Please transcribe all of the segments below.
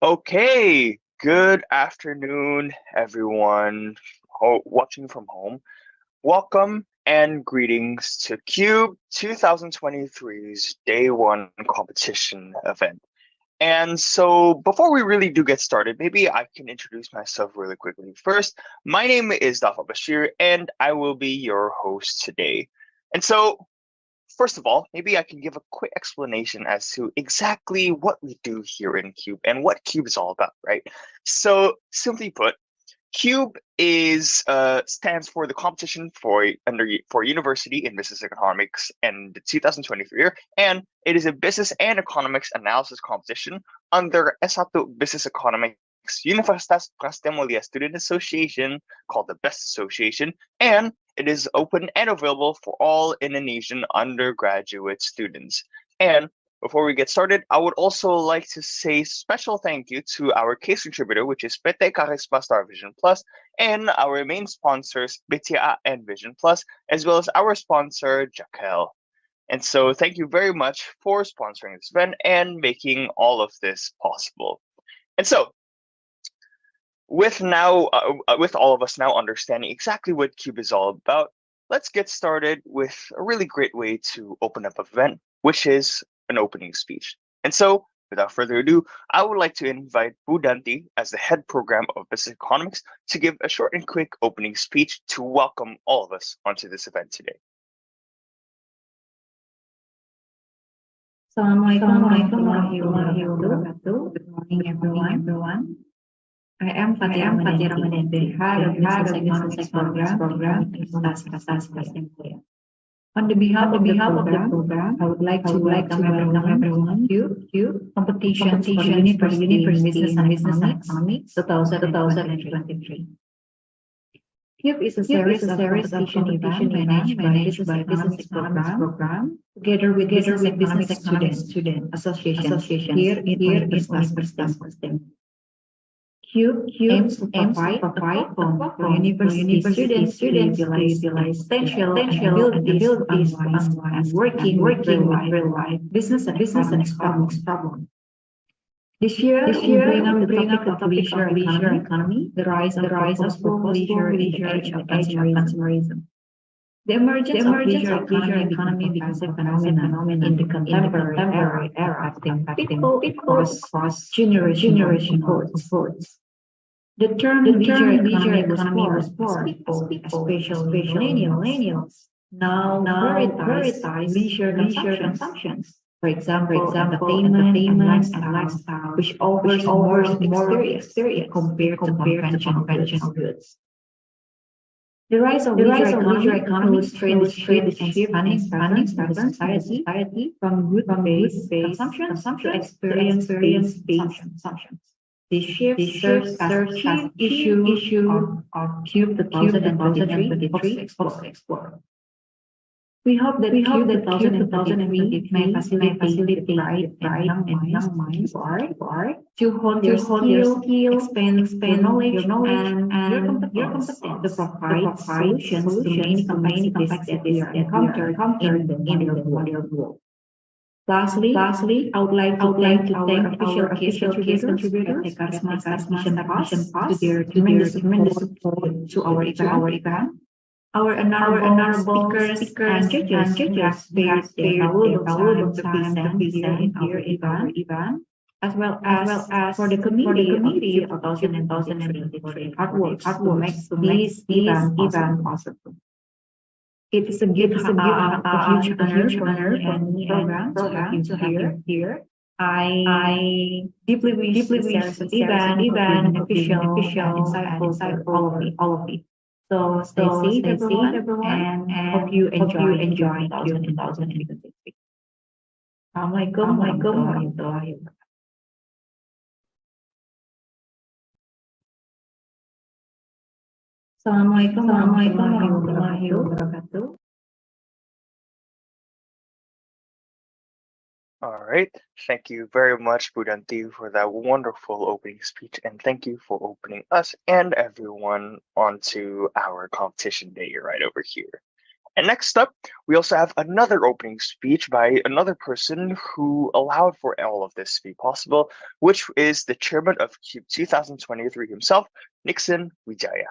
Okay, good afternoon, everyone watching from home. Welcome and greetings to Cube 2023's Day 1 competition event. And so, before we really do get started, maybe I can introduce myself really quickly. First, my name is Dafa Bashir, and I will be your host today. And so, first of all, maybe I can give a quick explanation as to exactly what we do here in Cube and what Cube is all about, right? So, simply put, Cube is stands for the competition for university in business economics and the 2023 year, and it is a business and economics analysis competition under S1 Business Economics Universitas Prastemulia Student Association, called the Best Association, and it is open and available for all Indonesian undergraduate students. And before we get started, I would also like to say special thank you to our case contributor, which is PT Charisma Star Vision Plus, and our main sponsors, BTA and Vision Plus, as well as our sponsor, Jaquel. And so thank you very much for sponsoring this event and making all of this possible. And so, with all of us now understanding exactly what Cube is all about, let's get started with a really great way to open up an event, which is an opening speech. And so, without further ado, I would like to invite Budanti as the head program of business economics to give a short and quick opening speech to welcome all of us onto this event today. Assalamualaikum warahmatullahi wabarakatuh. Good morning, everyone. I am Fatia Ramadan, the head of Business Economics Program in Universitas Prasemulia. On the behalf of the program, I would like to welcome everyone to competitions for University in Business and Economics 2023. CUBE is a series of competition events managed by Business Economics Program together with Business Economics Student Association here in Universitas Prasemulia. CUBE aims to provide a platform for university students to realize potential and build these and working with real life business and economics problems. This year, we bring up the topic of leisure economy, the rise of purposeful leisure in the age of consumerism. The emergence of leisure economy becomes a phenomenon in the contemporary era, affecting people across generation cohorts. The term leisure economy was born as people, especially millennials, now prioritize leisure consumptions. For example, entertainment and lifestyle, which offers more experience compared to conventional goods. The rise of leisure economy includes trade shift and spending patterns in society from good-based consumption to experience-based consumption. This shift serves as a key issue of CUBE 2023 to explore. We hope that CUBE 2023 may facilitate bright and young minds to hone their skill, expand their knowledge, and your competence to provide solutions to many complexities that we are encountered in the modern world. Lastly, I would like to thank our official case contributors at Charisma Pass to their tremendous support to our event. Our honorable speakers and judges who have spared their valuable time to present our event, as well as for the committee of 2023 hard work to make this event possible. It is a huge honor for me and program to have you here. I deeply wish this event would be beneficial and insightful for all of you. So stay safe, everyone, and hope you enjoy 2023. Assalamualaikum warahmatullahi wabarakatuh. Assalamualaikum warahmatullahi wabarakatuh. All right. Thank you very much, Budanti, for that wonderful opening speech. And thank you for opening us and everyone onto our competition day right over here. And next up, we also have another opening speech by another person who allowed for all of this to be possible, which is the chairman of CUBE 2023 himself, Nixon Wijaya.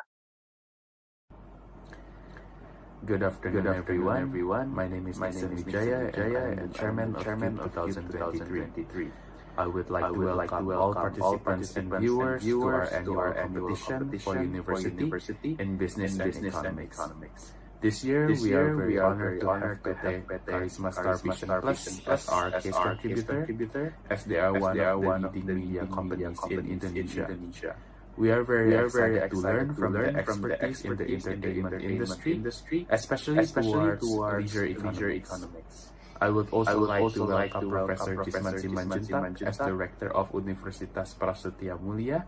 Good afternoon, everyone. My name is Nixon Wijaya, and I am the chairman of CUBE 2023. I would like to welcome all participants and viewers to our annual competition for University in Business and Economics. This year, we are very honored to have PT Charisma Star Vision Plus as our case contributor, as they are one of the leading media companies in Indonesia. We are very excited to learn from the expertise in the entertainment industry, especially towards leisure economics. I would also like to welcome Professor Jisman Simanjuntak as Director of Universitas Prasetya Mulia,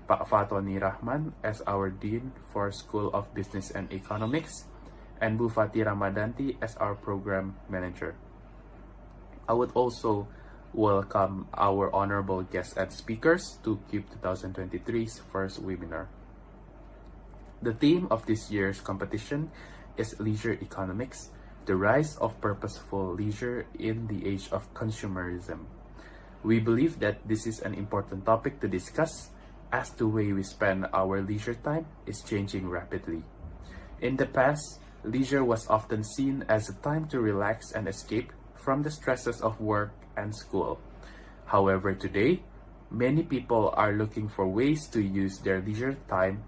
Pak Fatoni Rahman as our Dean for School of Business and Economics, and Bu Fati Ramadanti as our Program Manager. I would also welcome our honorable guests and speakers to CUBE 2023's first webinar. The theme of this year's competition is Leisure Economics, the rise of purposeful leisure in the age of consumerism. We believe that this is an important topic to discuss, as the way we spend our leisure time is changing rapidly. In the past, leisure was often seen as a time to relax and escape from the stresses of work and school. However, today, many people are looking for ways to use their leisure time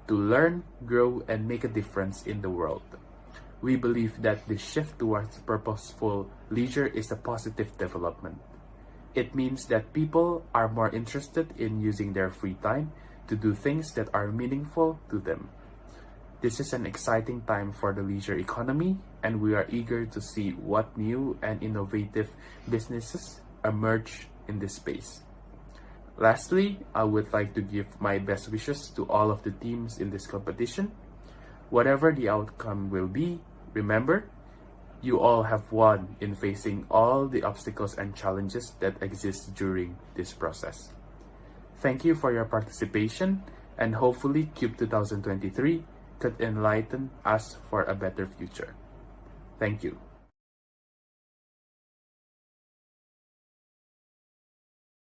to learn, grow, and make a difference in the world. We believe that the shift towards purposeful leisure is a positive development. It means that people are more interested in using their free time to do things that are meaningful to them. This is an exciting time for the leisure economy, and we are eager to see what new and innovative businesses emerge in this space. Lastly, I would like to give my best wishes to all of the teams in this competition. Whatever the outcome will be, remember, you all have won in facing all the obstacles and challenges that exist during this process. Thank you for your participation, and hopefully CUBE 2023 could enlighten us for a better future. Thank you.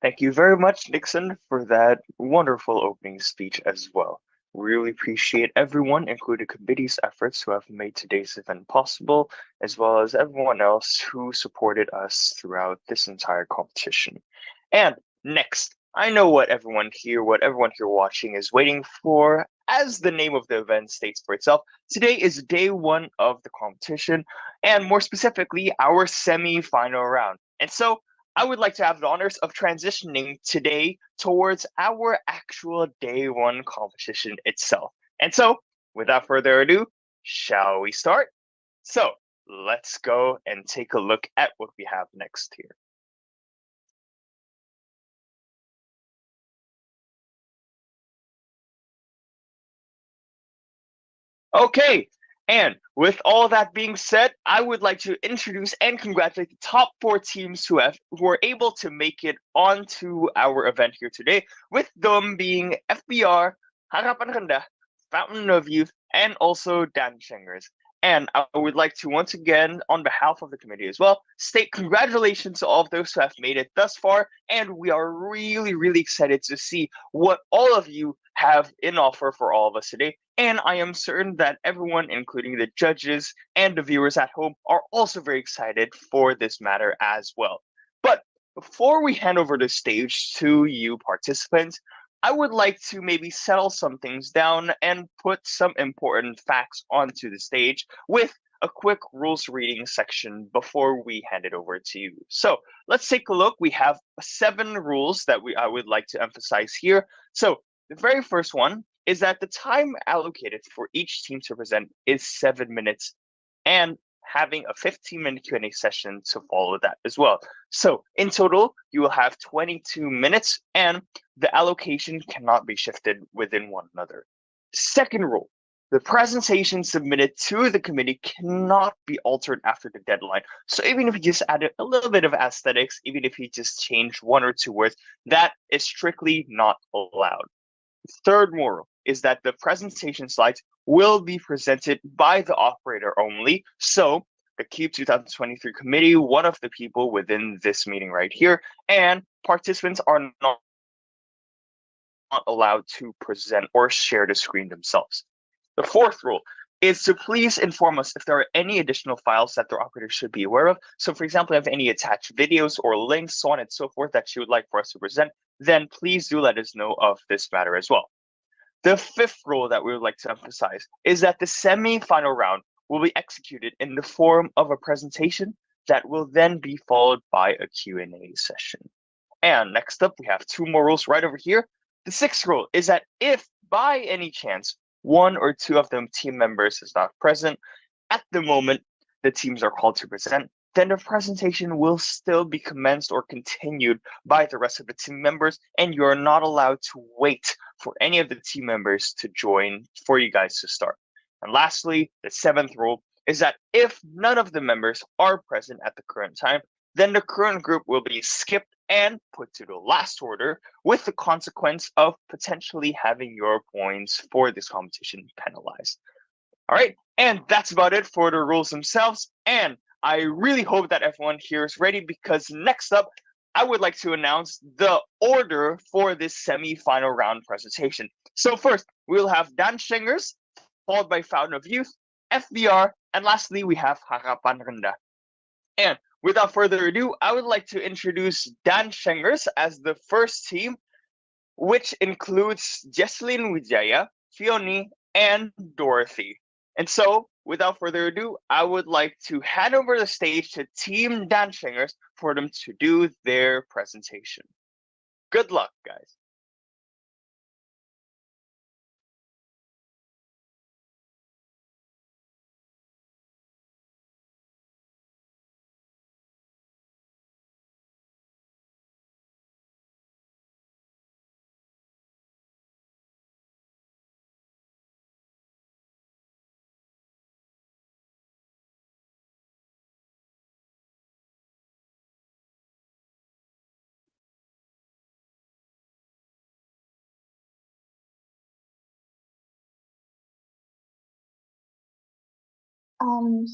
Thank you very much, Nixon, for that wonderful opening speech as well. We really appreciate everyone, including committee's efforts who have made today's event possible, as well as everyone else who supported us throughout this entire competition. And next, I know what everyone here watching is waiting for. As the name of the event states for itself, today is day one of the competition, and more specifically, our semi-final round. And so, I would like to have the honors of transitioning today towards our actual day one competition itself. And so, without further ado, shall we start? So, let's go and take a look at what we have next here. Okay, and with all that being said, I would like to introduce and congratulate the top 4 teams who are able to make it onto our event here today, with them being FBR, Harapan Rendah, Fountain of Youth, and also Dan Shengers. And I would like to once again, on behalf of the committee as well, state congratulations to all of those who have made it thus far, and we are really, really excited to see what all of you have in offer for all of us today. And I am certain that everyone, including the judges and the viewers at home, are also very excited for this matter as well. But before we hand over the stage to you participants, I would like to maybe settle some things down and put some important facts onto the stage with a quick rules reading section before we hand it over to you. So let's take a look. We have 7 rules that I would like to emphasize here. So the very first one is that the time allocated for each team to present is 7 minutes, and having a 15-minute Q&A session to follow that as well. So in total, you will have 22 minutes, and the allocation cannot be shifted within one another. Second rule, the presentation submitted to the committee cannot be altered after the deadline. So even if you just added a little bit of aesthetics, even if you just change 1 or 2 words, that is strictly not allowed. Third rule is that the presentation slides will be presented by the operator only. So the CUBE 2023 committee, one of the people within this meeting right here, and participants are not allowed to present or share the screen themselves. The fourth rule is to please inform us if there are any additional files that the operator should be aware of. So for example, if any attached videos or links, so on and so forth, that you would like for us to present, then please do let us know of this matter as well. The fifth rule that we would like to emphasize is that the semi-final round will be executed in the form of a presentation that will then be followed by a Q&A session. And next up, we have two more rules right over here. The sixth rule is that if by any chance one or two of them team members is not present at the moment the teams are called to present, then the presentation will still be commenced or continued by the rest of the team members, and you are not allowed to wait for any of the team members to join for you guys to start. And lastly, the seventh rule is that if none of the members are present at the current time, then the current group will be skipped and put to the last order, with the consequence of potentially having your points for this competition penalized. All right, and that's about it for the rules themselves. And I really hope that everyone here is ready, because next up, I would like to announce the order for this semi-final round presentation. So first, we'll have Dan Schengers, followed by Fountain of Youth, FBR, and lastly, we have Harapan Rendah. And without further ado, I would like to introduce Dan Schengers as the first team, which includes Jesslyn Wijaya, Fioni, and Dorothy. And so, without further ado, I would like to hand over the stage to Team Dan Schengers for them to do their presentation. Good luck, guys.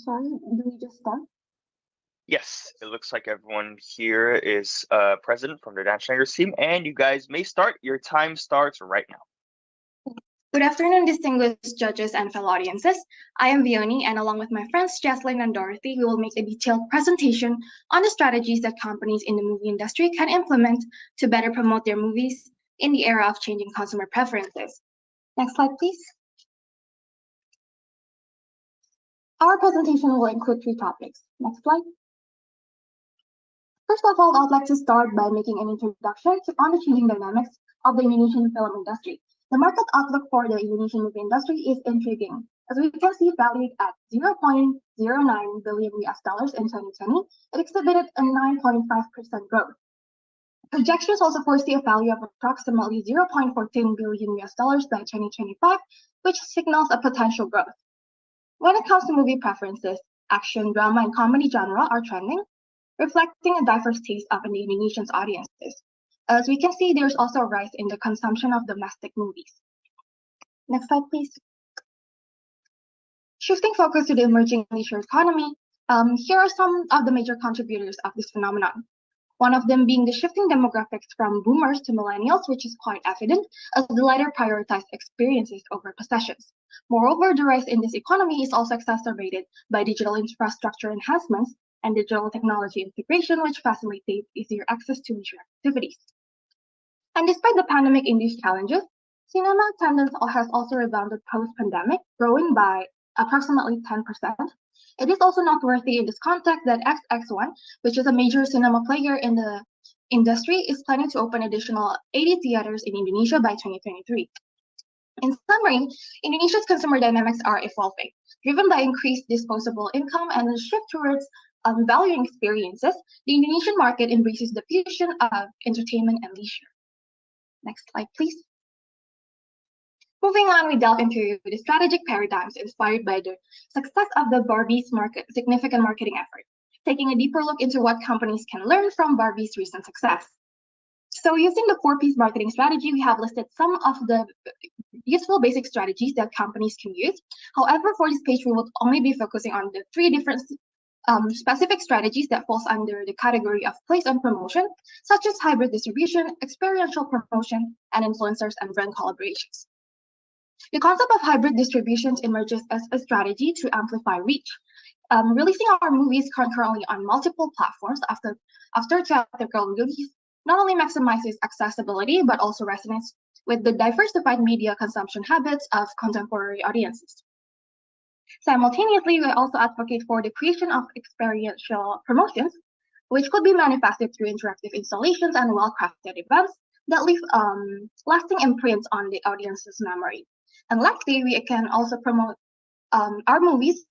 Sorry, do we just start? Yes, it looks like everyone here is present from the Dan Schengers team, and you guys may start. Your time starts right now. Good afternoon, distinguished judges and fellow audiences. I am Vioni, and along with my friends Jesslyn and Dorothy, we will make a detailed presentation on the strategies that companies in the movie industry can implement to better promote their movies in the era of changing consumer preferences. Next slide, please. Our presentation will include 3 topics. Next slide. First of all, I'd like to start by making an introduction on the changing dynamics of the Indonesian film industry. The market outlook for the Indonesian movie industry is intriguing. As we can see, valued at $0.09 billion in 2020, it exhibited a 9.5% growth. Projections also foresee a value of approximately $0.14 billion by 2025, which signals a potential growth. When it comes to movie preferences, action, drama, and comedy genre are trending, reflecting a diverse taste of the Indonesian audiences. As we can see, there's also a rise in the consumption of domestic movies. Next slide, please. Shifting focus to the emerging leisure economy, here are some of the major contributors of this phenomenon. One of them being the shifting demographics from boomers to millennials, which is quite evident, as the latter prioritize experiences over possessions. Moreover, the rise in this economy is also exacerbated by digital infrastructure enhancements and digital technology integration, which facilitates easier access to leisure activities. And despite the pandemic-induced challenges, cinema attendance has also rebounded post-pandemic, growing by approximately 10%. It is also noteworthy in this context that XX1, which is a major cinema player in the industry, is planning to open additional 80 theaters in Indonesia by 2023. In summary, Indonesia's consumer dynamics are evolving, driven by increased disposable income and a shift towards valuing experiences. The Indonesian market embraces the fusion of entertainment and leisure. Next slide, please. Moving on, we delve into the strategic paradigms inspired by the success of the Barbie's significant marketing effort, taking a deeper look into what companies can learn from Barbie's recent success. So using the 4Ps marketing strategy, we have listed some of the useful basic strategies that companies can use. However, for this page, we will only be focusing on the 3 different specific strategies that falls under the category of place on promotion, such as hybrid distribution, experiential promotion, and influencers and brand collaborations. The concept of hybrid distributions emerges as a strategy to amplify reach. Releasing our movies currently on multiple platforms after theatrical release not only maximizes accessibility, but also resonates with the diversified media consumption habits of contemporary audiences. Simultaneously, we also advocate for the creation of experiential promotions, which could be manifested through interactive installations and well-crafted events that leave lasting imprints on the audience's memory. And lastly, we can also promote our movies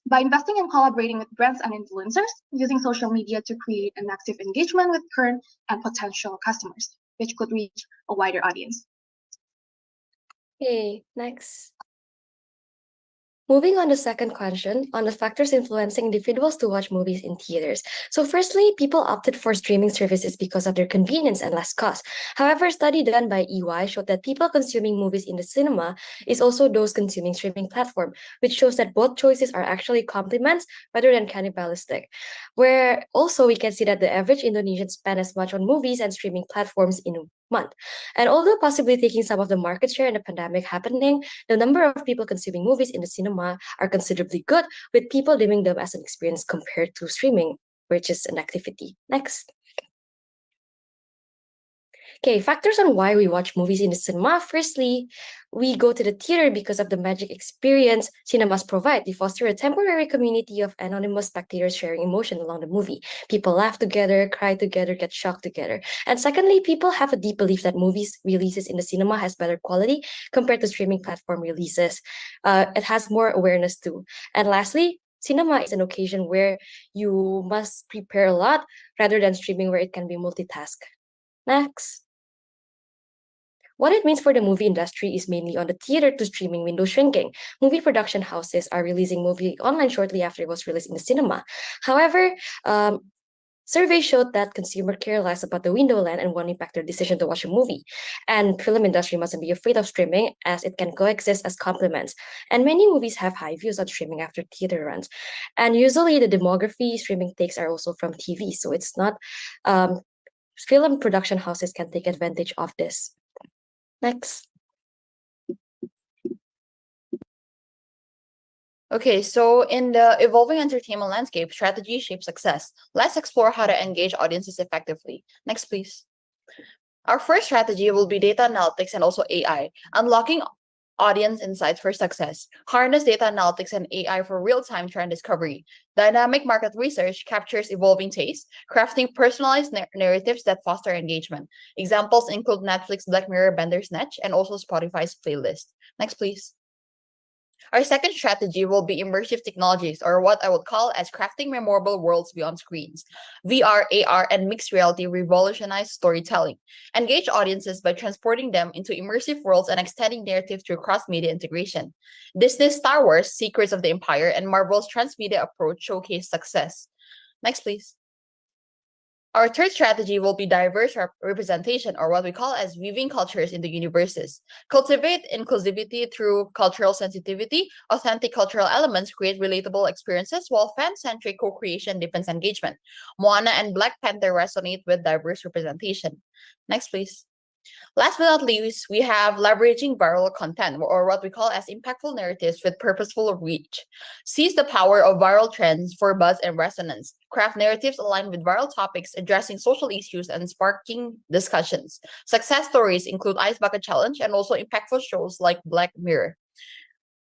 by investing in collaborating with brands and influencers, using social media to create an active engagement with current and potential customers, which could reach a wider audience. Okay, next. Moving on to the second question on the factors influencing individuals to watch movies in theaters. So firstly, people opted for streaming services because of their convenience and less cost. However, a study done by EY showed that people consuming movies in the cinema is also those consuming streaming platform, which shows that both choices are actually complements rather than cannibalistic. Where also we can see that the average Indonesian spend as much on movies and streaming platforms in a month. And although possibly taking some of the market share in the pandemic happening, the number of people consuming movies in the cinema are considerably good, with people deeming them as an experience compared to streaming, which is an activity. Next. Okay, factors on why we watch movies in the cinema. Firstly, we go to the theater because of the magic experience cinemas provide. They foster a temporary community of anonymous spectators sharing emotion along the movie. People laugh together, cry together, get shocked together. And secondly, people have a deep belief that movies releases in the cinema has better quality compared to streaming platform releases. It has more awareness too. And lastly, cinema is an occasion where you must prepare a lot rather than streaming where it can be multitask. Next. What it means for the movie industry is mainly on the theater to streaming window shrinking. Movie production houses are releasing movie online shortly after it was released in the cinema. However, surveys showed that consumers care less about the window length and won't impact their decision to watch a movie. And film industry mustn't be afraid of streaming as it can coexist as complements. And many movies have high views on streaming after theater runs. And usually the demography streaming takes are also from TV. So it's not, film production houses can take advantage of this. Next. Okay, so in the evolving entertainment landscape, strategy shapes success. Let's explore how to engage audiences effectively. Next, please. Our first strategy will be data analytics and also AI, unlocking audience insights for success. Harness data analytics and AI for real-time trend discovery. Dynamic market research captures evolving tastes, crafting personalized narratives that foster engagement. Examples include Netflix Black Mirror Bandersnatch and also Spotify's playlist. Next, please. Our second strategy will be immersive technologies, or what I would call as crafting memorable worlds beyond screens. VR, AR, and mixed reality revolutionize storytelling. Engage audiences by transporting them into immersive worlds and extending narrative through cross-media integration. Disney's Star Wars, Secrets of the Empire, and Marvel's transmedia approach showcase success. Next, please. Our third strategy will be diverse representation, or what we call as weaving cultures into universes. Cultivate inclusivity through cultural sensitivity. Authentic cultural elements create relatable experiences, while fan-centric co-creation deepens engagement. Moana and Black Panther resonate with diverse representation. Next, please. Last but not least, we have leveraging viral content, or what we call as impactful narratives with purposeful reach. Seize the power of viral trends for buzz and resonance. Craft narratives aligned with viral topics, addressing social issues and sparking discussions. Success stories include Ice Bucket Challenge and also impactful shows like Black Mirror.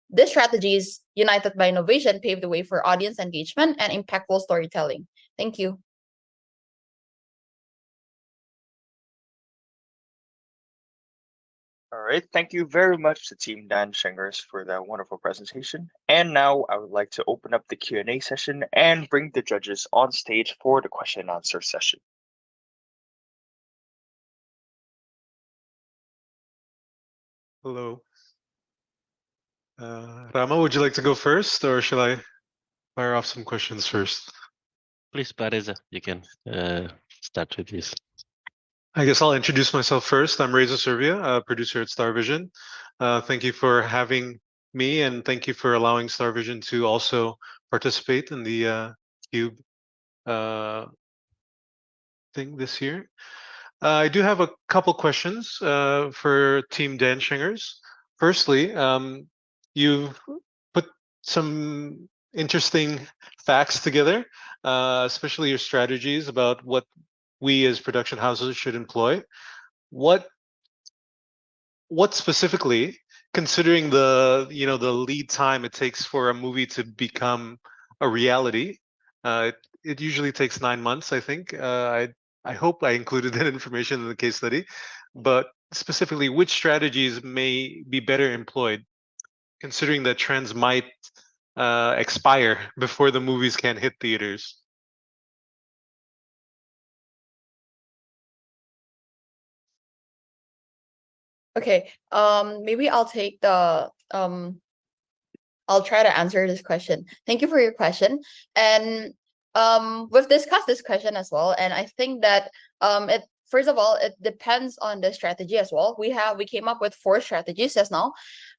These strategies, united by innovation, pave the way for audience engagement and impactful storytelling. Thank you. All right, thank you very much to Team Dan Shengers for that wonderful presentation. And now I would like to open up the Q&A session and bring the judges on stage for the question and answer session. Hello. Rama, would you like to go first, or shall I fire off some questions first? Please, Pareza, you can start with this. I guess I'll introduce myself first. I'm Reza Servia, a producer at Starvision. Thank you for having me, and thank you for allowing Starvision to also participate in the Cube uh, thing this year. I do have a couple questions for Team Danshingers. Firstly, you've put some interesting facts together, especially your strategies about what we as production houses should employ. What specifically, considering the lead time it takes for a movie to become a reality, it usually takes 9 months, I think. I hope I included that information in the case study, but specifically, which strategies may be better employed, considering that trends might expire before the movies can hit theaters? Okay, maybe I'll take the I'll try to answer this question. Thank you for your question. And we've discussed this question as well. And I think that it first of all, it depends on the strategy as well. We came up with 4 strategies just now,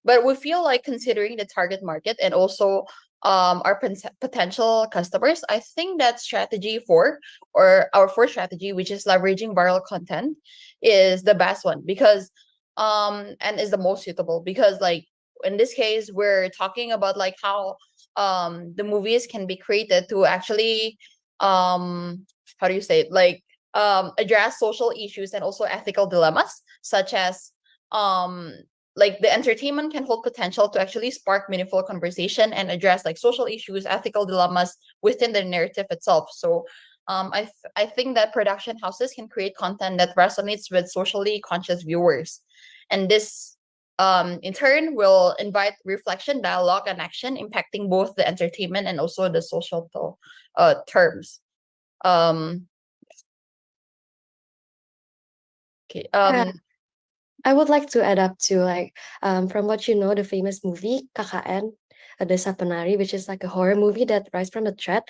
but we feel like considering the target market and also our potential customers, I think that strategy 4 or our 4th strategy, which is leveraging viral content, is the best one because and is the most suitable because like in this case we're talking about like how the movies can be created to actually how do you say it, like address social issues and also ethical dilemmas such as like the entertainment can hold potential to actually spark meaningful conversation and address like social issues, ethical dilemmas within the narrative itself. So I think that production houses can create content that resonates with socially conscious viewers, and this in turn will invite reflection, dialogue, and action, impacting both the entertainment and also the social terms. Okay. I would like to add up to like from what you know, the famous movie KKN, Desa Penari, which is like a horror movie that rise from the thread.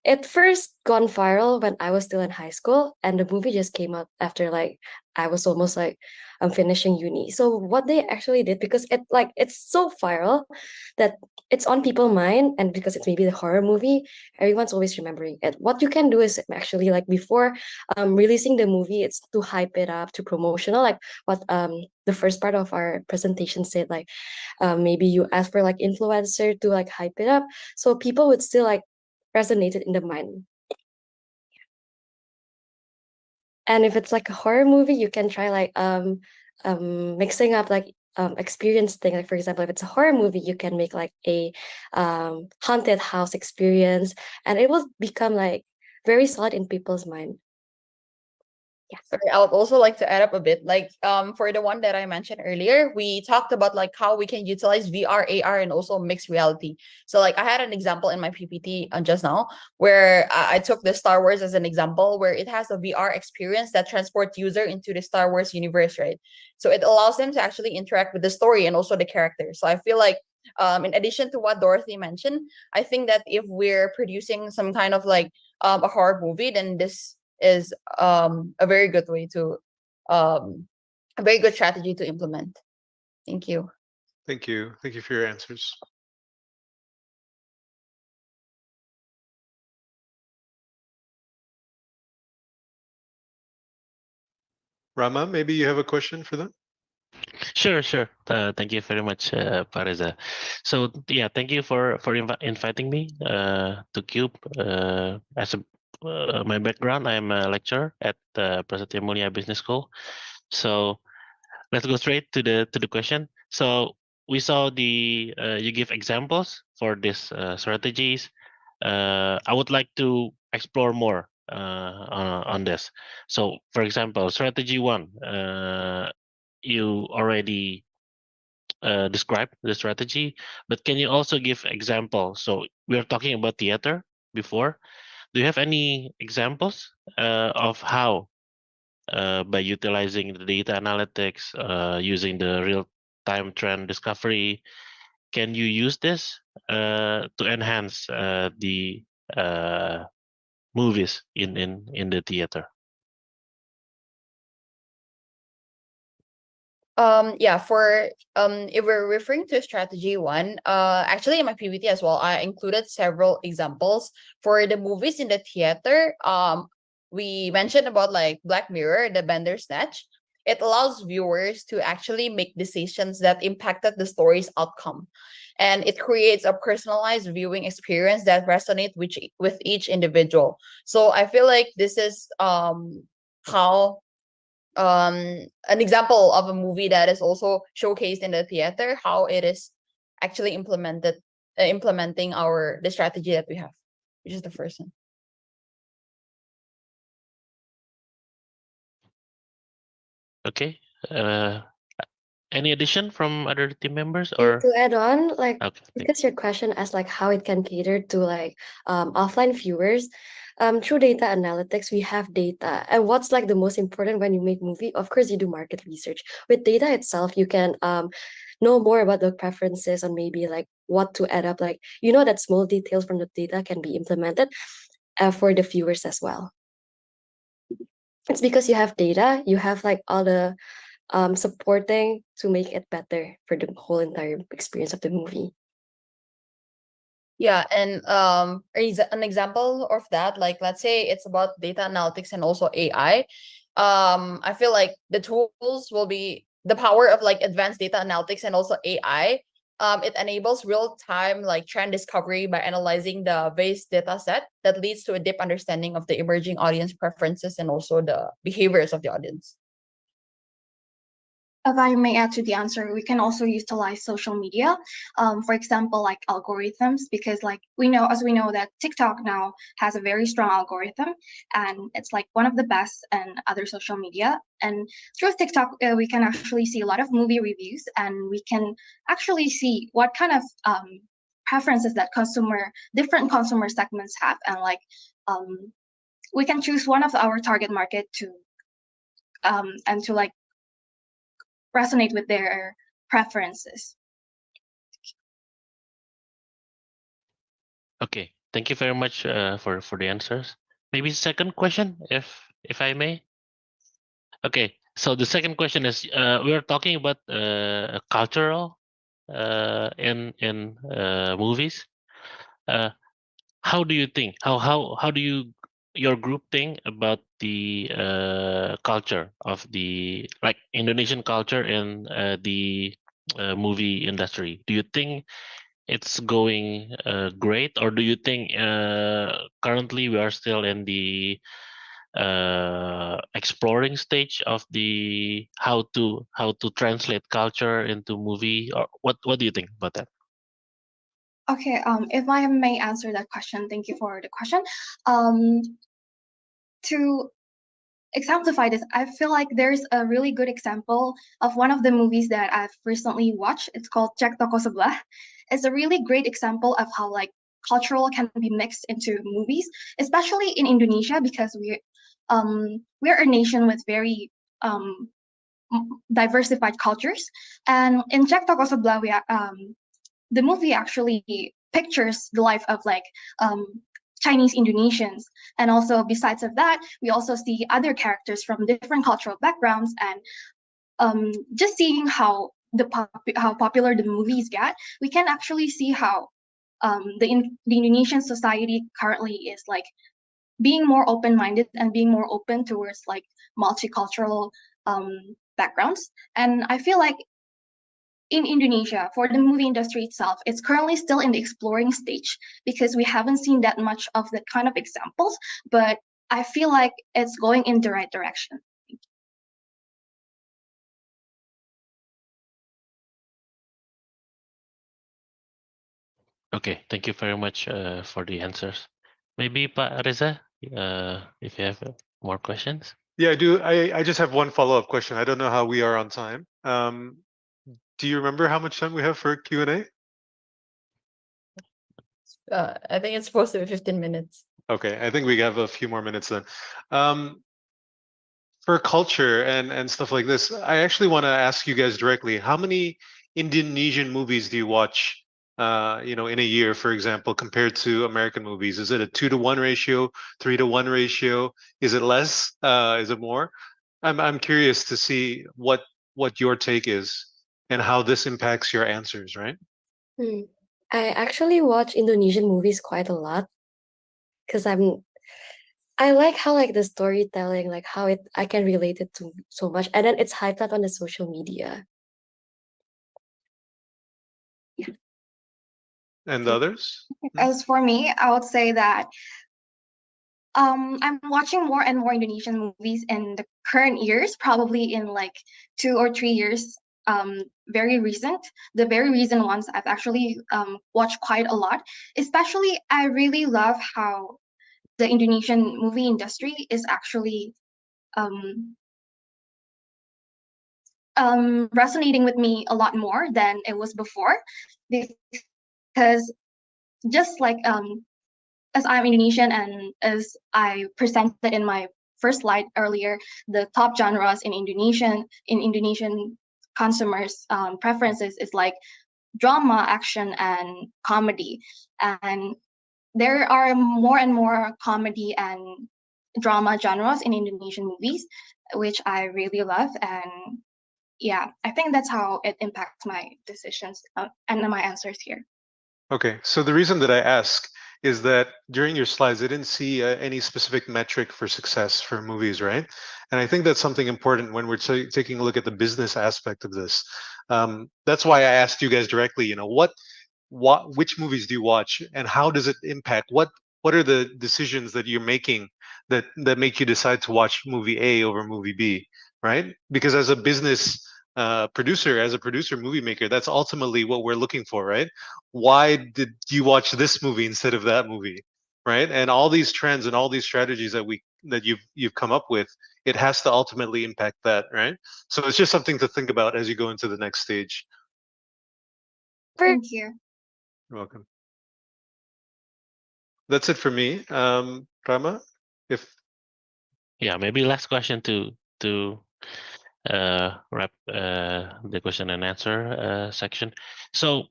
It first gone viral when I was still in high school, and the movie just came out after like I was almost like I'm finishing uni. So what they actually did, because it's so viral that it's on people's mind, and because it's maybe the horror movie, everyone's always remembering it. What you can do is actually like before releasing the movie, it's to hype it up, to promotional, like what the first part of our presentation said, like maybe you ask for like influencer to like hype it up, so people would still like resonate it in the mind. And if it's like a horror movie, you can try like mixing up like experience thing. Like for example, if it's a horror movie, you can make like a haunted house experience, and it will become like very solid in people's mind. Sorry, I would also like to add up a bit. Like, for the one that I mentioned earlier, we talked about like how we can utilize VR, AR, and also mixed reality. So, like, I had an example in my PPT just now where I took the Star Wars as an example, where it has a VR experience that transports user into the Star Wars universe, right? So it allows them to actually interact with the story and also the characters. So I feel like, in addition to what Dorothy mentioned, I think that if we're producing some kind of like a horror movie, then this is a very good way to a very good strategy to implement. Thank you. Thank you. Thank you for your answers. Rama, maybe you have a question for them? Sure, sure. Thank you very much, Pareza. So yeah, thank you for inviting me to Cube. As a my background, I'm a lecturer at Prasetya Mulia Business School. So let's go straight to the question. So we saw the you give examples for these strategies. I would like to explore more on this. So, for example, strategy 1. You already describe the strategy, but can you also give examples? So we are talking about theater before. Do you have any examples of how, by utilizing the data analytics, using the real-time trend discovery, can you use this to enhance the movies in the theater? Yeah, for if we're referring to strategy one, actually in my PPT as well, I included several examples for the movies in the theater. We mentioned about like Black Mirror, the Bandersnatch. It allows viewers to actually make decisions that impacted the story's outcome, and it creates a personalized viewing experience that resonates with each individual. So I feel like this is how an example of a movie that is also showcased in the theater, how it is actually implementing the strategy that we have, which is the first one. Okay. Any addition from other team members Yeah, or? to add on, like Okay. because your question asks like how it can cater to like offline viewers, through data analytics we have data, and what's like the most important when you make movie, of course you do market research. With data itself you can know more about the preferences and maybe like what to add up, like that small details from the data can be implemented for the viewers as well. It's because you have data, you have like all the supporting to make it better for the whole entire experience of the movie. Yeah, and an example of that, like let's say it's about data analytics and also AI. I feel like the tools will be the power of like advanced data analytics and also AI. It enables real-time like trend discovery by analyzing the vast data set that leads to a deep understanding of the emerging audience preferences and also the behaviors of the audience. If I may add to the answer, we can also utilize social media, for example, like algorithms, because like we know that TikTok now has a very strong algorithm, and it's like one of the best and other social media. And through TikTok, we can actually see a lot of movie reviews, and we can actually see what kind of preferences that different consumer segments have, and like we can choose one of our target market to and to like resonate with their preferences. Okay. Thank you very much for the answers. Maybe second question, if I may. Okay. So the second question is we are talking about cultural in movies. How do you think? How do your group think about the culture of the like Indonesian culture in the movie industry? Do you think it's going great, or do you think currently we are still in the exploring stage of the how to translate culture into movie, or what do you think about that? Okay, if I may answer that question, thank you for the question. To exemplify this, I feel like there's a really good example of one of the movies that I've recently watched. It's called Cek Toko Sebelah. It's a really great example of how like cultural can be mixed into movies, especially in Indonesia, because we're a nation with very diversified cultures. And in Cek Toko Sebelah, the movie actually pictures the life of like Chinese Indonesians, and also besides of that, we also see other characters from different cultural backgrounds, and just seeing how popular the movies get, we can actually see how the Indonesian society currently is like being more open-minded and being more open towards like multicultural backgrounds. And I feel like in Indonesia, for the movie industry itself, it's currently still in the exploring stage because we haven't seen that much of the kind of examples, but I feel like it's going in the right direction. Okay, thank you very much for the answers. Maybe Pak Reza, if you have more questions. Yeah, I do. I just have one follow-up question. I don't know how we are on time. Do you remember how much time we have for Q&A? I think it's supposed to be 15 minutes. Okay, I think we have a few more minutes then. For culture and stuff like this, I actually want to ask you guys directly, how many Indonesian movies do you watch in a year, for example, compared to American movies? Is it a 2-to-1 ratio, 3-to-1 ratio? Is it less? Is it more? I'm curious to see what what your take is and how this impacts your answers, right? I actually watch Indonesian movies quite a lot because I like how like the storytelling, like how I can relate it to so much, and then it's hyped up on the social media. And the others? As for me, I would say that I'm watching more and more Indonesian movies in the current years, probably in like 2 or 3 years. Very recent. The very recent ones I've actually watched quite a lot. Especially, I really love how the Indonesian movie industry is actually resonating with me a lot more than it was before, because just like as I'm Indonesian and as I presented in my first slide earlier, the top genres in Indonesian consumers' preferences is like drama, action, and comedy. And there are more and more comedy and drama genres in Indonesian movies, which I really love. And yeah, I think that's how it impacts my decisions and my answers here. Okay, so the reason that I ask is that during your slides, I didn't see any specific metric for success for movies, right? And I think that's something important when we're taking a look at the business aspect of this. That's why I asked you guys directly, you know, which movies do you watch and how does it impact? What are the decisions that you're making that make you decide to watch movie A over movie B, right? Because as a business as a producer, movie maker, that's ultimately what we're looking for, right? Why did you watch this movie instead of that movie, right? And all these trends and all these strategies that you've come up with, it has to ultimately impact that, right? So it's just something to think about as you go into the next stage. Thank you. You're welcome. That's it for me. Rama, maybe last question to wrap the question and answer section. So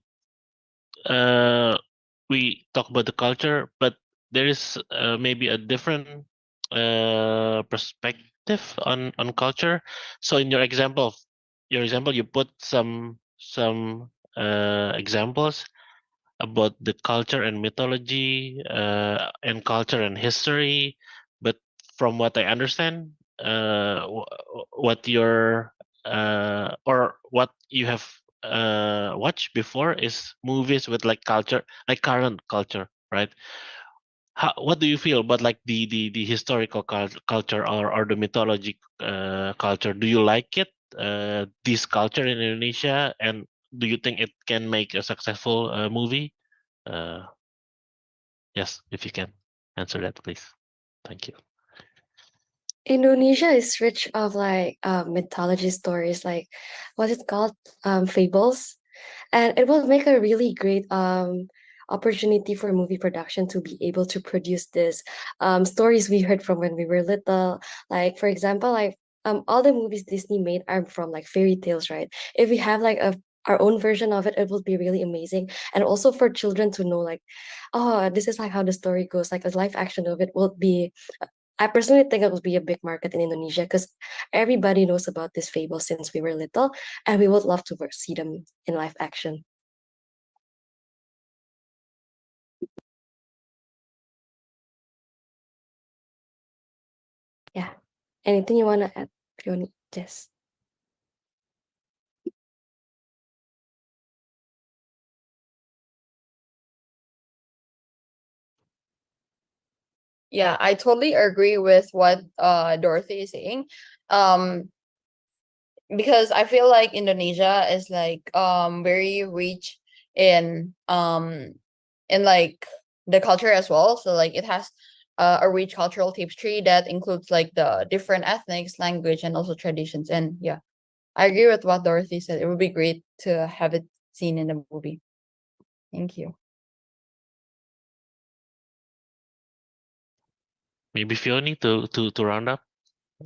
we talk about the culture, but there is maybe a different perspective on culture. So in your example, you put some examples about the culture and mythology and culture and history, but from what I understand, what your or what you have watched before is movies with like culture, like current culture, right? What do you feel about like the historical culture or the mythology culture? Do you like it, this culture in Indonesia, and do you think it can make a successful movie? Yes, if you can answer that, please. Thank you. Indonesia is rich of like mythology stories, like what's it called? Fables. And it will make a really great opportunity for movie production to be able to produce this stories we heard from when we were little. Like for example, like all the movies Disney made are from like fairy tales, right? If we have like our own version of it, it will be really amazing. And also for children to know like, oh, this is like how the story goes. Like a live action of it will be, I personally think it will be a big market in Indonesia because everybody knows about this fable since we were little, and we would love to see them in live action. Yeah. Anything you want to add, Fiona? Yes. Yeah, I totally agree with what Dorothy is saying. Because I feel like Indonesia is like very rich in like the culture as well. So like it has a rich cultural tapestry that includes like the different ethnics, language, and also traditions. And yeah, I agree with what Dorothy said. It would be great to have it seen in the movie. Thank you. Maybe Fiona to round up.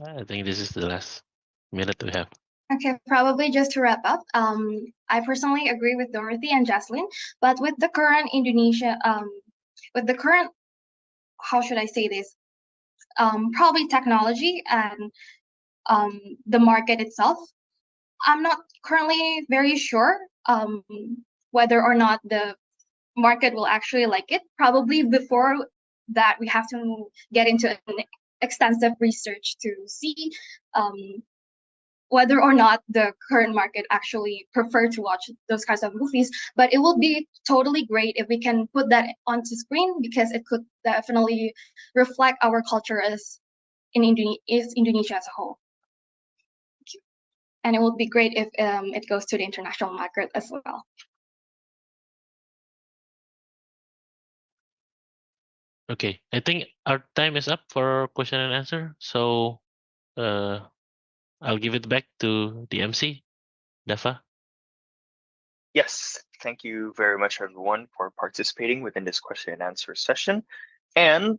I think this is the last minute we have. Okay, probably just to wrap up, I personally agree with Dorothy and Jaslyn, but with the current Indonesia, with the current, how should I say this? Probably technology and the market itself, I'm not currently very sure whether or not the market will actually like it. Probably before that, we have to get into an extensive research to see whether or not the current market actually prefer to watch those kinds of movies. But it will be totally great if we can put that onto screen, because it could definitely reflect our culture as Indonesia as a whole. And it would be great if it goes to the international market as well. Okay, I think our time is up for question and answer. So I'll give it back to the MC, Dafa. Yes, thank you very much, everyone, for participating within this question and answer session. And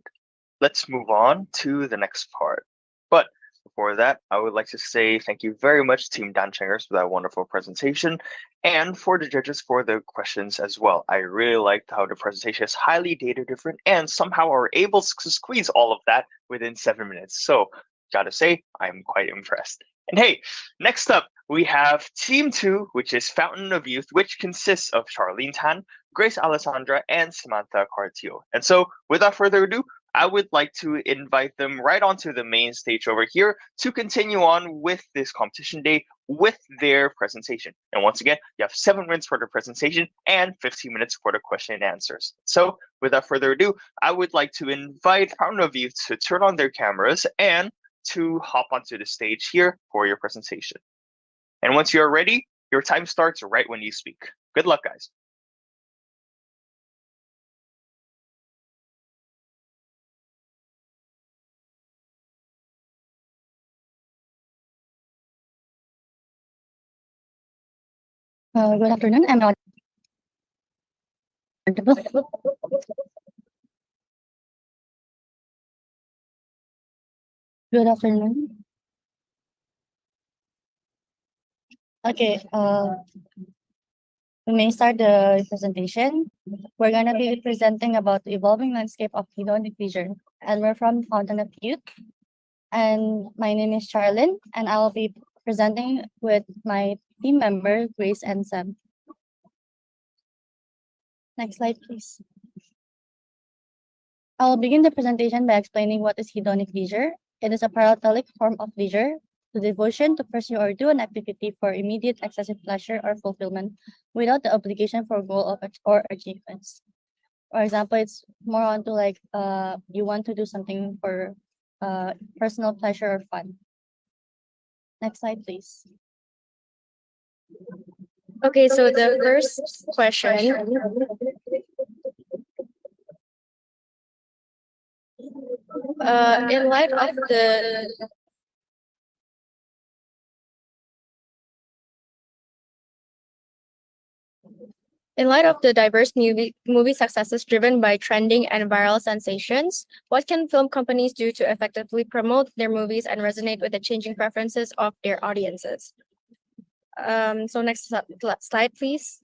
let's move on to the next part. But before that, I would like to say thank you very much, Team Danchangers, for that wonderful presentation, and for the judges for the questions as well. I really liked how the presentation is highly data different and somehow are able to squeeze all of that within 7 minutes. So, gotta say, I'm quite impressed. And hey, next up, we have Team 2, which is Fountain of Youth, which consists of Charlene Tan, Grace Alessandra, and Samantha Cartillo. And so, without further ado, I would like to invite them right onto the main stage over here to continue on with this competition day with their presentation. And once again, you have 7 minutes for the presentation and 15 minutes for the question and answers. So, without further ado, I would like to invite Fountain of Youth to turn on their cameras and to hop onto the stage here for your presentation. And once you're ready, your time starts right when you speak. Good luck, guys. Good afternoon. I'm audible. Good afternoon. Okay, we may start the presentation. We're gonna be presenting about the evolving landscape of hedonic leisure, and we're from Fountain of Youth. And my name is Charlene, and I'll be presenting with my team member, Grace and Sam. Next slide, please. I'll begin the presentation by explaining what is hedonic leisure. It is a paratelic form of leisure, the devotion to pursue or do an activity for immediate excessive pleasure or fulfillment without the obligation for goal or achievements. For example, it's more onto like you want to do something for personal pleasure or fun. Next slide, please. Okay, so the first question. In light of the diverse movie successes driven by trending and viral sensations, what can film companies do to effectively promote their movies and resonate with the changing preferences of their audiences? So next slide, please.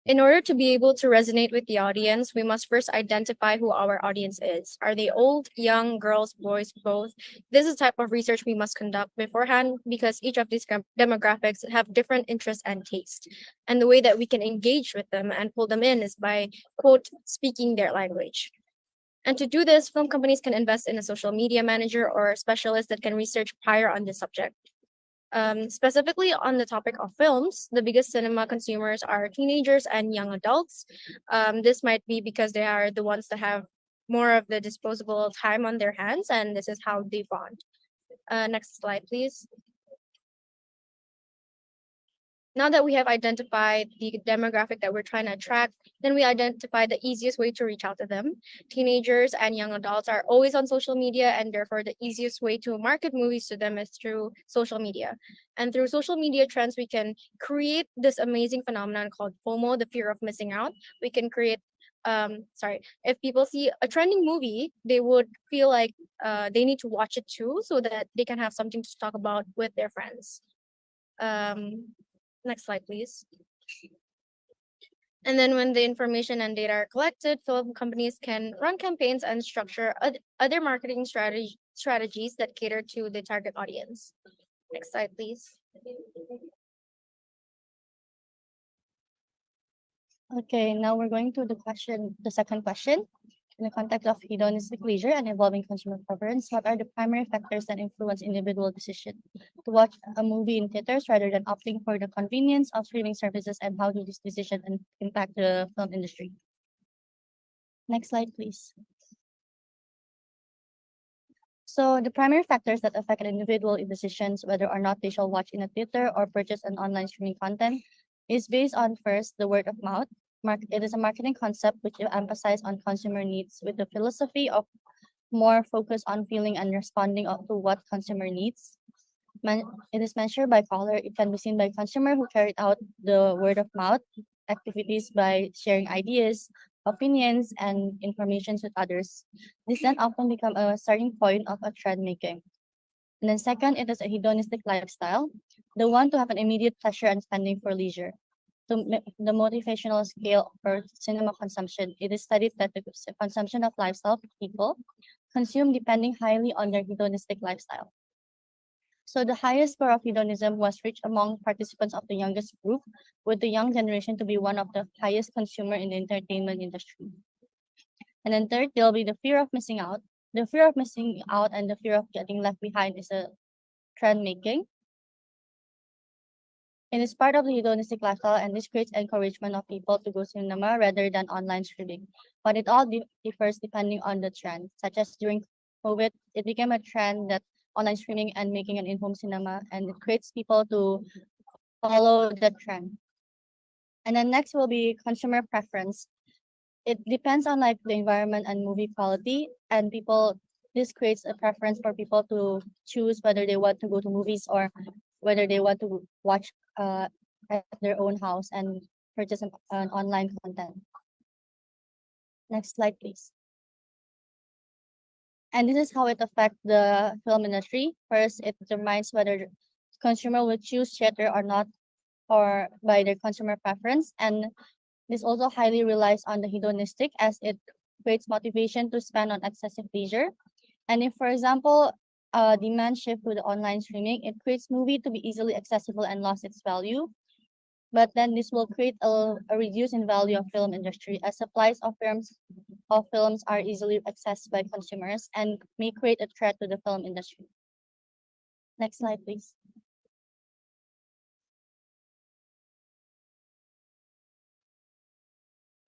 In order to be able to resonate with the audience, we must first identify who our audience is. Are they old, young, girls, boys, both? This is the type of research we must conduct beforehand, because each of these demographics have different interests and tastes. And the way that we can engage with them and pull them in is by, quote, speaking their language. And to do this, film companies can invest in a social media manager or a specialist that can research prior on this subject. Specifically on the topic of films, the biggest cinema consumers are teenagers and young adults. This might be because they are the ones that have more of the disposable time on their hands, and this is how they bond. Next slide, please. Now that we have identified the demographic that we're trying to attract, then we identify the easiest way to reach out to them. Teenagers and young adults are always on social media, and therefore the easiest way to market movies to them is through social media. And through social media trends, we can create this amazing phenomenon called FOMO, the fear of missing out. We can create, if people see a trending movie, they would feel like they need to watch it too, so that they can have something to talk about with their friends. Next slide, please. And then when the information and data are collected, film companies can run campaigns and structure other marketing strategies that cater to the target audience. Next slide, please. Okay, now we're going to the second question. In the context of hedonistic leisure and evolving consumer preference, what are the primary factors that influence individual decision to watch a movie in theaters rather than opting for the convenience of streaming services, and how do these decisions impact the film industry? Next slide, please. So the primary factors that affect an individual decisions whether or not they shall watch in a theater or purchase an online streaming content is based on, first, the word of mouth. It is a marketing concept which emphasizes on consumer needs with the philosophy of more focus on feeling and responding to what consumer needs. It is measured by color. It can be seen by consumer who carried out the word of mouth activities by sharing ideas, opinions, and information with others. This then often become a starting point of a trend making. And then second, it is a hedonistic lifestyle, the one to have an immediate pleasure and spending for leisure. The motivational scale for cinema consumption, it is studied that the consumption of lifestyle people consume depending highly on their hedonistic lifestyle. So the highest score of hedonism was reached among participants of the youngest group, with the young generation to be one of the highest consumer in the entertainment industry. And then third, there'll be the fear of missing out. The fear of missing out and the fear of getting left behind is a trend making. It is part of the hedonistic lifestyle, and this creates encouragement of people to go cinema rather than online streaming. But it all differs depending on the trend, such as during COVID, it became a trend that online streaming and making an in-home cinema, and it creates people to follow the trend. And then next will be consumer preference. It depends on like the environment and movie quality, and this creates a preference for people to choose whether they want to go to movies or whether they want to watch at their own house and purchase an online content. Next slide, please. And this is how it affects the film industry. First, it determines whether consumer will choose theater or not, or by their consumer preference. And this also highly relies on the hedonistic, as it creates motivation to spend on excessive leisure. And if, for example, demand shift to the online streaming, it creates movie to be easily accessible and lost its value. But then this will create a reduce in value of film industry, as supplies of films are easily accessed by consumers and may create a threat to the film industry. Next slide, please.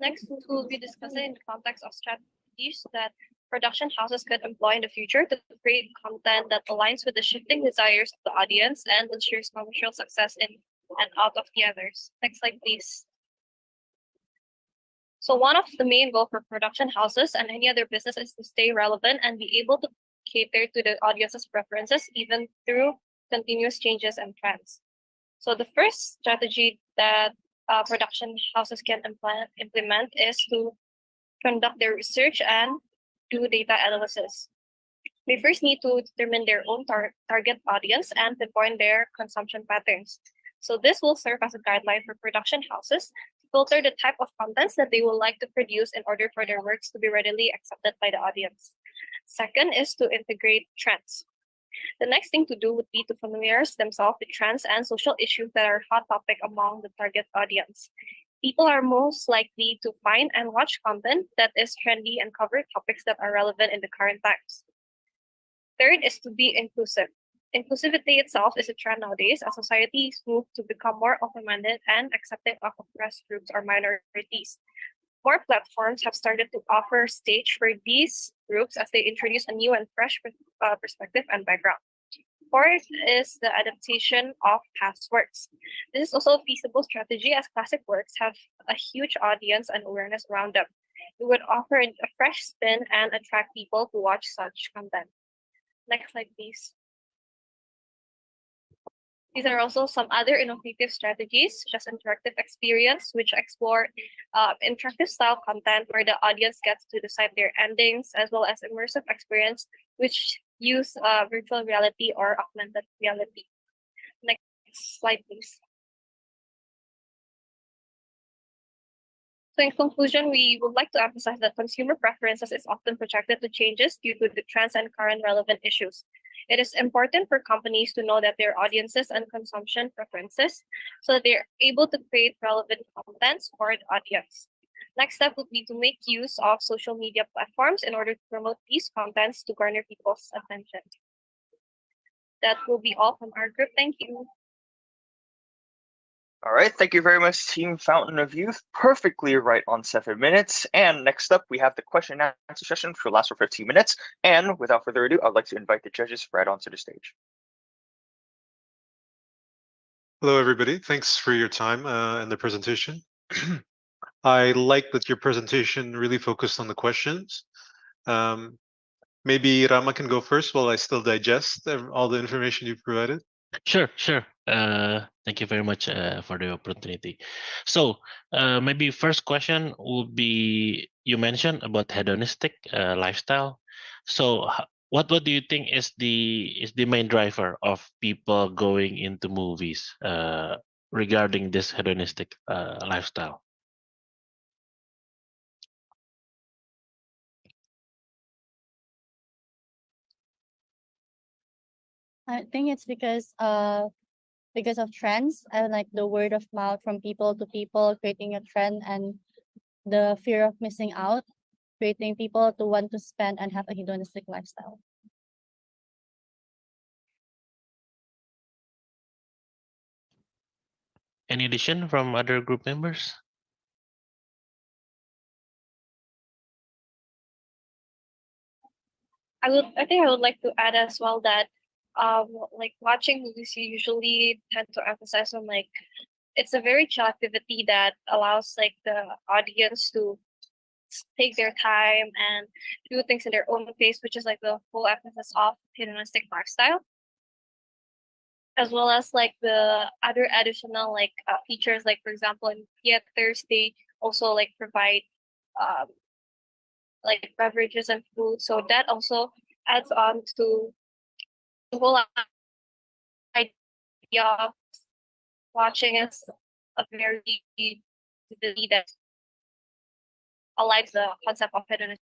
Next, we'll be discussing in the context of strategies that production houses could employ in the future to create content that aligns with the shifting desires of the audience and ensures commercial success in and out of theaters. Next slide, please. So one of the main goals for production houses and any other business is to stay relevant and be able to cater to the audience's preferences even through continuous changes and trends. So the first strategy that production houses can implement is to conduct their research and do data analysis. They first need to determine their own target audience and pinpoint their consumption patterns. So this will serve as a guideline for production houses to filter the type of contents that they would like to produce in order for their works to be readily accepted by the audience. Second is to integrate trends. The next thing to do would be to familiarize themselves with trends and social issues that are hot topic among the target audience. People are most likely to find and watch content that is trendy and cover topics that are relevant in the current times. Third is to be inclusive. Inclusivity itself is a trend nowadays as societies move to become more open-minded and accepting of oppressed groups or minorities. More platforms have started to offer stage for these groups as they introduce a new and fresh perspective and background. Fourth is the adaptation of past works. This is also a feasible strategy as classic works have a huge audience and awareness around them. It would offer a fresh spin and attract people to watch such content. Next slide, please. These are also some other innovative strategies, such as interactive experience, which explore interactive style content where the audience gets to decide their endings, as well as immersive experience, which use virtual reality or augmented reality. Next slide, please. So in conclusion, we would like to emphasize that consumer preferences is often projected to changes due to the trends and current relevant issues. It is important for companies to know that their audiences and consumption preferences so that they're able to create relevant contents for the audience. Next step would be to make use of social media platforms in order to promote these contents to garner people's attention. That will be all from our group. Thank you. All right, thank you very much, Team Fountain of Youth. Perfectly right on 7 minutes. And next up, we have the question and answer session, which will last for 15 minutes. And without further ado, I'd like to invite the judges right onto the stage. Hello, everybody. Thanks for your time and the presentation. I like that your presentation really focused on the questions. Maybe Rama can go first while I still digest all the information you provided. Sure. Thank you very much for the opportunity. So maybe first question would be, you mentioned about hedonistic lifestyle. So what do you think is the main driver of people going into movies regarding this hedonistic lifestyle? I think it's because of trends and like the word of mouth from people to people, creating a trend, and the fear of missing out, creating people to want to spend and have a hedonistic lifestyle. Any addition from other group members? I think I would like to add as well that like watching movies, you usually tend to emphasize on like it's a very chill activity that allows like the audience to take their time and do things in their own pace, which is like the whole emphasis of hedonistic lifestyle, as well as like the other additional like features, like for example in theaters they also like provide like beverages and food, so that also adds on to the whole idea of watching as a very activity that aligns the concept of hedonism.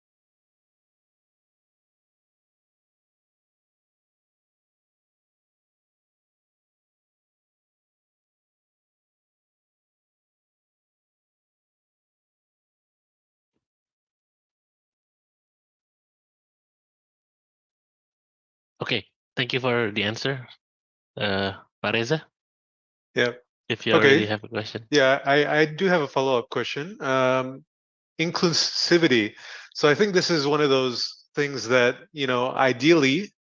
Okay, thank you for the answer. Pareza, Yeah. if you already have a question. Yeah, I do have a follow-up question. Inclusivity. So I think this is one of those things that, ideally,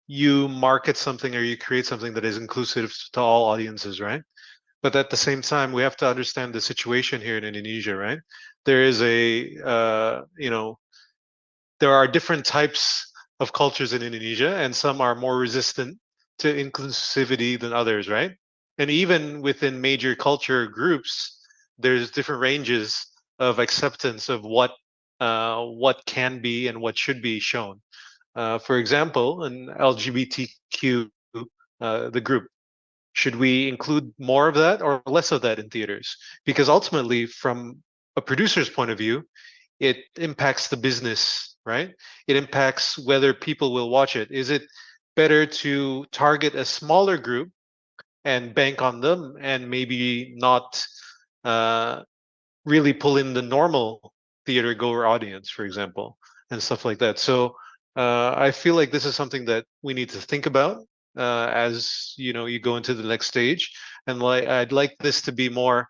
you market something or you create something that is inclusive to all audiences, right? But at the same time, we have to understand the situation here in Indonesia, right? There is there are different types of cultures in Indonesia, and some are more resistant to inclusivity than others, right? And even within major culture groups, there's different ranges of acceptance of what can be and what should be shown. For example, an LGBTQ, the group, should we include more of that or less of that in theaters? Because ultimately, from a producer's point of view, it impacts the business, right? It impacts whether people will watch it. Is it better to target a smaller group and bank on them and maybe not really pull in the normal theater goer audience, for example, and stuff like that? So I feel like this is something that we need to think about as you go into the next stage, and I'd like this to be more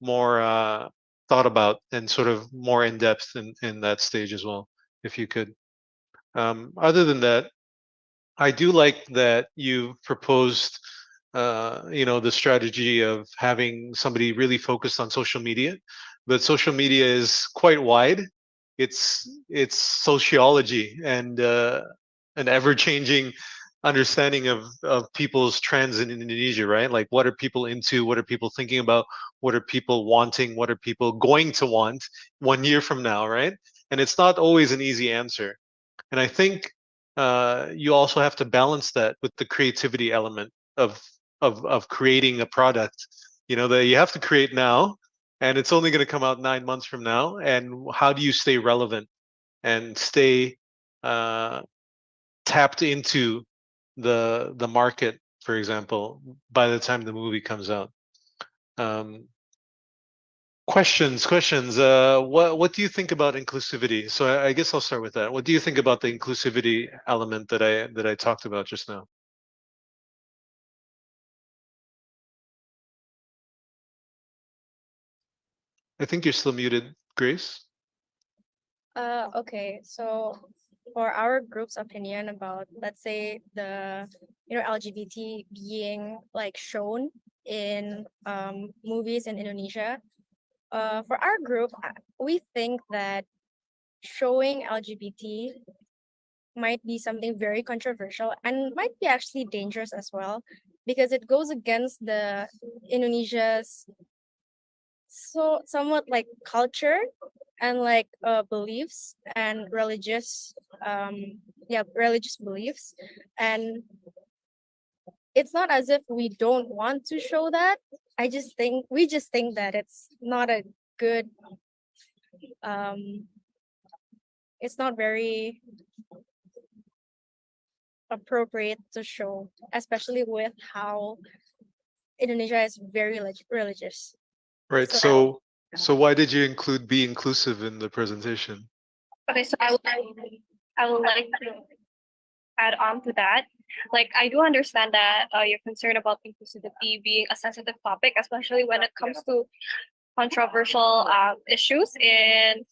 thought about and sort of more in depth in that stage as well, if you could. Other than that, I do like that you proposed the strategy of having somebody really focused on social media, but social media is quite wide. It's sociology and an ever-changing understanding of people's trends in Indonesia, right? Like, what are people into? What are people thinking about? What are people wanting? What are people going to want 1 year from now, right? And it's not always an easy answer. And I think you also have to balance that with the creativity element of creating a product, that you have to create now, and it's only going to come out 9 months from now. And how do you stay relevant and stay tapped into the market, for example, by the time the movie comes out? Questions. What do you think about inclusivity? So I guess I'll start with that. What do you think about the inclusivity element that I talked about just now? I think you're still muted, Grace. Okay, so for our group's opinion about, let's say, the LGBT being like shown in movies in Indonesia, for our group, we think that showing LGBT might be something very controversial and might be actually dangerous as well, because it goes against the Indonesia's somewhat like culture and like beliefs and religious beliefs. And it's not as if we don't want to show that. We just think that it's not a good it's not very appropriate to show, especially with how Indonesia is very religious. Right. So why did you include be inclusive in the presentation? Okay, so I would like to add on to that. Like, I do understand that you're concerned about inclusivity being a sensitive topic, especially when it comes to controversial issues in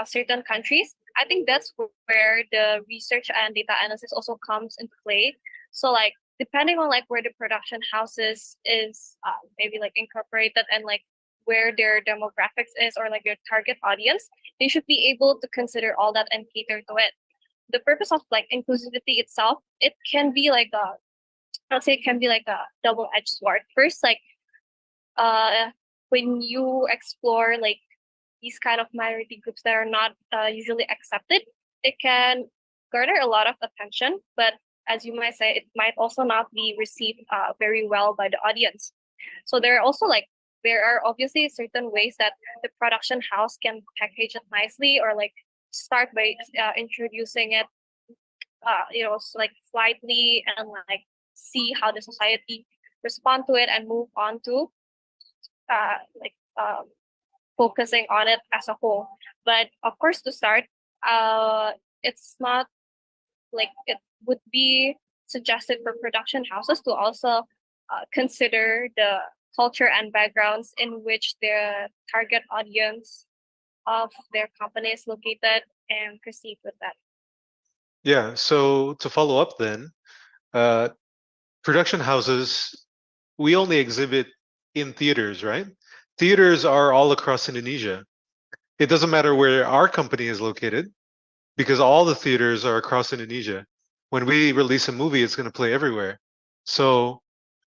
certain countries. I think that's where the research and data analysis also comes into play. So like, depending on like where the production houses is maybe like incorporated and like where their demographics is or like their target audience, they should be able to consider all that and cater to it. The purpose of like inclusivity itself, it can be like I'd say it can be like a double-edged sword. First, like when you explore like these kind of minority groups that are not usually accepted, it can garner a lot of attention, but as you might say, it might also not be received very well by the audience. So there are obviously certain ways that the production house can package it nicely, or like start by introducing it, like slightly, and like see how the society respond to it and move on to focusing on it as a whole. But of course, to start, it's not like it would be suggested for production houses to also consider the culture and backgrounds in which their target audience of their company is located, and proceed with that. Yeah. So to follow up then, production houses, we only exhibit in theaters, right? Theaters are all across Indonesia. It doesn't matter where our company is located, because all the theaters are across Indonesia. When we release a movie, it's going to play everywhere. So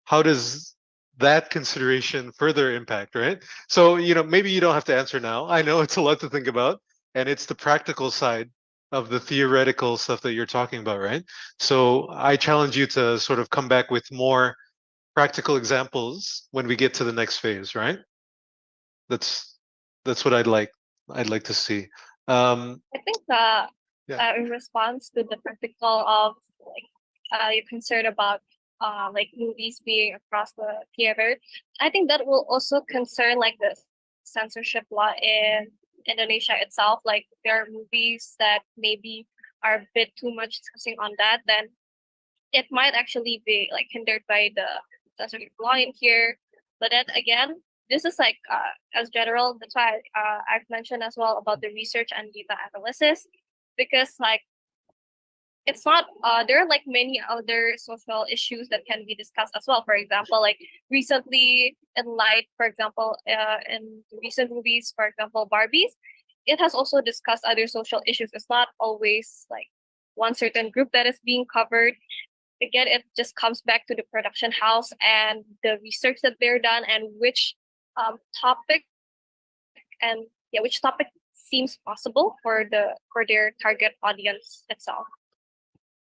how does that consideration further impact, right? So, maybe you don't have to answer now. I know it's a lot to think about, and it's the practical side of the theoretical stuff that you're talking about, right? So I challenge you to sort of come back with more practical examples when we get to the next phase, right? That's what I'd like to see. I think in response to the practical of like you're concerned about like movies being across the theater, I think that will also concern like the censorship law in Indonesia itself. Like there are movies that maybe are a bit too much discussing on that, then it might actually be like hindered by the censorship law in here. But then again, this is like as general. That's why I've mentioned as well about the research and data analysis, because like it's not there are like many other social issues that can be discussed as well. For example, like recently in light, for example, in recent movies, for example, Barbies, it has also discussed other social issues. It's not always like one certain group that is being covered. Again, it just comes back to the production house and the research that they're done, and which topic seems possible for their target audience itself.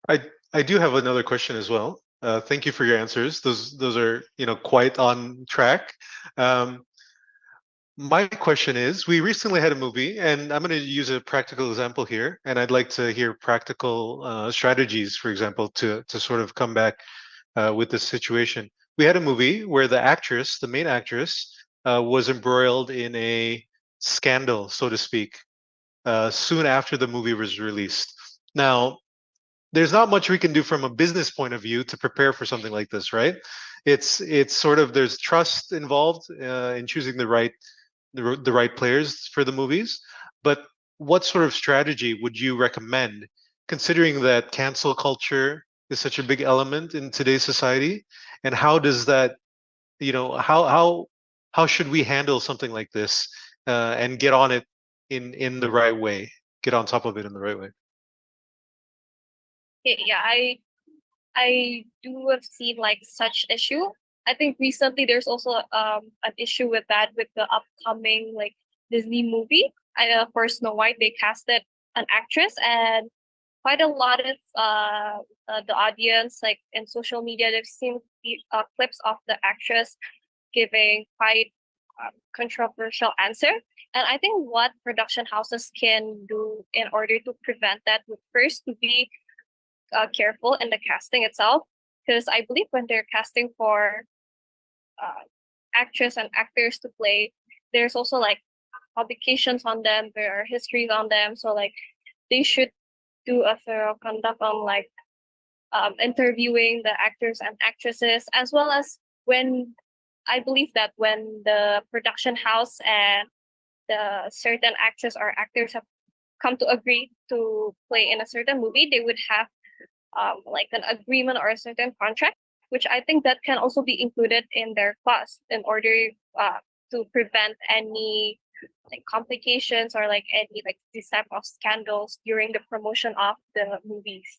I do have another question as well. Thank you for your answers. Those are quite on track. My question is, we recently had a movie, and I'm going to use a practical example here, and I'd like to hear practical strategies, for example, to sort of come back with this situation. We had a movie where the main actress, was embroiled in a scandal, so to speak, soon after the movie was released. Now, there's not much we can do from a business point of view to prepare for something like this, right? It's sort of, there's trust involved in choosing the right players for the movies. But what sort of strategy would you recommend, considering that cancel culture is such a big element in today's society? And how does that, how should we handle something like this and get on it in the right way, get on top of it in the right way? Yeah, I do have seen like such issue. I think recently there's also an issue with that with the upcoming like Disney movie. For Snow White, they casted an actress, and quite a lot of the audience, like in social media, they've seen clips of the actress giving quite controversial answer. And I think what production houses can do in order to prevent that would first to be careful in the casting itself, because I believe when they're casting for actress and actors to play, there's also like publications on them, there are histories on them, so like they should do a thorough conduct on like interviewing the actors and actresses, as well as when I believe that when the production house and the certain actress or actors have come to agree to play in a certain movie, they would have like an agreement or a certain contract, which I think that can also be included in their clause in order to prevent any like complications or like any like this type of scandals during the promotion of the movies.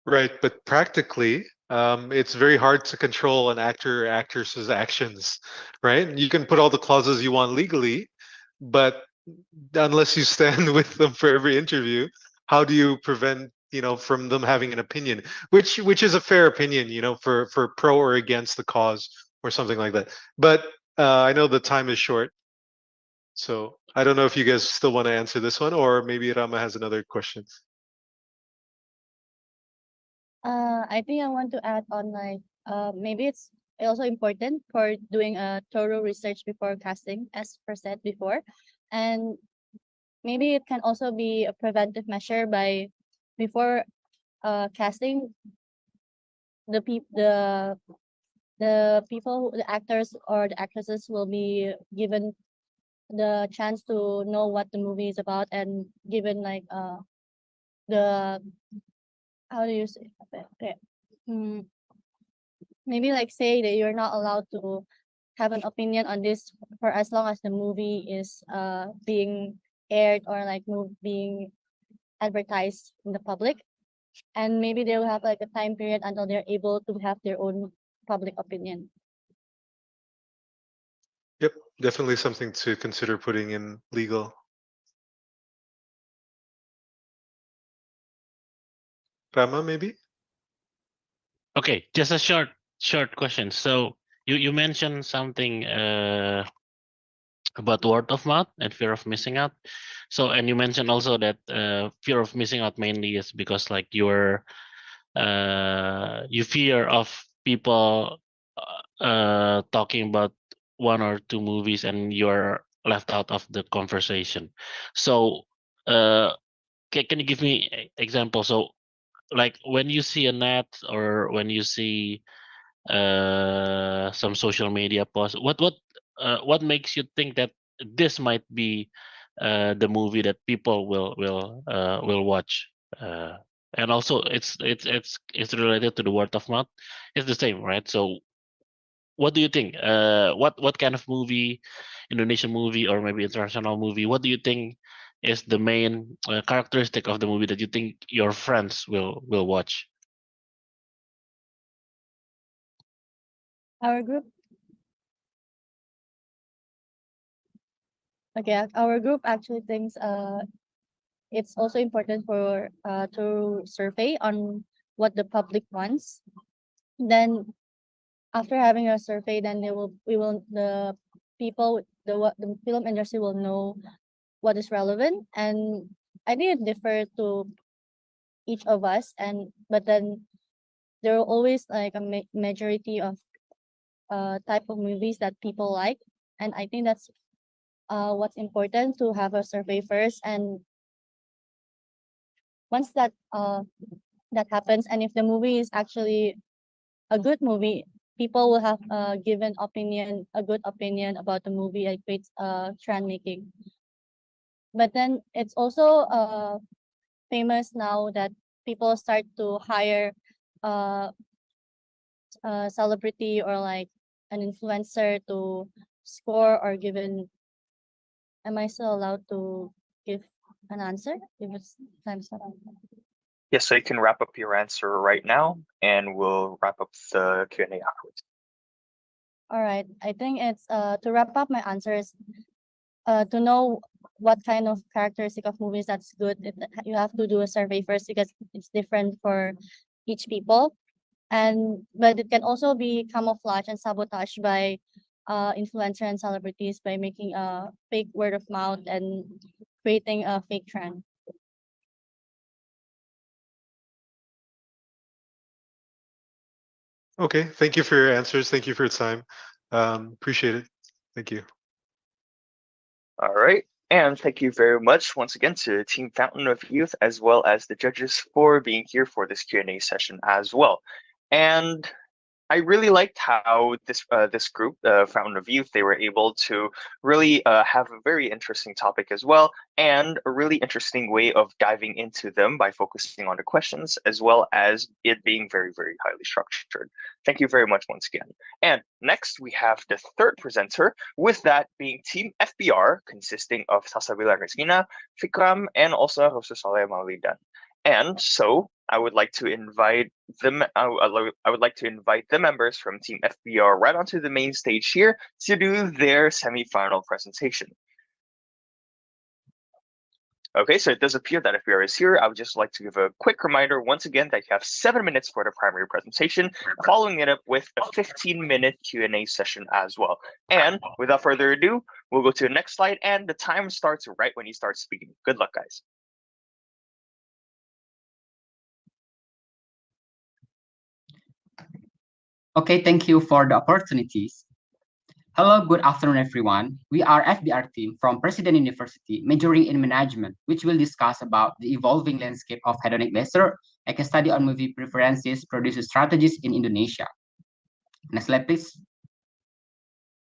Right, but practically, it's very hard to control an actor or actress's actions, right? You can put all the clauses you want legally, but unless you stand with them for every interview, how do you prevent, from them having an opinion, which is a fair opinion, for pro or against the cause or something like that. But I know the time is short, so I don't know if you guys still want to answer this one, or maybe Rama has another question. I think I want to add on like maybe it's also important for doing a thorough research before casting, as per said before, and maybe it can also be a preventive measure by before casting the people, the actors or the actresses will be given the chance to know what the movie is about and given like the how do you say okay. Maybe like say that you're not allowed to have an opinion on this for as long as the movie is being aired or like being advertised in the public, and maybe they will have like a time period until they're able to have their own public opinion. Yep, definitely something to consider putting in legal. Rama, maybe? Okay, just a short question. So you mentioned something about word of mouth and fear of missing out. So, and you mentioned also that fear of missing out mainly is because like you fear of people talking about one or two movies and you're left out of the conversation. So can you give me example? So like when you see an ad or when you see some social media posts, what makes you think that this might be the movie that people will watch? And also it's related to the word of mouth. It's the same, right? So what do you think? What kind of movie, Indonesian movie or maybe international movie? What do you think is the main characteristic of the movie that you think your friends will watch? Our group. Okay, our group actually thinks it's also important for to survey on what the public wants. Then after having a survey, then the people, the film industry will know what is relevant, and I think it differs to each of us, but then there are always like a majority of type of movies that people like, and I think that's what's important, to have a survey first, and once that happens, and if the movie is actually a good movie, people will have given a good opinion about the movie, and creates trend making. But then it's also famous now that people start to hire a celebrity or like an influencer to score or given. Am I still allowed to give an answer if it's time's not up? Yes, so you can wrap up your answer right now, and we'll wrap up the Q&A afterwards. All right. I think it's to wrap up my answers, to know what kind of characteristic of movies that's good, you have to do a survey first, because it's different for each people. But it can also be camouflaged and sabotaged by influencers and celebrities by making a fake word of mouth and creating a fake trend. Okay, thank you for your answers. Thank you for your time. Appreciate it. Thank you. All right. And thank you very much once again to Team Fountain of Youth, as well as the judges, for being here for this Q&A session as well. And I really liked how this group, Fountain of Youth, they were able to really have a very interesting topic as well, and a really interesting way of diving into them by focusing on the questions, as well as it being very, very highly structured. Thank you very much once again. And next, we have the third presenter, with that being Team FBR, consisting of Salsabila Resina, Fikram, and also Jose Soleh Maulidan. And so I would like to invite them. I would like to invite the members from Team FBR right onto the main stage here to do their semi-final presentation. Okay, so it does appear that FBR is here. I would just like to give a quick reminder once again that you have 7 minutes for the primary presentation, following it up with a 15-minute Q&A session as well. And without further ado, we'll go to the next slide, and the time starts right when you start speaking. Good luck, guys. Okay, thank you for the opportunities. Hello, good afternoon, everyone. We are FBR team from Presiden University, majoring in management, which will discuss about the evolving landscape of hedonic leisure, a case study on movie preferences, producer strategies in Indonesia. Next slide, please.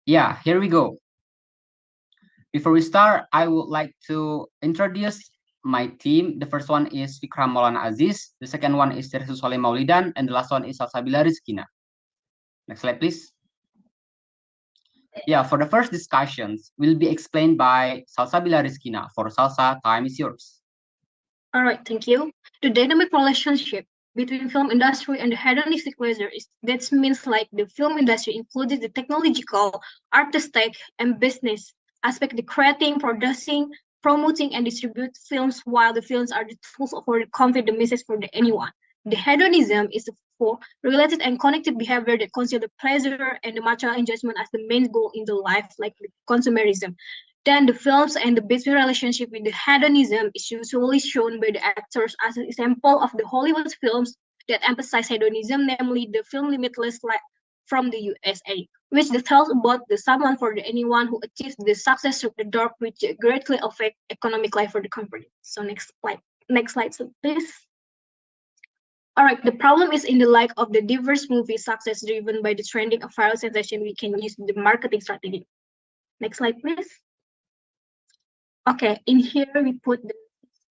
Yeah, here we go. Before we start, I would like to introduce my team. The first one is Fikram Maulana Aziz. The second one is Tersus Soleh Maulidan. And the last one is Salsabila Rizkina. Next slide, please. Yeah, for the first discussions will be explained by Salsabila Rizkina. For Salsa, time is yours. All right, thank you. The dynamic relationship between film industry and the hedonistic leisure that means like the film industry included the technological, artistic, and business aspect, the creating, producing, promoting, and distribute films, while the films are the tools for the convey the message for anyone. The hedonism is for related and connected behavior that consider pleasure and the material enjoyment as the main goal in the life, like the consumerism. Then the films and the business relationship with the hedonism is usually shown by the actors as an example of the Hollywood films that emphasize hedonism, namely the film Limitless from the USA, which tells about the someone for anyone who achieves the success through the dark, which greatly affect economic life for the company. So next slide, please. All right, the problem is in the lack of the diverse movie success driven by the trending of viral sensation. We can use the marketing strategy. Next slide, please. Okay, in here we put the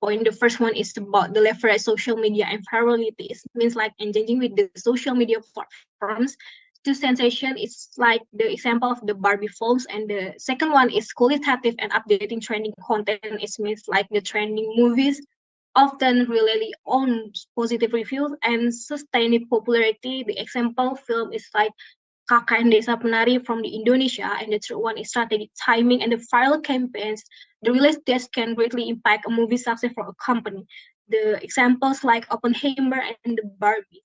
point. The first one is about the leverage social media and virality. It means like engaging with the social media platforms to sensation. It's like the example of the Barbie films. And the second one is qualitative and updating trending content. It means like the trending movies often rely on positive reviews and sustained popularity. The example film is like Kakak and Desa Penari from the Indonesia, and the third one is strategic timing and the viral campaigns. The release dates can greatly impact a movie success for a company. The examples like Oppenheimer and the Barbie.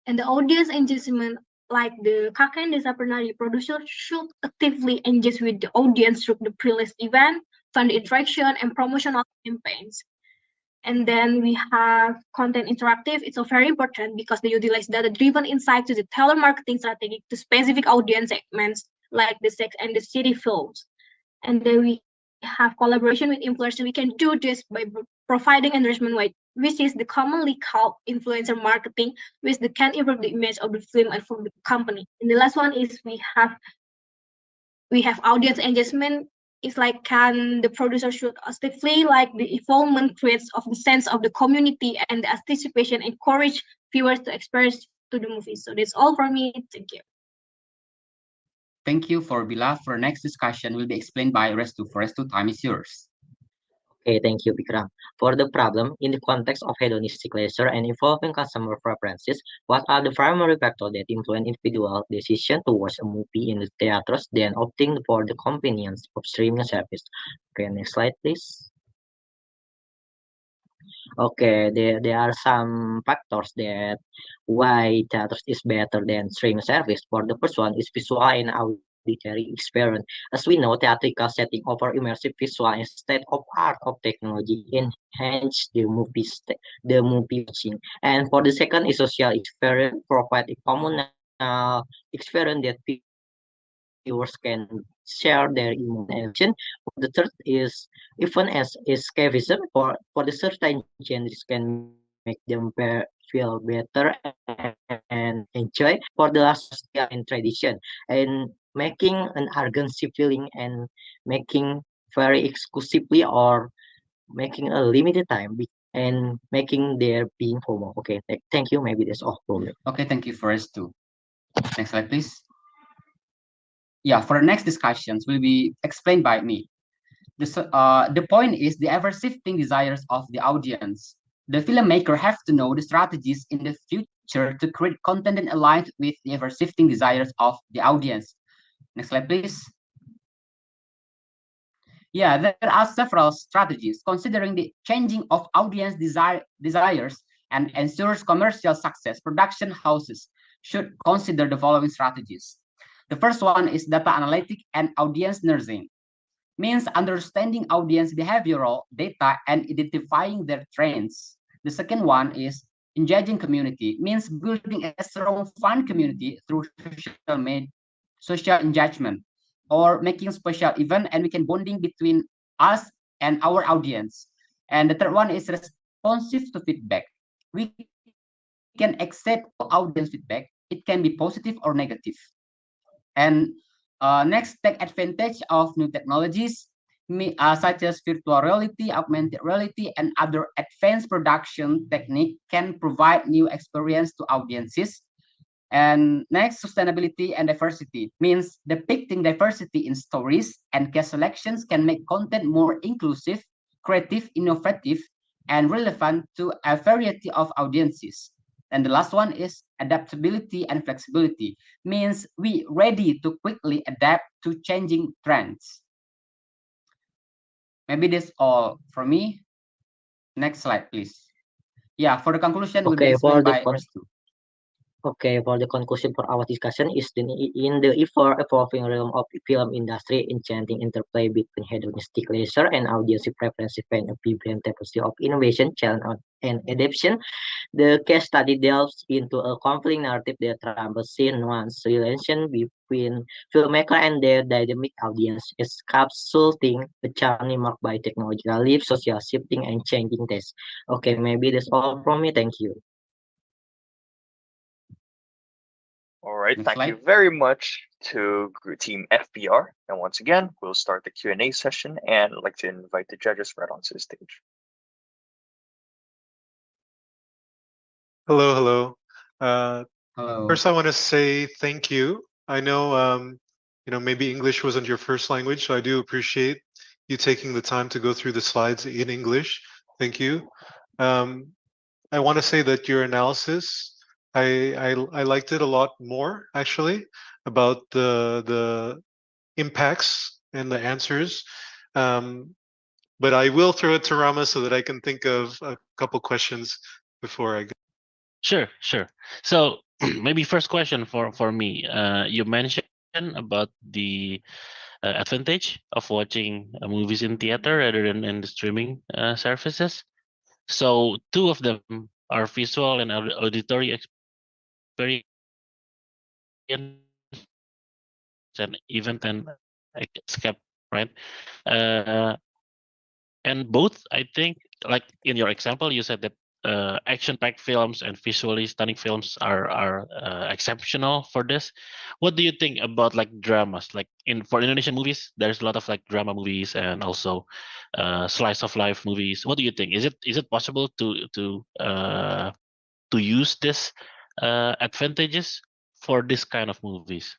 And the audience engagement like the Kakek Desa Penari, producers should actively engage with the audience through the pre-list event, fund interaction, and promotional campaigns. And then we have content interactive. It's very important because they utilize data-driven insight to the telemarketing strategy to specific audience segments like the sex and the city films. And then we have collaboration with influencers. We can do this by providing endorsement which is the commonly called influencer marketing, which can improve the image of the film and for the company. And the last one is we have audience engagement. It's like can the producer should actively like the involvement creates of the sense of the community and the anticipation encourage viewers to experience to the movie. So that's all from me. Thank you. Thank you for Bila. For next discussion will be explained by Restu. For Restu, time is yours. Okay, thank you, Bikram. For the problem, in the context of hedonistic leisure and evolving customer preferences, what are the primary factors that influence individual decision to watch a movie in the theaters than opting for the convenience of streaming service? Okay, next slide, please. Okay, there are some factors that why theaters is better than streaming service. For the first one is visual and auditory experience. As we know, theatrical setting offer immersive visual and state-of-art of technology enhance the movie watching. And for the second is social experience, provide a communal experience that viewers can share their emotion. The third is even as escapism for the certain genres can make them feel better and enjoy. For the last social and tradition and making an urgency feeling and making very exclusively or making a limited time and making their being FOMO. Okay, thank you. Maybe that's all from me. Okay, thank you for us too. Next slide, please. Yeah, for the next discussions will be explained by me. The point is the ever-shifting desires of the audience. The filmmaker have to know the strategies in the future to create content that aligned with the ever-shifting desires of the audience. Next slide, please. Yeah, there are several strategies considering the changing of audience desires and ensures commercial success. Production houses should consider the following strategies. The first one is data analytic and audience nursing, means understanding audience behavioral data and identifying their trends. The second one is engaging community, means building a strong fan community through social engagement or making special event and we can bonding between us and our audience. And the third one is responsive to feedback. We can accept audience feedback. It can be positive or negative. And next, take advantage of new technologies such as virtual reality, augmented reality, and other advanced production technique can provide new experience to audiences. And next, sustainability and diversity means depicting diversity in stories and cast selections can make content more inclusive, creative, innovative, and relevant to a variety of audiences. And the last one is adaptability and flexibility, means we ready to quickly adapt to changing trends. Maybe that's all from me. Next slide, please. Yeah, for the conclusion, will be explained by Restu. Okay, for the conclusion for our discussion is in the evolving realm of film industry, enchanting interplay between hedonistic leisure and audience preference and a vibrant tapestry of innovation, challenge, and adaptation. The case study delves into a compelling narrative that traverses nuanced relation between filmmaker and their dynamic audience, encapsulating a journey marked by technological leap, social shifting, and changing tastes. Okay, maybe that's all from me. Thank you. All right, thank you very much to Team FBR. And once again, we'll start the Q&A session and I'd like to invite the judges right onto the stage. Hello. Hello. First, I want to say thank you. I know, maybe English wasn't your first language, so I do appreciate you taking the time to go through the slides in English. Thank you. I want to say that your analysis, I liked it a lot more actually about the impacts and the answers. But I will throw it to Rama so that I can think of a couple questions before I go. Sure. So maybe first question for me. You mentioned about the advantage of watching movies in theater rather than in the streaming services. So two of them are visual and auditory experience, and event and escape, right? Uh, and both, I think, like in your example, you said that action-packed films and visually stunning films are exceptional for this. What do you think about like dramas? Like for Indonesian movies, there's a lot of like drama movies and also slice of life movies. What do you think? Is it possible to use this advantages for this kind of movies?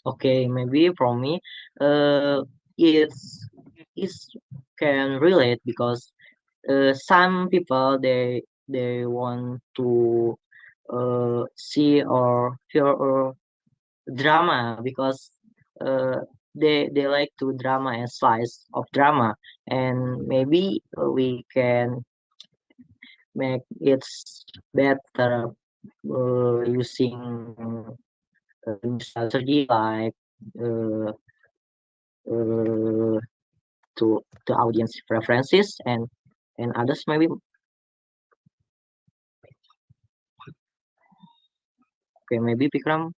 Okay, maybe for me, it's it's can relate because some people they want to see or hear drama because uh, they like to drama and slice of drama, and maybe we can make it better using new strategy like uh, uh, to audience preferences and others maybe. Okay, maybe Bikram.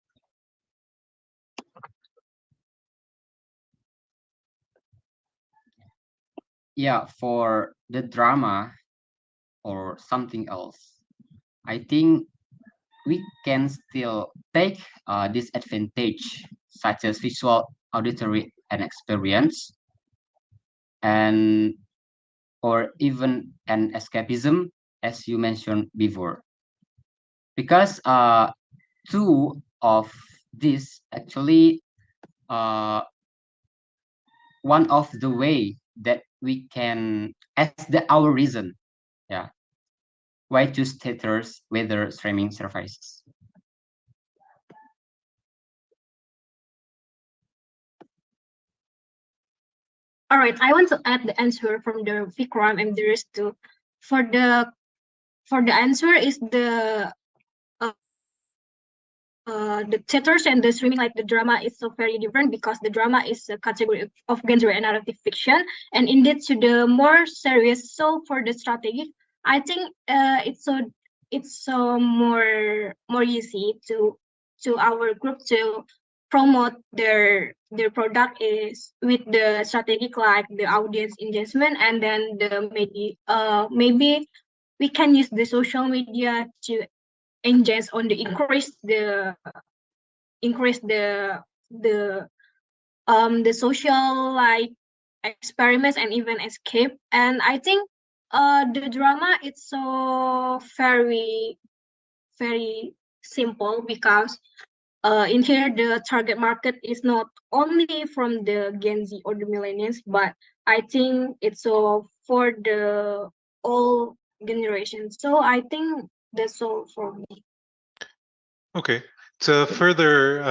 Yeah, for the drama or something else, I think we can still take this advantage, such as visual, auditory, and experience, and or even an escapism, as you mentioned before, because two of these actually one of the way that we can as our reason, yeah, why choose theaters whether streaming services. All right, I want to add the answer from the Vikram and the rest too. For the answer is the theaters and the streaming, like the drama, is so very different because the drama is a category of genre and narrative fiction, and indeed to the more serious. So for the strategy, I think it's so more easy to our group to promote their product is with the strategic like the audience engagement, and then the maybe we can use the social media to engage on the increase the social like experiments and even escape. And I think the drama it's so very simple because in here the target market is not only from the Gen Z or the millennials, but I think it's so for the all generations. So I think that's all for me. Okay. To further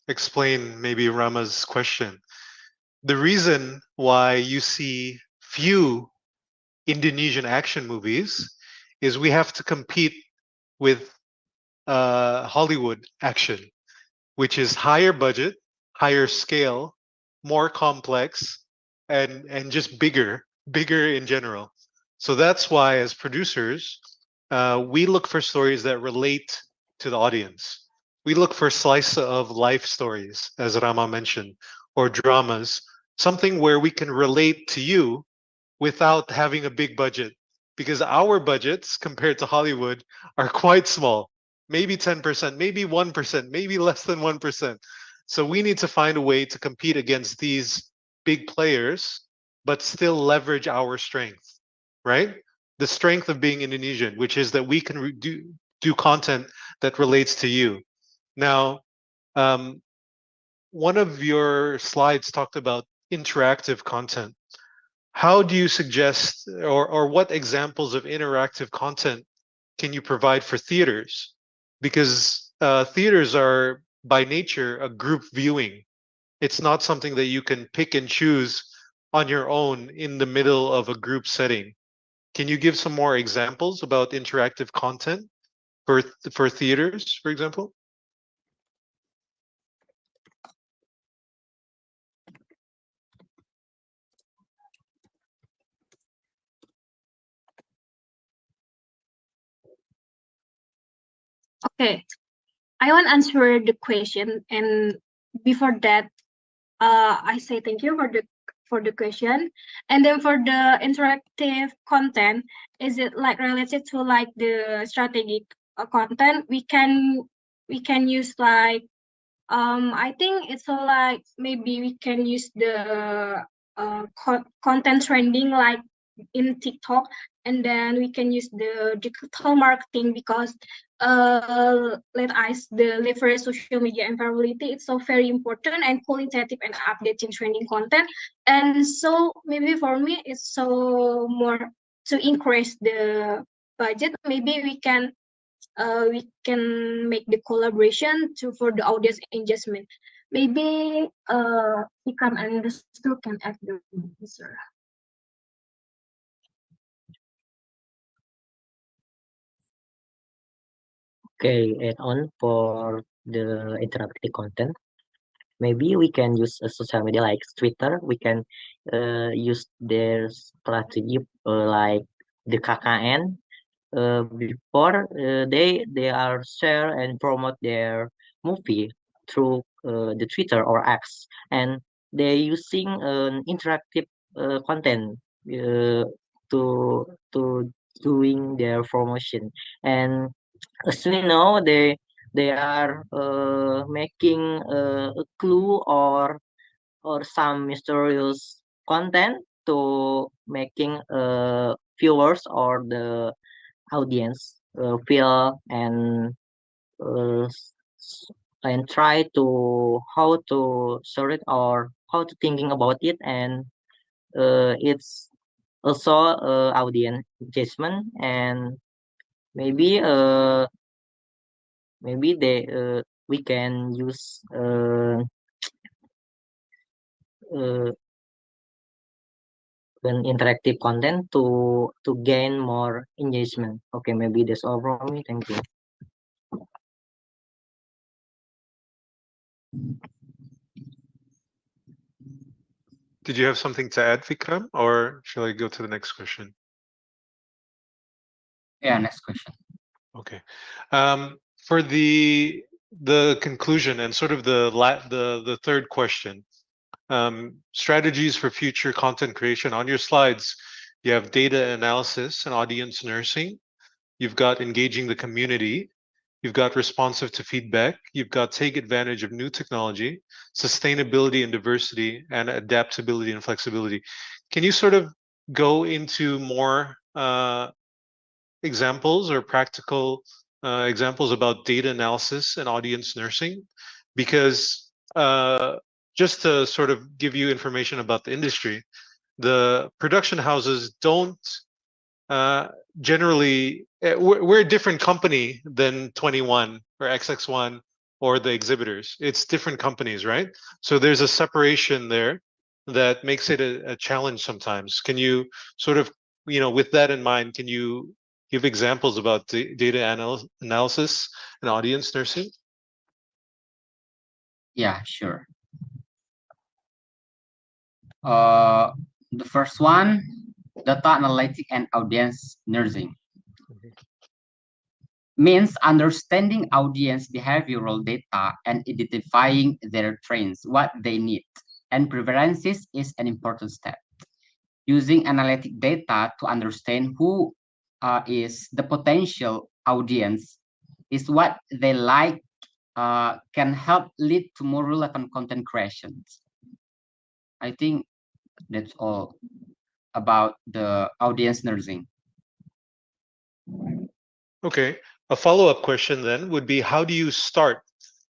explain maybe Rama's question, the reason why you see few Indonesian action movies is we have to compete with Hollywood action, which is higher budget, higher scale, more complex, and just bigger in general. So that's why, as producers, we look for stories that relate to the audience. We look for slice of life stories, as Rama mentioned, or dramas, something where we can relate to you without having a big budget, because our budgets compared to Hollywood are quite small, maybe 10%, maybe 1%, maybe less than 1%. So we need to find a way to compete against these big players, but still leverage our strength, right? The strength of being Indonesian, which is that we can do content that relates to you. Now, one of your slides talked about interactive content. How do you suggest, or what examples of interactive content can you provide for theaters? Because theaters are by nature a group viewing. It's not something that you can pick and choose on your own in the middle of a group setting. Can you give some more examples about interactive content for theaters, for example? Okay, I want to answer the question, and before that, I say thank you for the question. And then for the interactive content, is it like related to like the strategic content? We can use like I think it's like maybe we can use the content trending like in TikTok, and then we can use the digital marketing because let us the leverage social media and virality. It's so very important and qualitative and updating trending content. And so maybe for me it's so more to increase the budget. Maybe we can make the collaboration for the audience engagement. Maybe Ikram and the Stu can add the answer. Okay, add on for the interactive content. Maybe we can use a social media like Twitter. We can use their strategy like the KKN. Before they are share and promote their movie through the Twitter or X, and they're using an interactive content to doing their promotion. And as we know, they are making a clue or some mysterious content to making viewers or the audience feel uh, s- and try to how to share it or how to thinking about it, and it's also audience engagement, and maybe maybe we can use uh, an interactive content to gain more engagement. Okay, maybe that's all from me. Thank you. Did you have something to add, Vikram, or shall I go to the next question? Yeah, next question. Okay. For the conclusion and sort of the third question, strategies for future content creation. On your slides, you have data analysis and audience nursing. You've got engaging the community. You've got responsive to feedback. You've got take advantage of new technology, sustainability and diversity, and adaptability and flexibility. Can you sort of go into more examples or practical examples about data analysis and audience nursing? Because just to sort of give you information about the industry, the production houses don't generally, we're a different company than 21 or XX1 or the exhibitors. It's different companies, right? So there's a separation there that makes it a challenge sometimes. Can you sort of, with that in mind, can you give examples about data analysis and audience nursing? Yeah, sure. The first one, data analytic and audience nursing, means understanding audience behavioral data and identifying their trends, what they need, and preferences is an important step. Using analytic data to understand who is the potential audience is what they like can help lead to more relevant content creations. I think that's all about the audience nursing. Okay. A follow-up question then would be, how do you start?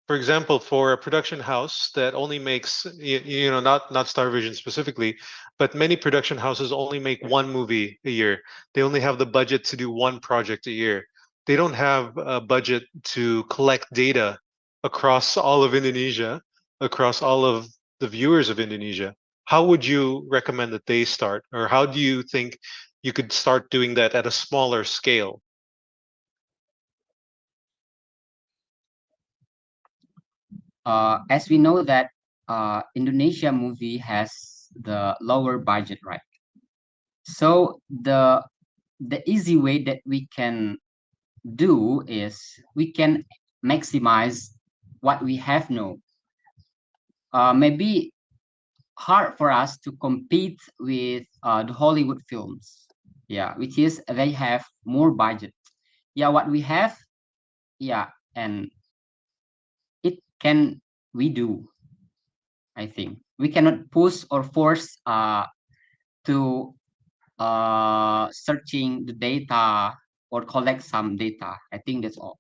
For example, for a production house that only makes, not StarVision specifically, but many production houses only make one movie a year. They only have the budget to do one project a year. They don't have a budget to collect data across all of Indonesia, across all of the viewers of Indonesia. How would you recommend that they start? Or how do you think you could start doing that at a smaller scale? As we know that Indonesia movie has the lower budget, right? So the easy way that we can do is we can maximize what we have now. Maybe hard for us to compete with the Hollywood films, yeah, which is they have more budget. Yeah, what we have, yeah, and it can we do. I think we cannot push or force to searching the data or collect some data. I think that's all.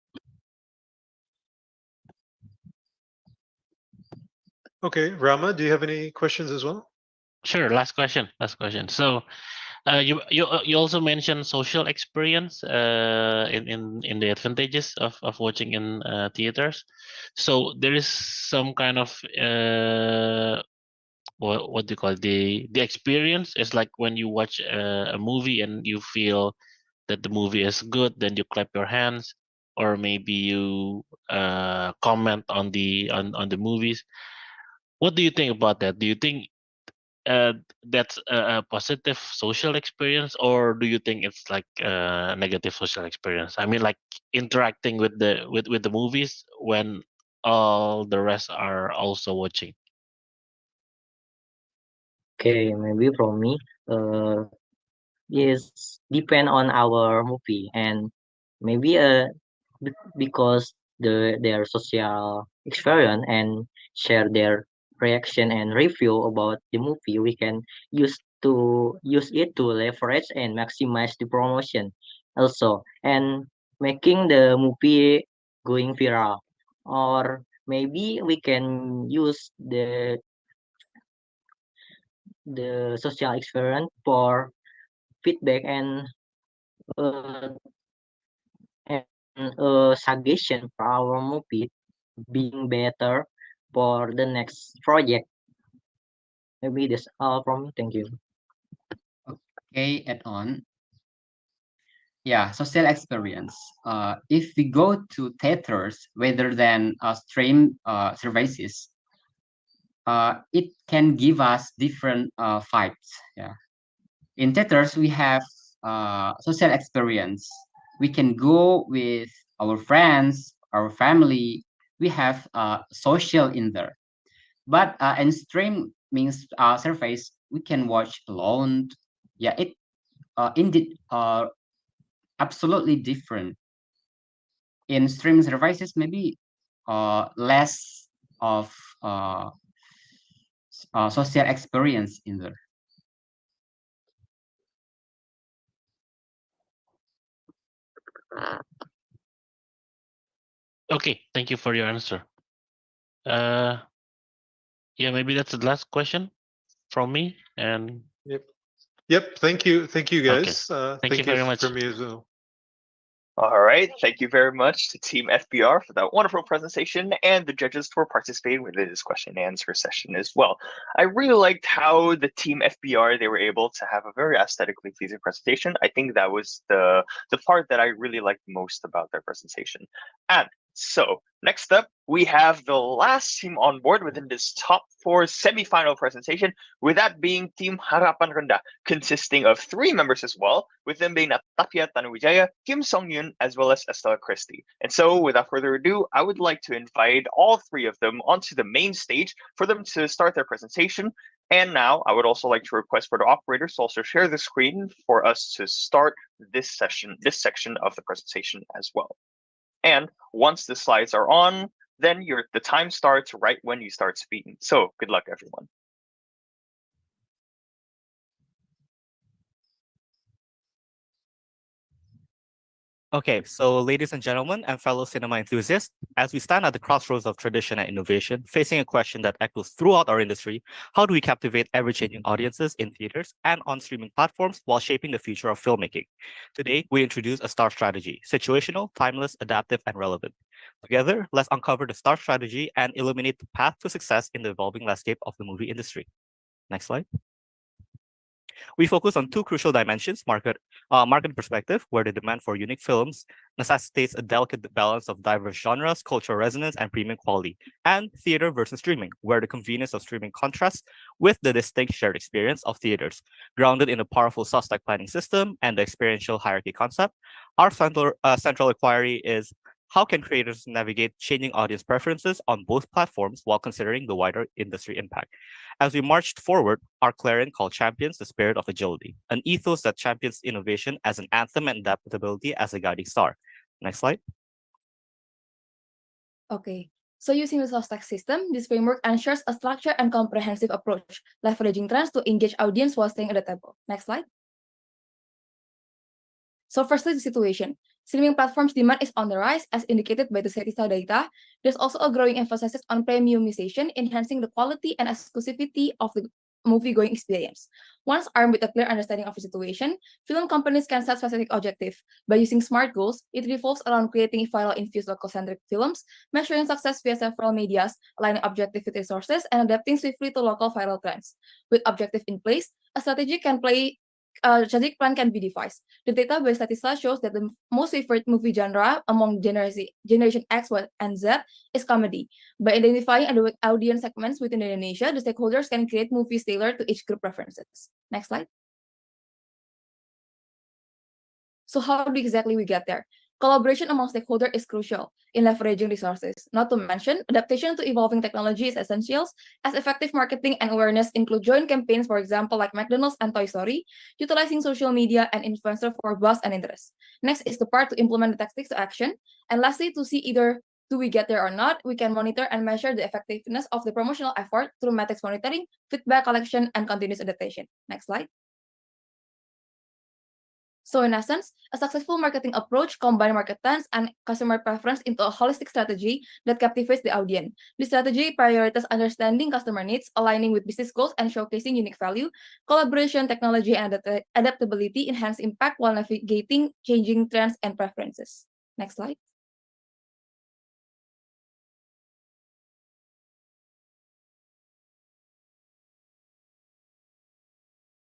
Okay, Rama, do you have any questions as well? Sure. Last question. So, you also mentioned social experience in the advantages of watching in theaters. So there is some kind of what do you call it? The experience is like when you watch a movie and you feel that the movie is good, then you clap your hands, or maybe you comment on the movies. What do you think about that? Do you think that's a positive social experience, or do you think it's like a negative social experience? I mean, like interacting with the movies when all the rest are also watching. Okay, maybe from me, is depend on our movie, and maybe because their social experience and share their reaction and review about the movie, we can use it to leverage and maximize the promotion also, and making the movie going viral. Or maybe we can use the social experience for feedback uh, and suggestion for our movie being better for the next project. Maybe that's all from me. Thank you. Okay, add on. Yeah, social experience. If we go to theaters rather than stream services, it can give us different vibes. Yeah, in theaters we have social experience. We can go with our friends, our family. We have social in there. But in stream means surface, we can watch alone. Yeah, it indeed absolutely different. In streaming services, maybe less of social experience in there. Okay, thank you for your answer. Yeah, maybe that's the last question from me. And Yep. Thank you, okay, guys. thank you Thank you very much. from me as well. All right. Thank you very much to Team FBR for that wonderful presentation and the judges for participating within this question and answer session as well. I really liked how the Team FBR, they were able to have a very aesthetically pleasing presentation. I think that was the part that I really liked most about their presentation. And so next up, we have the last team on board within this top 4 semifinal presentation, with that being Team Harapan Rendah, consisting of 3 members as well, with them being Natapia Tanuwijaya, Kim Song-yoon, as well as Estella Christie. And so without further ado, I would like to invite all 3 of them onto the main stage for them to start their presentation. And now I would also like to request for the operators to also share the screen for us to start this section of the presentation as well. And once the slides are on, then the time starts right when you start speaking. So good luck, everyone. Okay, so ladies and gentlemen and fellow cinema enthusiasts, as we stand at the crossroads of tradition and innovation, facing a question that echoes throughout our industry, how do we captivate ever-changing audiences in theaters and on streaming platforms while shaping the future of filmmaking? Today, we introduce a STAR strategy, situational, timeless, adaptive, and relevant. Together, let's uncover the STAR strategy and illuminate the path to success in the evolving landscape of the movie industry. Next slide. We focus on two crucial dimensions: market perspective, where the demand for unique films necessitates a delicate balance of diverse genres, cultural resonance, and premium quality, and theater versus streaming, where the convenience of streaming contrasts with the distinct shared experience of theaters. Grounded in a powerful SOS-like planning system and the experiential hierarchy concept, our central inquiry is: how can creators navigate changing audience preferences on both platforms while considering the wider industry impact? As we marched forward, our clarion call champions the spirit of agility, an ethos that champions innovation as an anthem and adaptability as a guiding star. Next slide. Okay, so using the SOS-like system, this framework ensures a structured and comprehensive approach, leveraging trends to engage audience while staying at the table. Next slide. So firstly, the situation. Streaming platforms' demand is on the rise, as indicated by the Statista data. There's also a growing emphasis on premiumization, enhancing the quality and exclusivity of the movie-going experience. Once armed with a clear understanding of the situation, film companies can set specific objectives. By using SMART goals, it revolves around creating viral-infused local-centric films, measuring success via several medias, aligning objective with resources, and adapting swiftly to local viral trends. With objective in place, a strategic plan can be devised. The data by Statista shows that the most favorite movie genre among Generation X, Y, and Z is comedy. By identifying audience segments within Indonesia, the stakeholders can create movies tailored to each group preferences. Next slide. So how do exactly we get there? Collaboration among stakeholders is crucial in leveraging resources. Not to mention, adaptation to evolving technology is essential, as effective marketing and awareness include joint campaigns, for example, like McDonald's and Toy Story, utilizing social media and influencers for buzz and interest. Next is the part to implement the tactics to action. And lastly, to see either do we get there or not, we can monitor and measure the effectiveness of the promotional effort through metrics monitoring, feedback collection, and continuous adaptation. Next slide. So in essence, a successful marketing approach combines market trends and customer preference into a holistic strategy that captivates the audience. This strategy prioritizes understanding customer needs, aligning with business goals, and showcasing unique value. Collaboration, technology, and adaptability enhance impact while navigating changing trends and preferences. Next slide.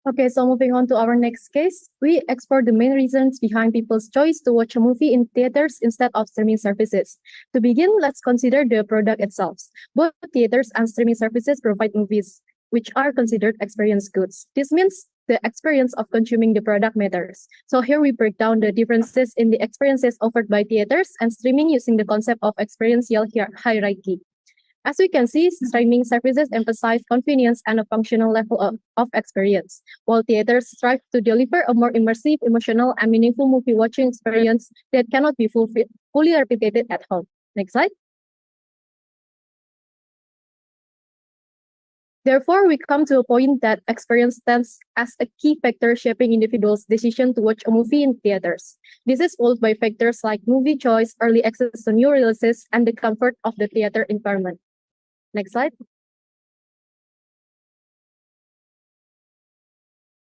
Okay, so moving on to our next case, we explore the main reasons behind people's choice to watch a movie in theaters instead of streaming services. To begin, let's consider the product itself. Both theaters and streaming services provide movies, which are considered experience goods. This means the experience of consuming the product matters. So here we break down the differences in the experiences offered by theaters and streaming using the concept of experiential hierarchy. As we can see, streaming services emphasize convenience and a functional level of experience, while theaters strive to deliver a more immersive, emotional, and meaningful movie watching experience that cannot be fully replicated at home. Next slide. Therefore, we come to a point that experience stands as a key factor shaping individuals' decision to watch a movie in theaters. This is followed by factors like movie choice, early access to new releases, and the comfort of the theater environment. Next slide.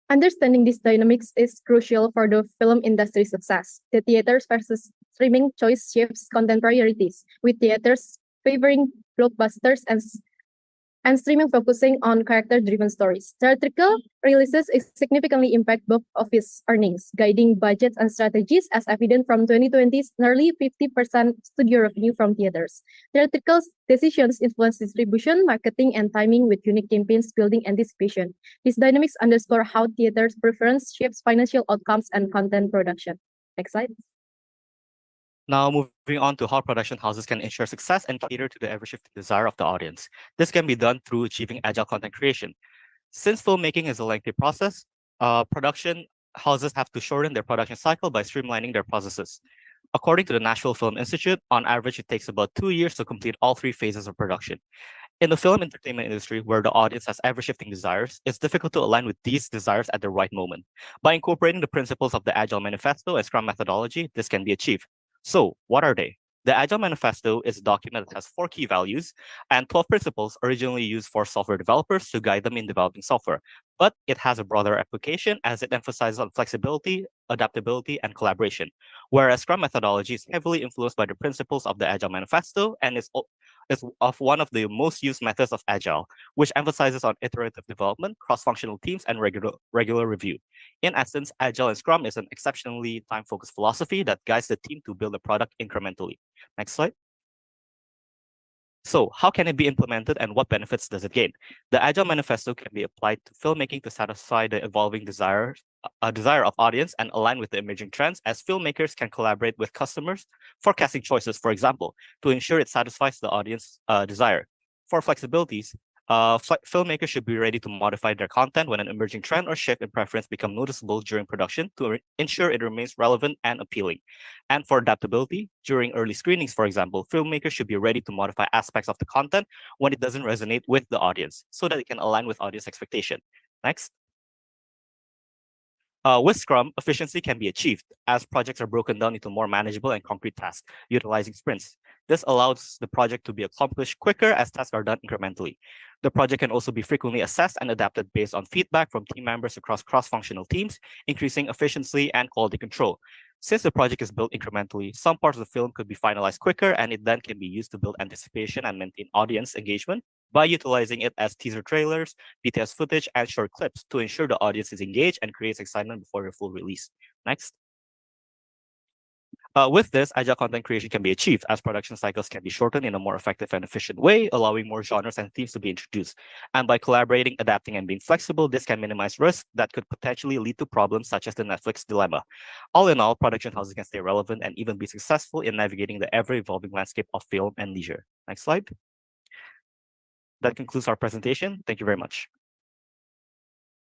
Understanding these dynamics is crucial for the film industry's success. The theaters versus streaming choice shifts content priorities, with theaters favoring blockbusters and streaming focusing on character-driven stories. Theatrical releases significantly impact box office earnings, guiding budgets and strategies, as evident from 2020's nearly 50% studio revenue from theaters. Theatrical decisions influence distribution, marketing, and timing, with unique campaigns building anticipation. These dynamics underscore how theaters' preference shapes financial outcomes and content production. Next slide. Now, moving on to how production houses can ensure success and cater to the ever-shifting desire of the audience. This can be done through achieving agile content creation. Since filmmaking is a lengthy process, production houses have to shorten their production cycle by streamlining their processes. According to the Nashville Film Institute, on average, it takes about 2 years to complete all 3 phases of production. In the film entertainment industry, where the audience has ever-shifting desires, it's difficult to align with these desires at the right moment. By incorporating the principles of the Agile Manifesto and Scrum methodology, this can be achieved. So, what are they? The Agile Manifesto is a document that has 4 key values and 12 principles originally used for software developers to guide them in developing software. But it has a broader application as it emphasizes on flexibility, adaptability, and collaboration. Whereas Scrum methodology is heavily influenced by the principles of the Agile Manifesto and is of one of the most used methods of Agile, which emphasizes on iterative development, cross-functional teams, and regular review. In essence, Agile and Scrum is an exceptionally time-focused philosophy that guides the team to build a product incrementally. Next slide. So how can it be implemented and what benefits does it gain? The Agile Manifesto can be applied to filmmaking to satisfy the evolving desire of audience and align with the emerging trends, as filmmakers can collaborate with customers for casting choices, for example, to ensure it satisfies the audience desire. For flexibilities, filmmakers should be ready to modify their content when an emerging trend or shift in preference become noticeable during production to ensure it remains relevant and appealing. And for adaptability, during early screenings, for example, filmmakers should be ready to modify aspects of the content when it doesn't resonate with the audience so that it can align with audience expectation. Next. With Scrum, efficiency can be achieved as projects are broken down into more manageable and concrete tasks, utilizing sprints. This allows the project to be accomplished quicker as tasks are done incrementally. The project can also be frequently assessed and adapted based on feedback from team members across cross-functional teams, increasing efficiency and quality control. Since the project is built incrementally, some parts of the film could be finalized quicker, and it then can be used to build anticipation and maintain audience engagement by utilizing it as teaser trailers, BTS footage, and short clips to ensure the audience is engaged and creates excitement before the full release. Next. With this, agile content creation can be achieved as production cycles can be shortened in a more effective and efficient way, allowing more genres and themes to be introduced. And by collaborating, adapting, and being flexible, this can minimize risk that could potentially lead to problems such as the Netflix dilemma. All in all, production houses can stay relevant and even be successful in navigating the ever-evolving landscape of film and leisure. Next slide. That concludes our presentation. Thank you very much.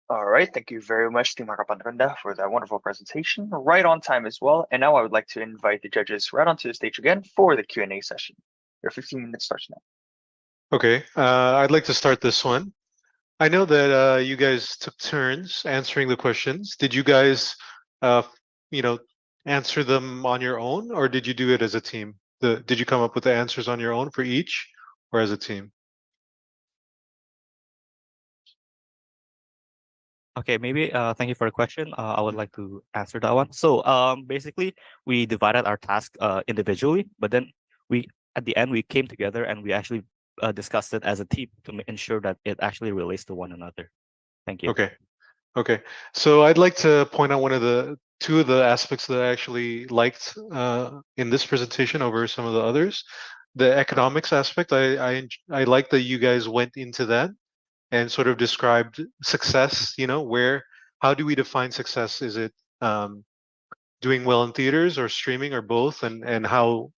All right, thank you very much, Team Harapan for that wonderful presentation, right on time as well. And now I would like to invite the judges right onto the stage again for the Q&A session. Your 15 minutes starts now. Okay, I'd like to start this one. I know that you guys took turns answering the questions. Did you guys, answer them on your own, or did you do it as a team? Did you come up with the answers on your own for each, or as a team? Okay, maybe thank you for the question. I would like to answer that one. So basically, we divided our task individually, but then at the end we came together and we actually discussed it as a team to ensure that it actually relates to one another. Thank you. Okay. So I'd like to point out two of the aspects that I actually liked in this presentation over some of the others. The economics aspect, I like that you guys went into that and sort of described success. How do we define success? Is it doing well in theaters or streaming or both, and how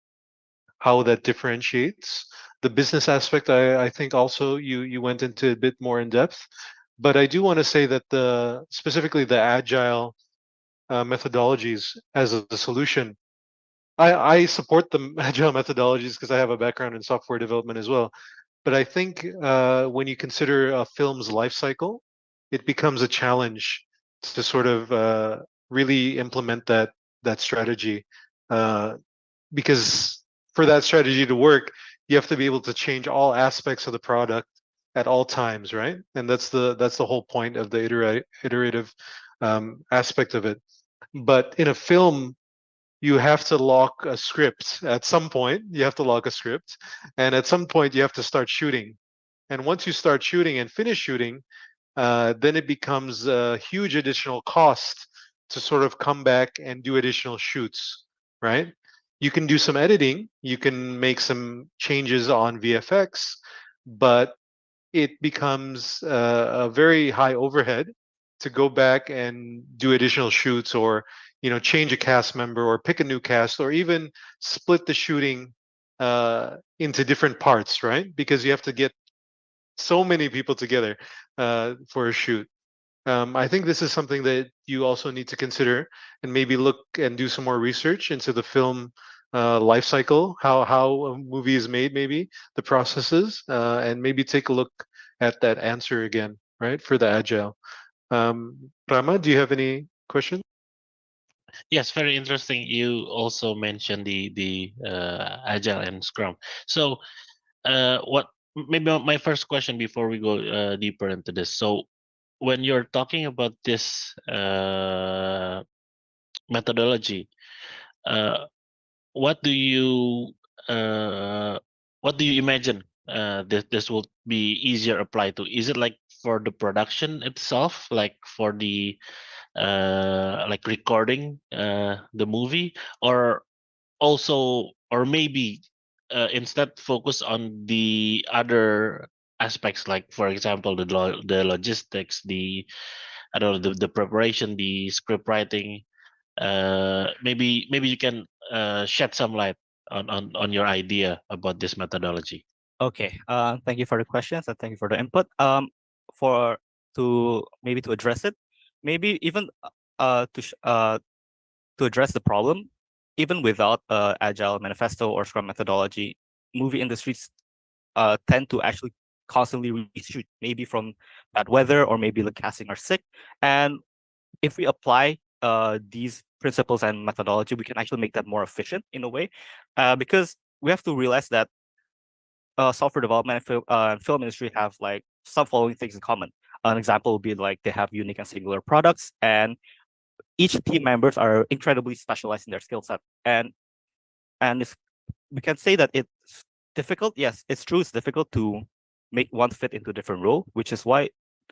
that differentiates? The business aspect, I think also you went into a bit more in depth, but I do want to say that specifically the agile methodologies as a solution, I support the agile methodologies because I have a background in software development as well. But I think when you consider a film's life cycle, it becomes a challenge to sort of really implement that strategy, because for that strategy to work, you have to be able to change all aspects of the product at all times, right? And that's the whole point of the iterative aspect of it. But in a film, you have to lock a script at some point. You have to lock a script, and at some point you have to start shooting. And once you start shooting and finish shooting, then it becomes a huge additional cost to sort of come back and do additional shoots, right? You can do some editing, you can make some changes on VFX, but it becomes a very high overhead to go back and do additional shoots, or change a cast member, or pick a new cast, or even split the shooting into different parts, right? Because you have to get so many people together for a shoot. I think this is something that you also need to consider, and maybe look and do some more research into the film life cycle, how a movie is made, maybe the processes, and maybe take a look at that answer again, right, for the agile. Rama, do you have any questions? Yes, very interesting. You also mentioned the agile and Scrum. So, what maybe my first question before we go deeper into this. So, when you're talking about this methodology, what do you what do you imagine this will be easier applied to? Is it like for the production itself, like for the like recording the movie, or also, or maybe instead focus on the other aspects, like for example the logistics, the I don't know, the preparation, the script writing. Maybe you can shed some light on your idea about this methodology. Okay. Thank you for the questions and thank you for the input. For to address it, maybe even to address the problem, even without agile manifesto or Scrum methodology, movie industries tend to actually constantly reshoot, maybe from bad weather or maybe the casting are sick. And if we apply these principles and methodology, we can actually make that more efficient in a way, because we have to realize that software development and film industry have like some following things in common. An example would be like they have unique and singular products, and each team members are incredibly specialized in their skill set. And if we can say that it's difficult, yes, it's true, it's difficult to make one fit into a different role, which is why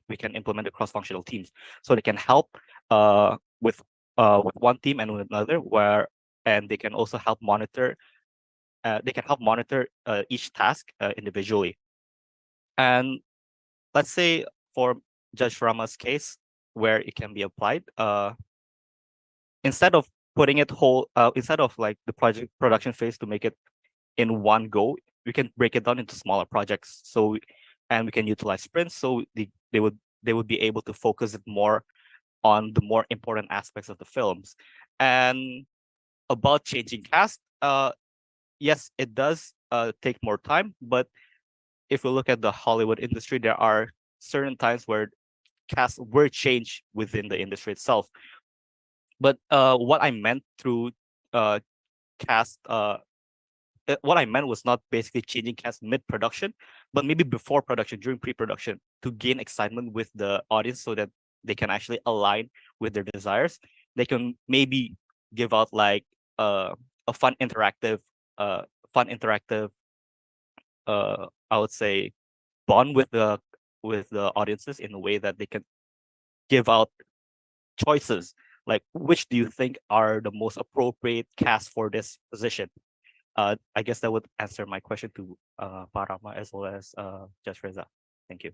we can implement the cross-functional teams, so they can help with one team and with another, and they can also help monitor each task individually. And let's say for Judge Rama's case, where it can be applied, instead of instead of like the project production phase to make it in one go, we can break it down into smaller projects. And we can utilize sprints, so they would be able to focus it more on the more important aspects of the films. And about changing cast, yes, it does take more time, but if we look at the Hollywood industry, there are certain times where casts were changed within the industry itself. But what I meant through cast, what I meant was not basically changing cast mid-production, but maybe before production, during pre-production, to gain excitement with the audience so that they can actually align with their desires. They can maybe give out like a fun interactive, uh, fun interactive, I would say, bond with the audiences in a way that they can give out choices, like which do you think are the most appropriate cast for this position. I guess that would answer my question to Parama as well as Judge Reza. Thank you.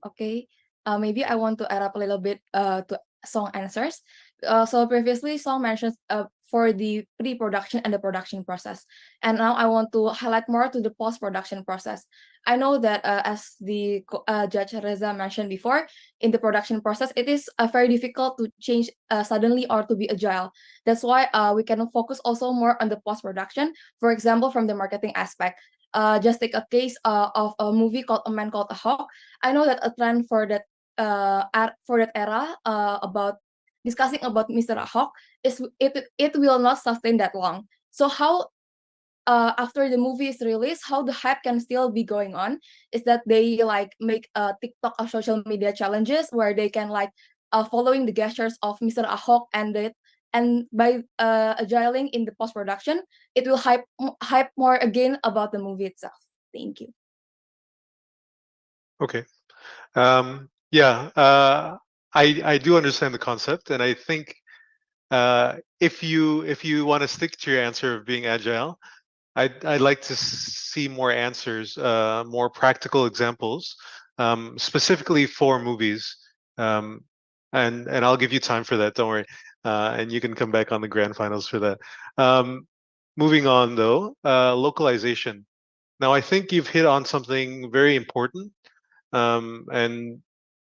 Okay. Maybe I want to add up a little bit to Song answers. So previously, Song mentions for the pre-production and the production process, and now I want to highlight more to the post-production process. I know that as the Judge Reza mentioned before, in the production process, it is very difficult to change suddenly or to be agile. That's why we can focus also more on the post-production. For example, from the marketing aspect. Just take a case of a movie called A Man Called a Hawk. I know that a trend for that era about discussing about Mr. Hawk is it will not sustain that long. So how after the movie is released, how the hype can still be going on is that they like make TikTok or social media challenges where they can like following the gestures of Mr. Ahok, and by agiling in the post production, it will hype more again about the movie itself. Thank you. Okay. Yeah, I do understand the concept, and I think if you want to stick to your answer of being agile, I'd like to see more answers, more practical examples, specifically for movies. And I'll give you time for that. Don't worry, and you can come back on the grand finals for that. Moving on though, localization. Now I think you've hit on something very important, and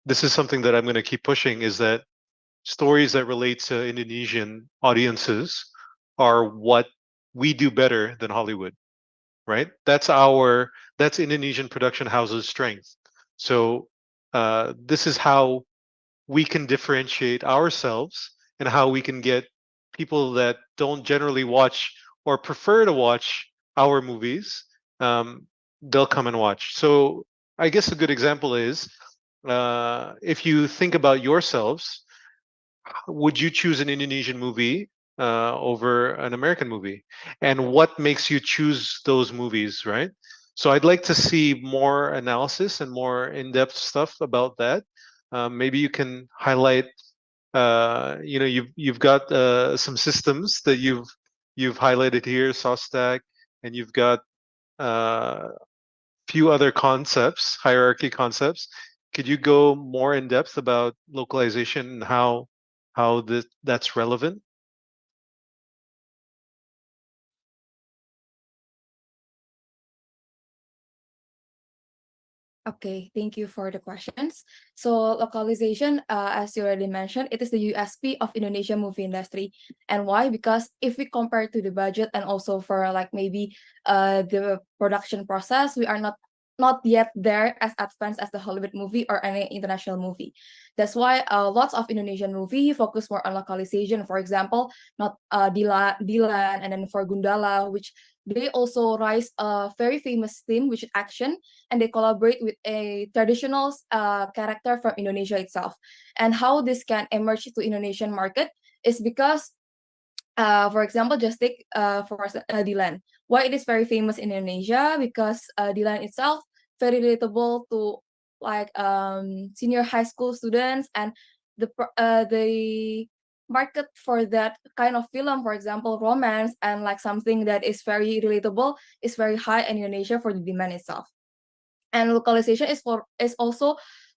this is something that I'm going to keep pushing. Is that stories that relate to Indonesian audiences are what we do better than Hollywood, right? That's Indonesian production houses' strength. So this is how we can differentiate ourselves and how we can get people that don't generally watch or prefer to watch our movies, they'll come and watch. So I guess a good example is if you think about yourselves, would you choose an Indonesian movie over an American movie? And what makes you choose those movies, right? So I'd like to see more analysis and more in-depth stuff about that. Maybe you can highlight. You've got some systems that you've highlighted here, SOSTAC, and you've got few other concepts, hierarchy concepts. Could you go more in depth about localization and how that's relevant? Okay, thank you for the questions. So localization, as you already mentioned, it is the USP of Indonesian movie industry. And why? Because if we compare to the budget and also for like maybe the production process, we are not yet there as advanced as the Hollywood movie or any international movie. That's why lots of Indonesian movie focus more on localization. For example, not Dilan, and then for Gundala, which they also rise a very famous theme, which is action, and they collaborate with a traditional character from Indonesia itself. And how this can emerge to Indonesian market is because, for example, just take for Dilan. Why it is very famous in Indonesia? Because Dilan itself very relatable to like senior high school students, and the market for that kind of film, for example, romance and like something that is very relatable, is very high in Indonesia for the demand itself. And localization is also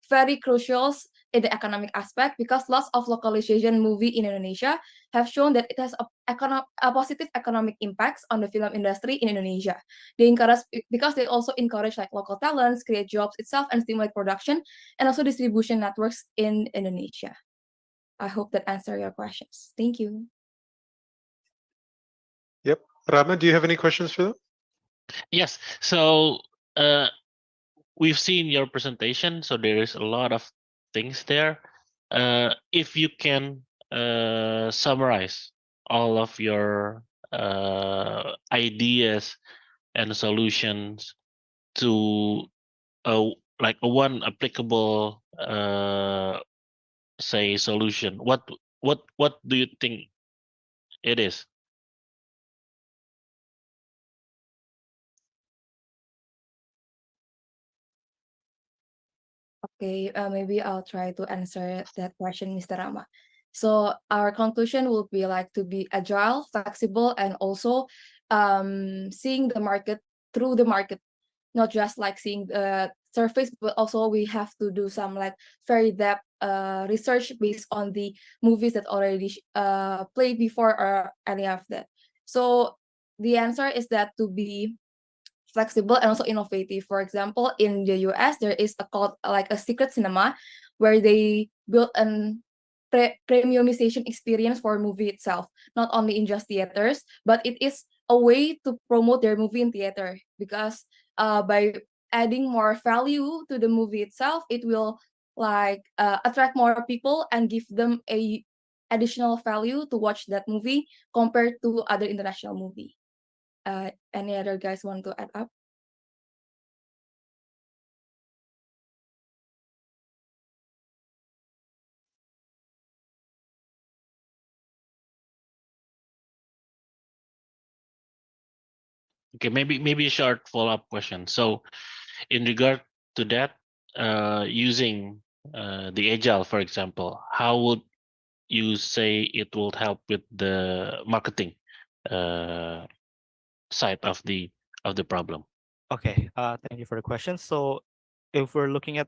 very crucial in the economic aspect, because lots of localization movie in Indonesia have shown that it has a positive economic impacts on the film industry in Indonesia. They encourage, because they also encourage like local talents, create jobs itself, and stimulate production and also distribution networks in Indonesia. I hope that answers your questions. Thank you. Yep. Rama, do you have any questions for them? Yes. So we've seen your presentation, so there is a lot of things there. If you can summarize all of your ideas and solutions to like a one applicable say solution, what do you think it is? Okay, maybe I'll try to answer that question, Mr. Rama. So our conclusion will be like to be agile, flexible, and also seeing the market through the market, not just like seeing the surface, but also we have to do some like very depth research based on the movies that already played before or any of that. So the answer is that to be flexible and also innovative. For example, in the US, there is a called like a secret cinema, where they built an premiumization experience for movie itself, not only in just theaters, but it is a way to promote their movie in theater, because by adding more value to the movie itself, it will like attract more people and give them a additional value to watch that movie compared to other international movie. Any other guys want to add up? Okay, maybe a short follow-up question. So in regard to that, using the agile, for example, how would you say it will help with the marketing side of the problem? Okay, thank you for the question. So if we're looking at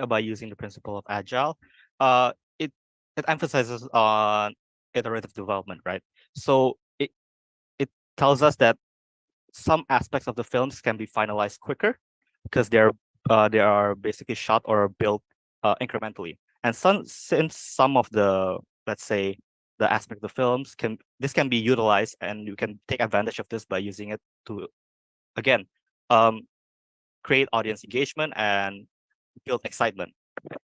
by using the principle of agile, it emphasizes on iterative development, right? So it tells us that some aspects of the films can be finalized quicker because they are basically shot or built incrementally. And since some of the, let's say, the aspect of the films can be utilized, and you can take advantage of this by using it to, again, create audience engagement and build excitement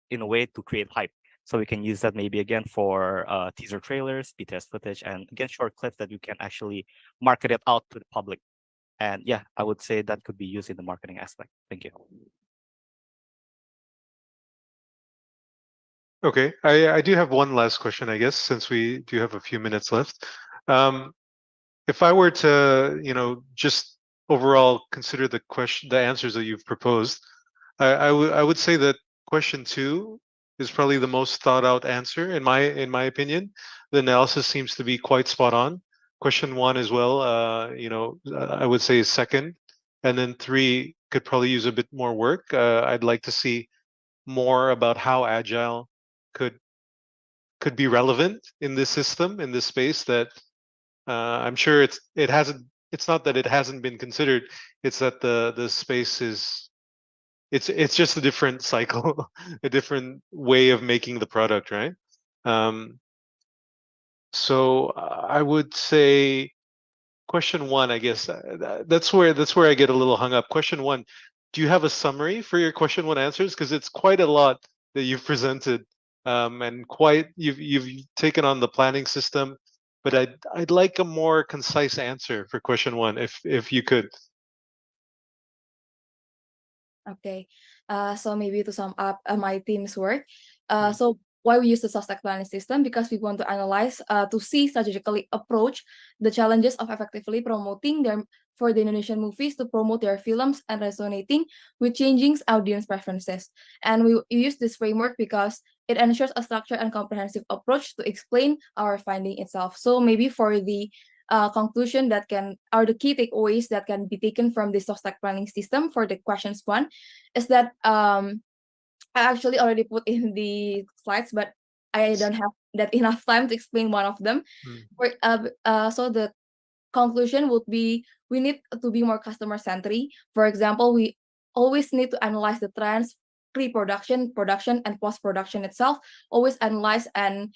in a way to create hype. So we can use that maybe again for teaser trailers, BTS footage, and again, short clips that you can actually market it out to the public. And yeah, I would say that could be used in the marketing aspect. Thank you. Okay, I do have one last question, I guess, since we do have a few minutes left. If I were to, just overall consider the answers that you've proposed, I would say that question 2 is probably the most thought out answer in my opinion. The analysis seems to be quite spot on. Question 1 as well, I would say is second, and then 3 could probably use a bit more work. I'd like to see more about how agile could be relevant in this system, in this space that I'm sure it's not that it hasn't been considered, it's that the space is it's just a different cycle, a different way of making the product, right? So I would say question 1, I guess that's where I get a little hung up. Question 1, do you have a summary for your question 1 answers? Because it's quite a lot that you've presented, and you've taken on the planning system, but I'd like a more concise answer for question 1, if you could. Okay, so maybe to sum up my team's work, so why we use the SOSTEC planning system? Because we want to analyze, to see strategically approach the challenges of effectively promoting for the Indonesian movies to promote their films and resonating with changing audience preferences. And we use this framework because it ensures a structured and comprehensive approach to explain our finding itself. So maybe for the conclusion that are the key takeaways that can be taken from the SOSTEC planning system for the questions 1 is that I actually already put in the slides, but I don't have that enough time to explain one of them. So the conclusion would be we need to be more customer centric. For example, we always need to analyze the trends, pre-production, production, and post-production itself. Always analyze and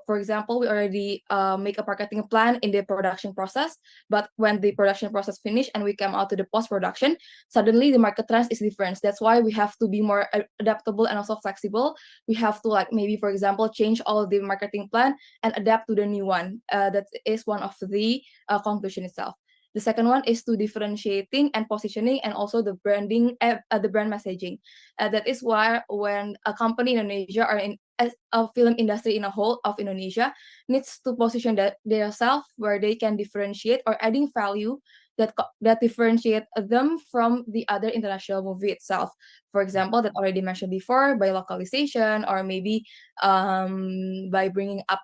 for example, we already make a marketing plan in the production process, but when the production process finish and we come out to the post-production, suddenly the market trends is different. That's why we have to be more adaptable and also flexible. We have to, like, maybe, for example, change all the marketing plan and adapt to the new one. That is one of the conclusion itself. The second one is to differentiating and positioning and also the branding, the brand messaging. That is why when a company in Indonesia or in a film industry in a whole of Indonesia needs to position themselves where they can differentiate or adding value that differentiate them from the other international movie itself. For example, that already mentioned before, by localization or maybe by bringing up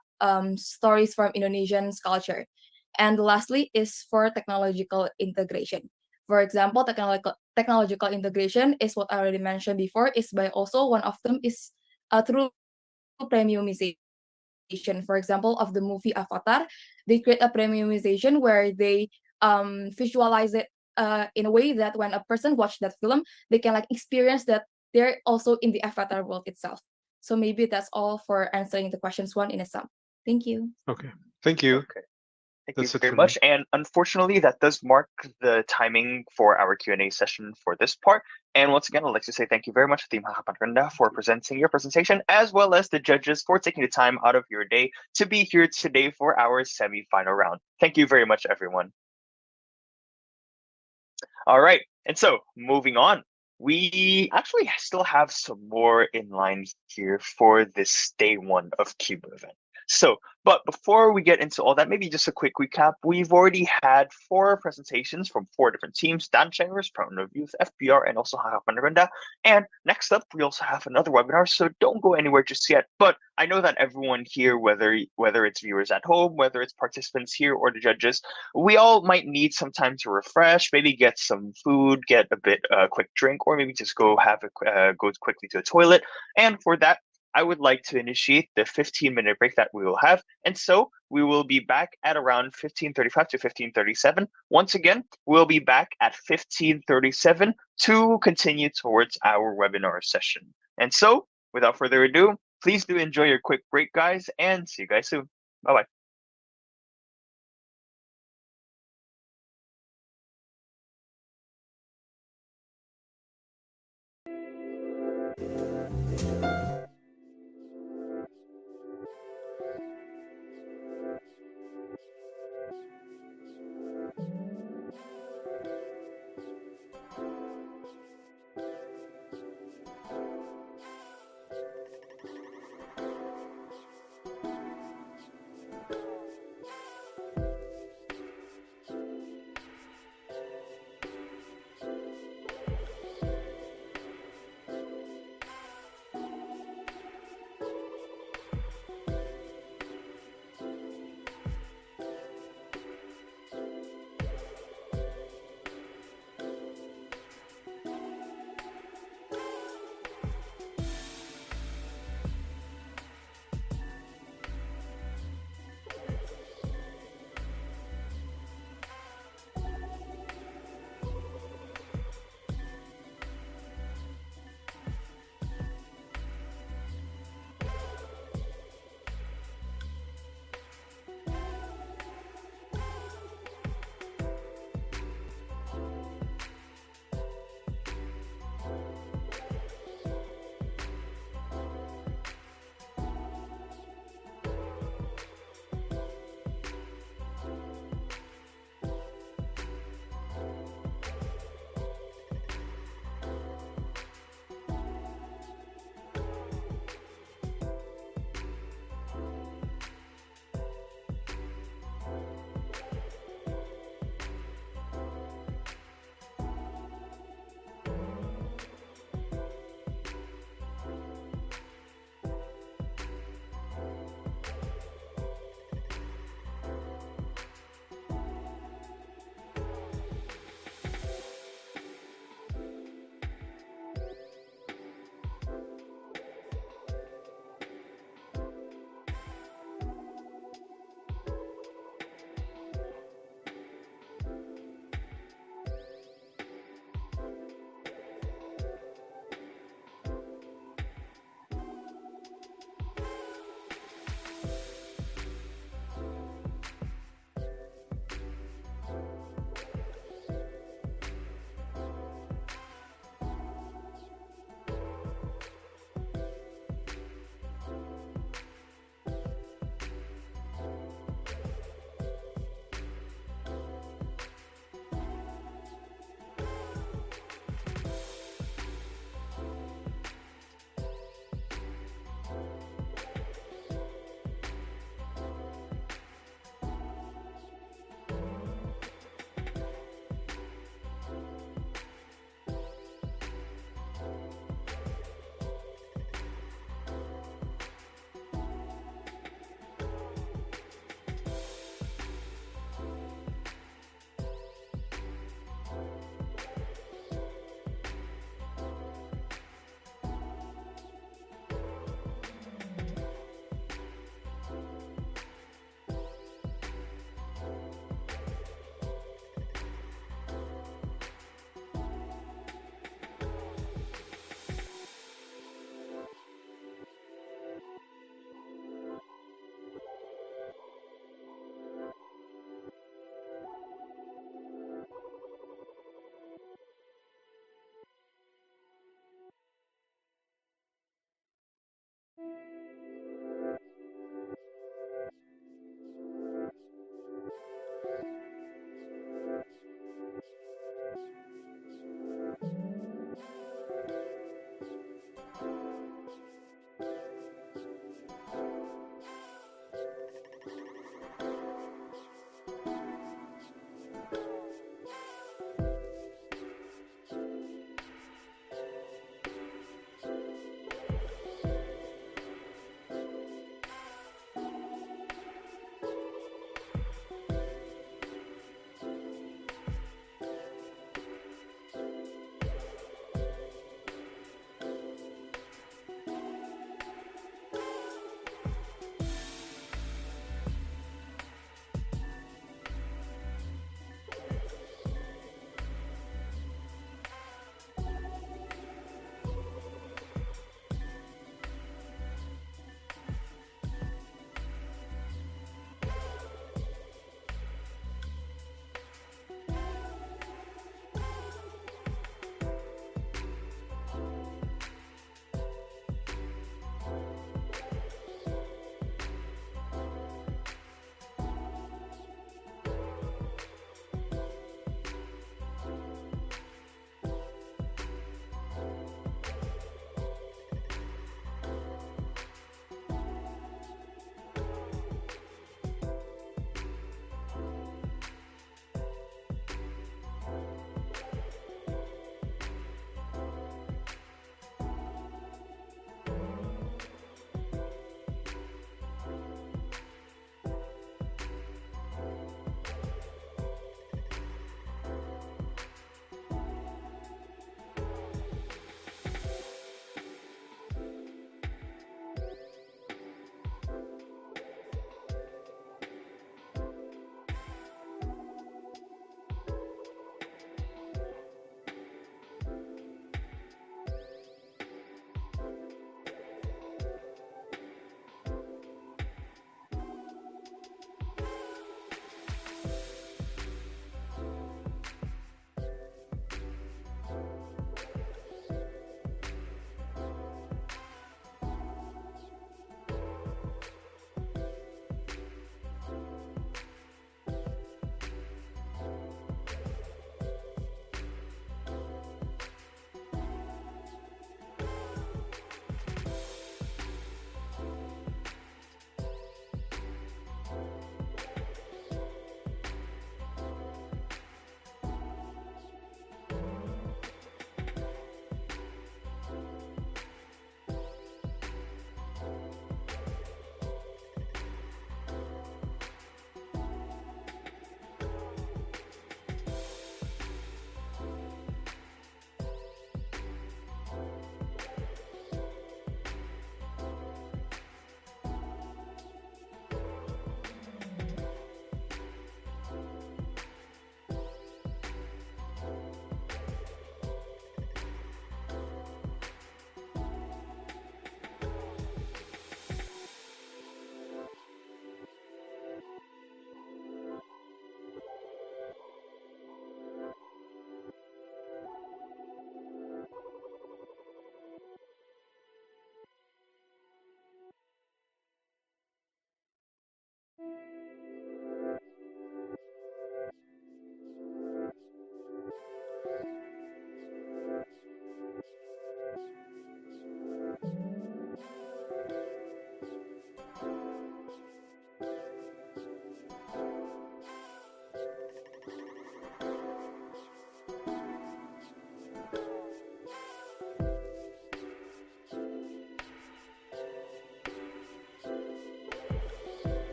stories from Indonesian culture. And lastly is for technological integration. For example, technological integration is what I already mentioned before, is by also one of them is through premiumization. For example, of the movie Avatar, they create a premiumization where they visualize it in a way that when a person watch that film, they can like experience that they're also in the Avatar world itself. So maybe that's all for answering the questions 1 in a sum. Thank you. Okay, thank you. Okay. Thank you very much. And unfortunately, that does mark the timing for our Q&A session for this part. And once again, I'd like to say thank you very much to Team Hakapan for presenting your presentation, as well as the judges for taking the time out of your day to be here today for our semi-final round. Thank you very much, everyone. All right. And so moving on, we actually still have some more in line here for this day 1 of CUBE event. So, but before we get into all that, maybe just a quick recap. We've already had 4 presentations from 4 different teams: Dan Changers, Proton of Youth, FBR, and also Hakapan. And next up, we also have another webinar, so don't go anywhere just yet. But I know that everyone here, whether it's viewers at home, whether it's participants here or the judges, we all might need some time to refresh, maybe get some food, get a bit quick drink, or maybe just go go quickly to the toilet. And for that, I would like to initiate the 15-minute break that we will have. And so we will be back at around 15:35 to 15:37. Once again, we'll be back at 15:37 to continue towards our webinar session. And so without further ado, please do enjoy your quick break, guys, and see you guys soon. Bye-bye.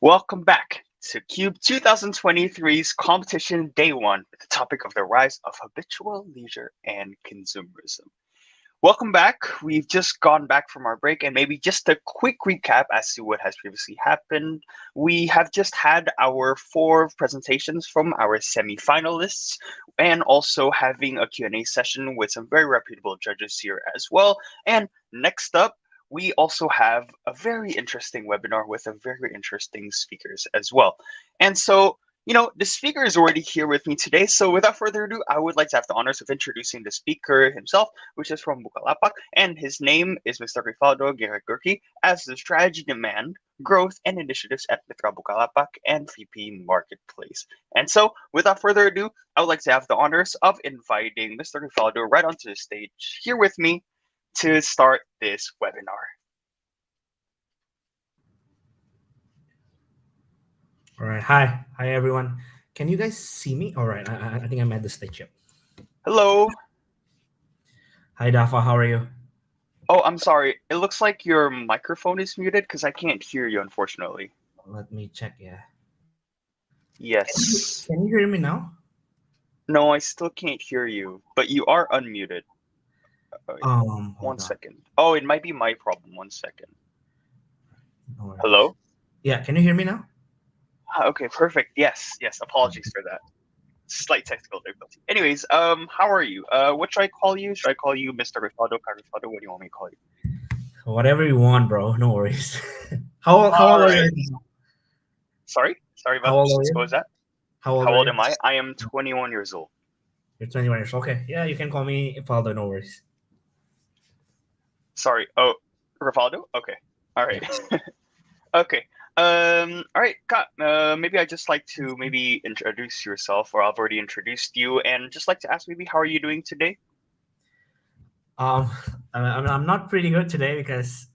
Welcome back to Cube 2023's competition day one with the topic of the rise of habitual leisure and consumerism. Welcome back. We've just gone back from our break, and maybe just a quick recap as to what has previously happened. We have just had our 4 presentations from our semi-finalists, and also having a Q&A session with some very reputable judges here as well. And next up, we also have a very interesting webinar with a very interesting speakers as well. And so, the speaker is already here with me today. So without further ado, I would like to have the honors of introducing the speaker himself, which is from Bukalapak, and his name is Mr. Rivaldo Gere Gurky, as the Strategy Demand, Growth, and Initiatives at Mitra Bukalapak and VP Marketplace. And so, without further ado, I would like to have the honors of inviting Mr. Rivaldo right onto the stage here with me to start this webinar. All right. Hi everyone. Can you guys see me? All right. I think I'm at the stage. Yep. Hello. Hi Dafa, how are you? Oh, I'm sorry. It looks like your microphone is muted because I can't hear you, unfortunately. Let me check. Yeah. Yes. Can you hear me now? No, I still can't hear you, but you are unmuted. One second. Oh, it might be my problem. 1 second. No. Hello? Yeah, can you hear me now? Okay, perfect. Yes. Apologies for that. Slight technical difficulty. Anyways, how are you? What should I call you? Should I call you Mr. Rivaldo, Rivaldo? What do you want me to call you? Whatever you want, bro. No worries. How old are you? Sorry about How old are you? What was that? How old am I? I am 21 years old. You're 21 years old. Okay. Yeah, you can call me Rivaldo. No worries. Sorry. Oh, Rivaldo? Okay. All right. Okay. All right, Kat, maybe I'd just like to introduce yourself, or I've already introduced you, and just like to ask how are you doing today? I'm not pretty good today because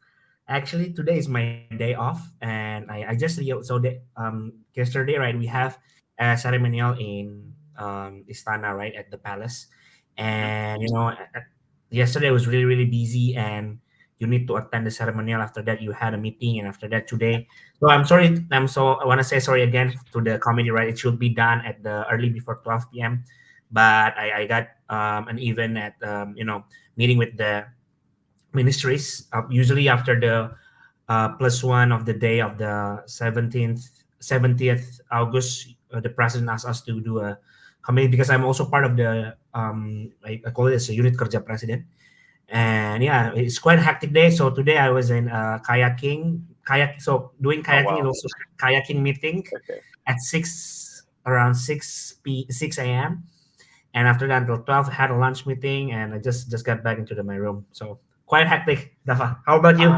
actually today is my day off, and I just yesterday, right, we have a ceremonial in Istana, right, at the palace, and yesterday was really busy, and you need to attend the ceremonial. After that, you had a meeting, and after that, today. So I'm sorry. I want to say sorry again to the committee. Right, it should be done at the early before 12 p.m. But I got an event at meeting with the ministries. Usually after the +1 of the day of the 70th August, the president asked us to do a committee because I'm also part of the I call it as a unit kerja president. And yeah, it's quite a hectic day. So today I was in kayaking. So doing kayaking and also kayaking meeting at around 6 a.m. And after that until 12, I had a lunch meeting, and I just got back into my room. So quite hectic. Dafa, how about you?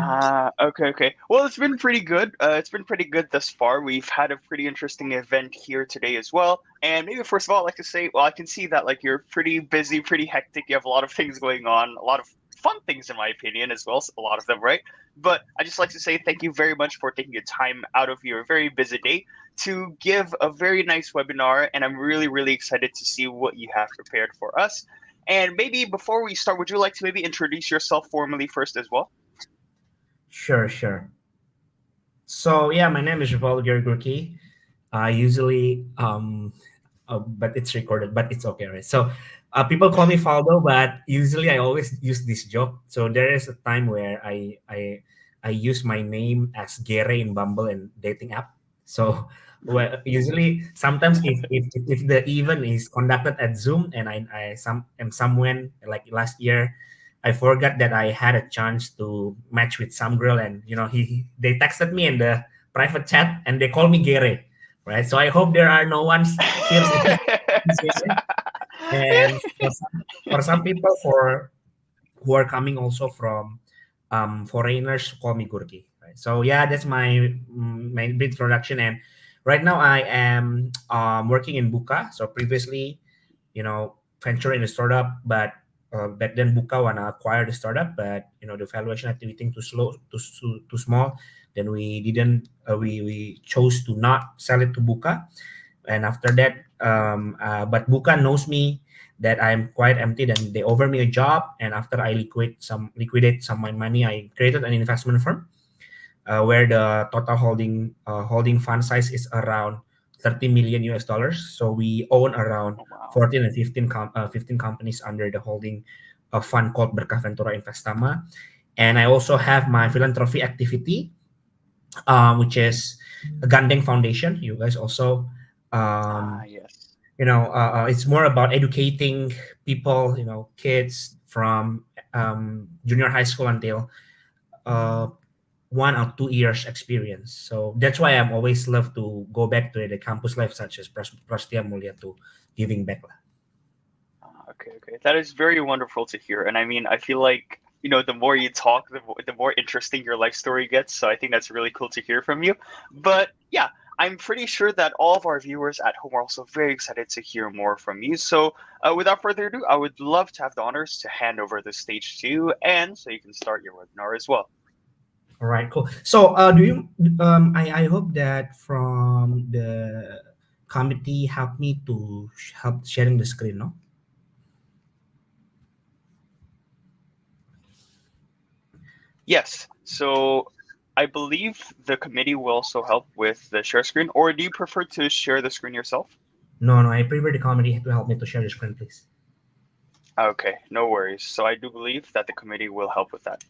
Okay. Well, it's been pretty good. It's been pretty good thus far. We've had a pretty interesting event here today as well. And maybe first of all, I'd like to say, well, I can see that you're pretty busy, pretty hectic. You have a lot of things going on, a lot of fun things in my opinion as well, a lot of them, right? But I just like to say thank you very much for taking your time out of your very busy day to give a very nice webinar, and I'm really excited to see what you have prepared for us. And maybe before we start, would you like to maybe introduce yourself formally first as well? Sure. So yeah, my name is Rivaldo Gere Gurky. Usually but it's recorded, but it's okay, right? So people call me Faldo, but usually I always use this joke. So there is a time where I use my name as Gere in Bumble and dating app. So usually sometimes if the event is conducted at Zoom and I am somewhere, like last year, I forgot that I had a chance to match with some girl, and they texted me in the private chat and they call me Gere. Right, so I hope there are no ones here. And for some people who are coming also from foreigners, call me Gurky. Right? So yeah, that's my big introduction. And right now I am working in Buka. So previously, venture in a startup, but back then Buka wanna acquire the startup, but the valuation activity too small. Then we didn't. We chose to not sell it to Buka, and after that, but Buka knows me that I'm quite empty. Then they offer me a job, and after I liquidate some of my money, I created an investment firm. where the total holding fund size is around 30 million US dollars. So we own around Oh, wow. 14 and 15 companies under the holding fund called Berkah Ventura Investama. And I also have my philanthropy activity, which is a Gandeng Foundation. You guys also, Yes. it's more about educating people, kids from junior high school until 1 or 2 years experience. So that's why I'm always love to go back to the campus life, such as Prastia Mulia, to giving back. Okay. That is very wonderful to hear. And I mean, I feel like, the more you talk, the more interesting your life story gets. So I think that's really cool to hear from you. But yeah, I'm pretty sure that all of our viewers at home are also very excited to hear more from you. So without further ado, I would love to have the honors to hand over the stage to you, and so you can start your webinar as well. All right, cool. So do you, I hope that from the committee help me to help sharing the screen, no? Yes. So I believe the committee will also help with the share screen, or do you prefer to share the screen yourself? No, I prefer the committee to help me to share the screen, please. Okay, no worries. So I do believe that the committee will help with that.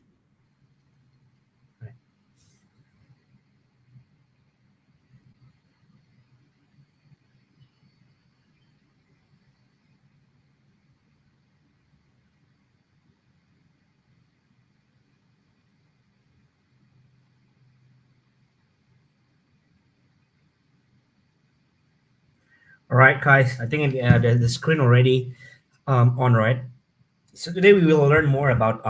All right, guys. I think the screen already on, right? So today we will learn more about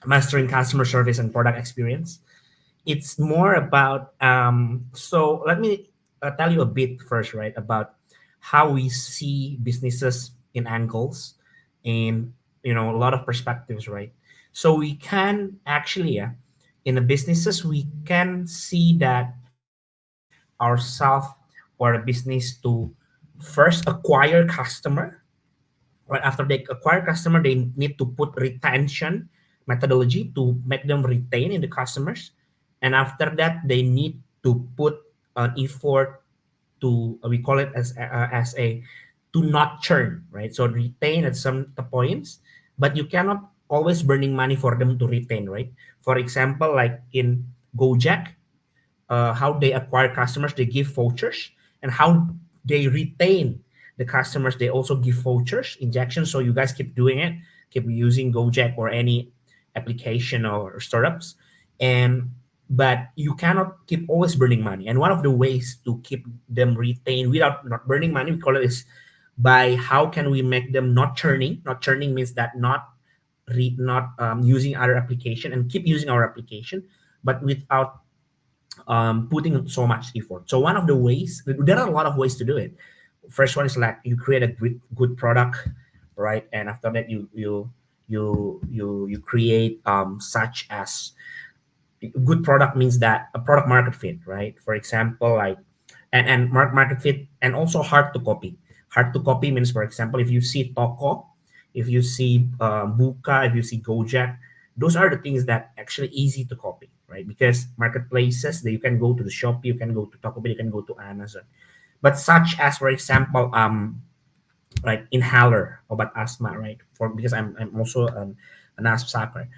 mastering customer service and product experience. It's more about so let me tell you a bit first, right, about how we see businesses in angles and a lot of perspectives, right? So we can actually, in the businesses, we can see that ourselves or a business to first acquire customer. Right after they acquire customer, they need to put retention methodology to make them retain in the customers, and after that they need to put an effort to, we call it as a to not churn, right? So retain at some points, but you cannot always burning money for them to retain, right? For example, like in Gojek, how they acquire customers, they give vouchers, and how they retain the customers, they also give vouchers, injections. So you guys keep doing it, keep using Gojek or any application or startups, and but you cannot keep always burning money. And one of the ways to keep them retained without not burning money, we call it, is by how can we make them not churning. Not churning means that not using other application and keep using our application, but without putting so much effort. So one of the ways, there are a lot of ways to do it. First one is like you create a good product, right? And after that, you create such as good product means that a product market fit, right? For example, like and market fit, and also hard to copy. Hard to copy means, for example, if you see Toko, if you see Buka, if you see Gojek, those are the things that actually easy to copy, right? Because marketplaces that you can go to the Shopee, you can go to Tokopedia, you can go to Amazon. But such as, for example, like inhaler obat asthma, right? For because I'm also an asthma sufferer,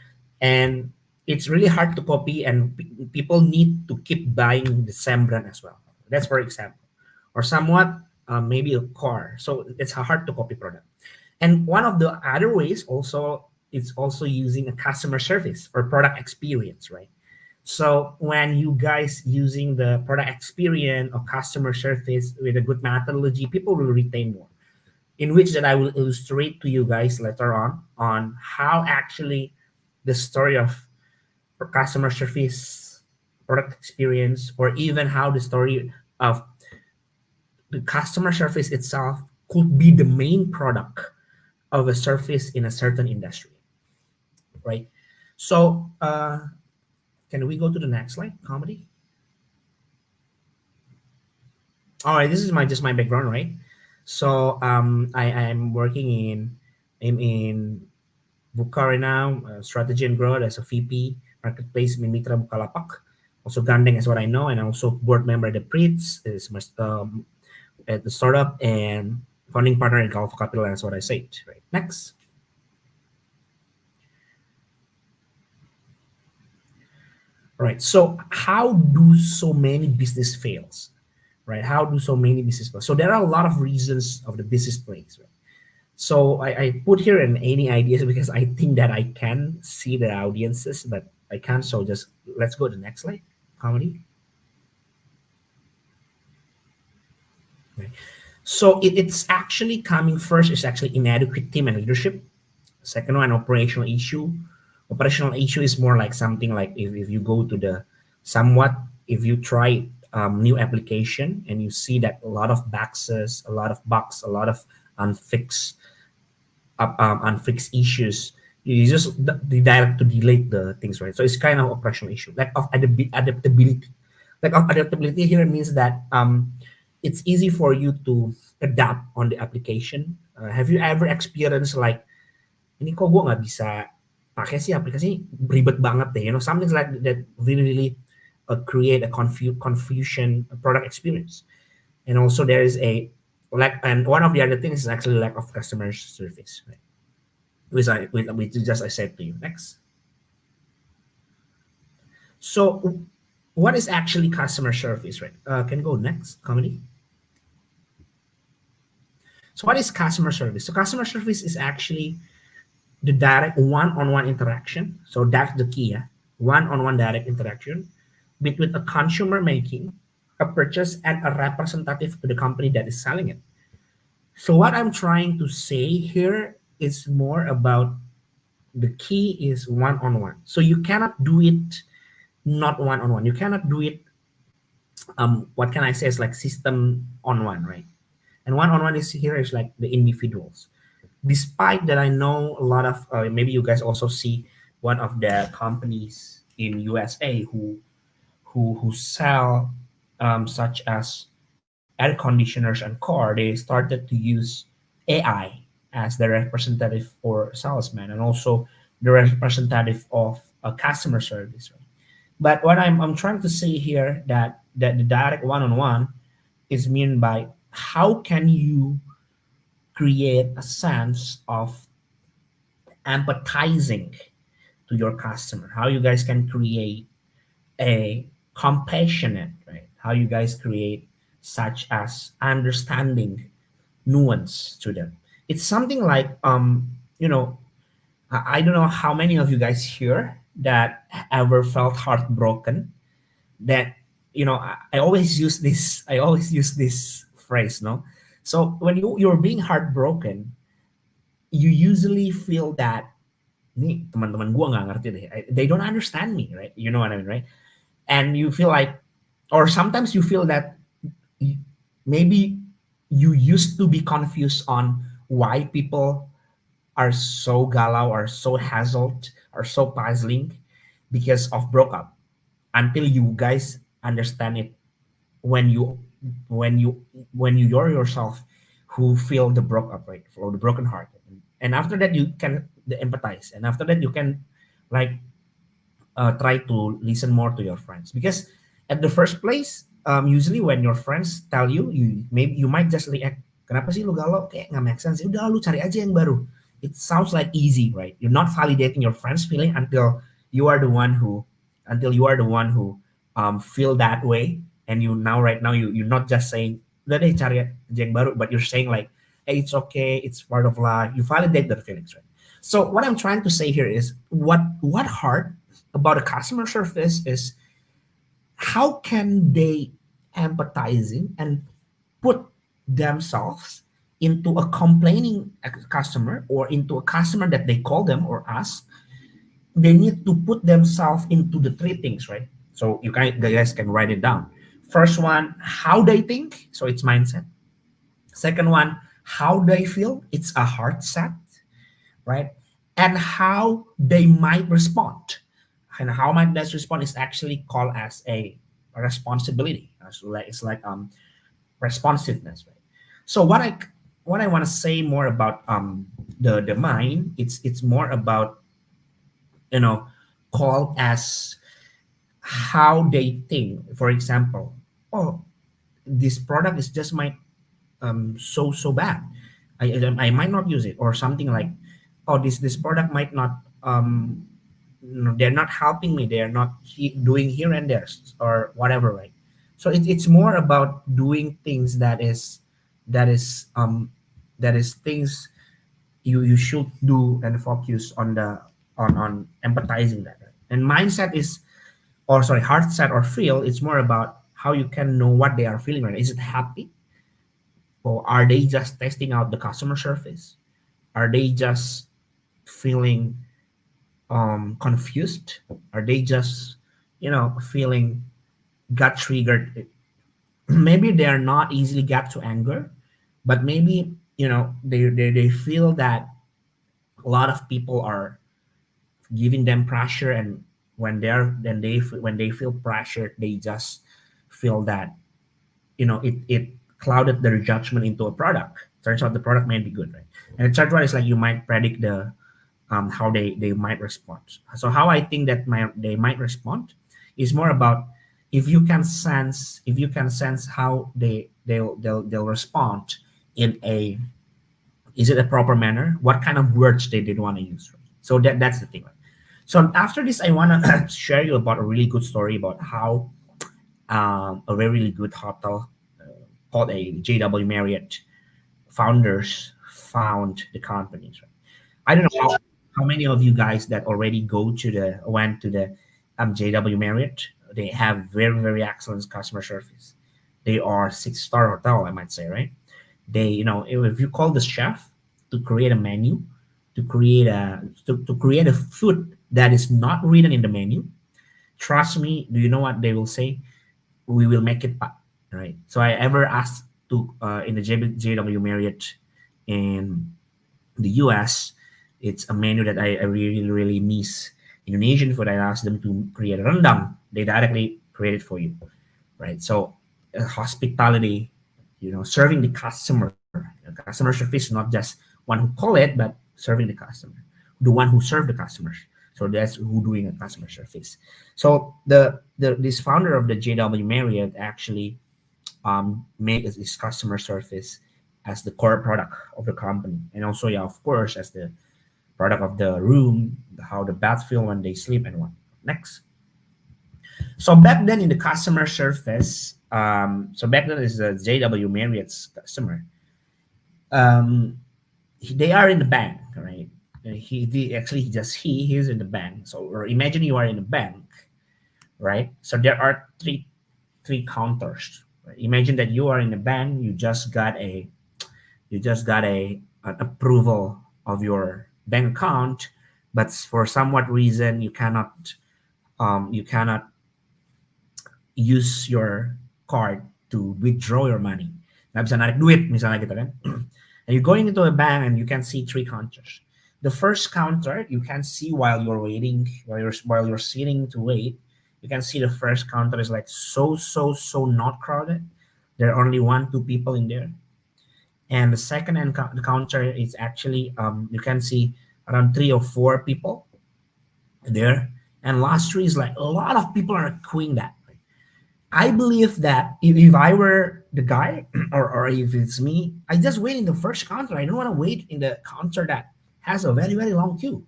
and it's really hard to copy, and people need to keep buying the same brand as well. That's for example, or somewhat maybe a car. So it's a hard to copy product. And one of the other ways also is also using a customer service or product experience, right? So when you guys using the product experience or customer service with a good methodology, people will retain more. In which that I will illustrate to you guys later on how actually the story of customer service, product experience, or even how the story of the customer service itself could be the main product of a service in a certain industry, right? So can we go to the next slide, comedy? All right, this is my background, right? So I'm working in Buka right now, strategy and growth as a VP marketplace in Mitra Bukalapak. Also Gandeng is what I know, and also board member at the Pritz is at the startup, and founding partner in Gulf Capital. That's what I said. Right. Next. All right. So how do so many business fails? Right. How do so many business fail? So there are a lot of reasons of the business fails. Right? So I put here in any ideas because I think that I can see the audiences, but I can't. So just let's go to the next slide. Comedy. Okay. So it's actually coming first is actually inadequate team and leadership. Second one, operational issue. Operational issue is more like something like if you go to the somewhat, if you try new application and you see that a lot of boxes, a lot of bugs, a lot of unfixed unfixed issues, you just direct to delete the things, right? So it's kind of operational issue, lack of adaptability. Lack of adaptability here means that it's easy for you to adapt on the application. Have you ever experienced like ini kok gue nggak bisa pakai sih aplikasi ribet banget deh, something like that really create a confusion product experience. And also there is a lack, and one of the other things is actually lack of customer service, right? Which just I said to you. Next. So what is actually customer service, right? Can go next, Comedy. So what is customer service? So customer service is actually the direct one-on-one interaction. So that's the key, yeah? One-on-one direct interaction between a consumer making a purchase and a representative to the company that is selling it. So what I'm trying to say here is more about the key is one-on-one. So you cannot do it not one-on-one. You cannot do it, what can I say, is like system on one, right? And one-on-one is here is like the individuals. Despite that, I know a lot of maybe you guys also see one of the companies in USA who sell such as air conditioners and car. They started to use AI as the representative or salesman, and also the representative of a customer service. Right? But what I'm trying to say here that the direct one-on-one is mean by how can you create a sense of empathizing to your customer, how you guys can create a compassionate, right? How you guys create such as understanding nuance to them. It's something like I don't know how many of you guys here that ever felt heartbroken. That I always use this phrase, no. So when you're being heartbroken, you usually feel that nih teman-teman gua nggak ngerti deh, they don't understand me, right? You know what I mean, right? And you feel like, or sometimes you feel that maybe you used to be confused on why people are so galau, are so hassled, are so puzzling because of broke up, until you guys understand it when you you're yourself who feel the broke up, right, or the broken heart. And after that you can empathize, and after that you can like try to listen more to your friends, because at the first place usually when your friends tell you, maybe you might just react, kenapa sih lu galau, kayak nggak make sense, udah lu cari aja yang baru. It sounds like easy, right? You're not validating your friends feeling until you are the one who feel that way. And right now you're not just saying udah deh cari aja yang baru, but you're saying like, hey, it's okay, it's part of life. You validate their feelings, right? So what I'm trying to say here is what hard about a customer service is how can they empathizing and put themselves into a complaining customer, or into a customer that they call them or ask. They need to put themselves into the three things, right? So you guys can write it down. First one, how they think, so it's mindset. Second one, how they feel, it's a heart set, right? And how they might respond. And how might they respond is actually called as a responsibility. It's like responsiveness, right? So what I want to say more about the mind, it's more about called as how they think. For example, oh, this product is just my so bad. I might not use it, or something like, oh, this product might not they're not helping me, they're not doing here and there, or whatever, right? So it's more about doing things that is um that is things you should do, and focus on the on empathizing that, right? And mindset is, or sorry, heart set or feel, it's more about how you can know what they are feeling, right? Is it happy, or are they just testing out the customer service? Are they just feeling confused? Are they just feeling gut triggered? Maybe they are not easily get to anger, but maybe they feel that a lot of people are giving them pressure, and when they feel pressured, they just feel that it clouded their judgment into a product. Turns out the product may be good, right? And the third one is like, you might predict the how they might respond. So how I think that they might respond is more about, if you can sense how they'll respond in a, is it a proper manner, what kind of words they did want to use, right? So that's the thing, right? So after this, I want to share you about a really good story about how a very really good hotel called a JW Marriott founders found the companies, right? I don't know how many of you guys that already went to the JW Marriott. They have very very excellent customer service. They are 6-star hotel, I might say, right? They, if you call the chef to create a menu, to create a food that is not written in the menu, trust me, do you know what they will say? We will make it, right? So I ever asked to in the JW Marriott in the US, it's a menu that I really really miss. Indonesian food, I asked them to create a rendang. They directly create it for you, right? So hospitality, serving the customer. Customer service is not just one who call it, but serving the customer, the one who serve the customers. So that's who doing a customer service. So this founder of the JW Marriott actually made his customer service as the core product of the company, and also, yeah, of course, as the product of the room, how the bath feel when they sleep, and what next. So back then in the customer service, so back then is the JW Marriott's customer. They are in the bank, right? Actually he's in the bank. So, or imagine you are in a bank, right? So there are three counters. Right? Imagine that you are in a bank. You just got an approval of your bank account, but for somewhat reason you cannot use your card to withdraw your money. Nggak bisa narik duit misalnya gitu kan. And you're going into a bank and you can see three counters. The first counter you can see while you're waiting, while you're sitting to wait, you can see the first counter is like so not crowded. There are only 1-2 people in there. And the second counter is actually you can see around 3 or 4 people there. And last 3 is like a lot of people are queuing that. I believe that if I were the guy, or if it's me, I just wait in the first counter. I don't want to wait in the counter that has a very very long queue.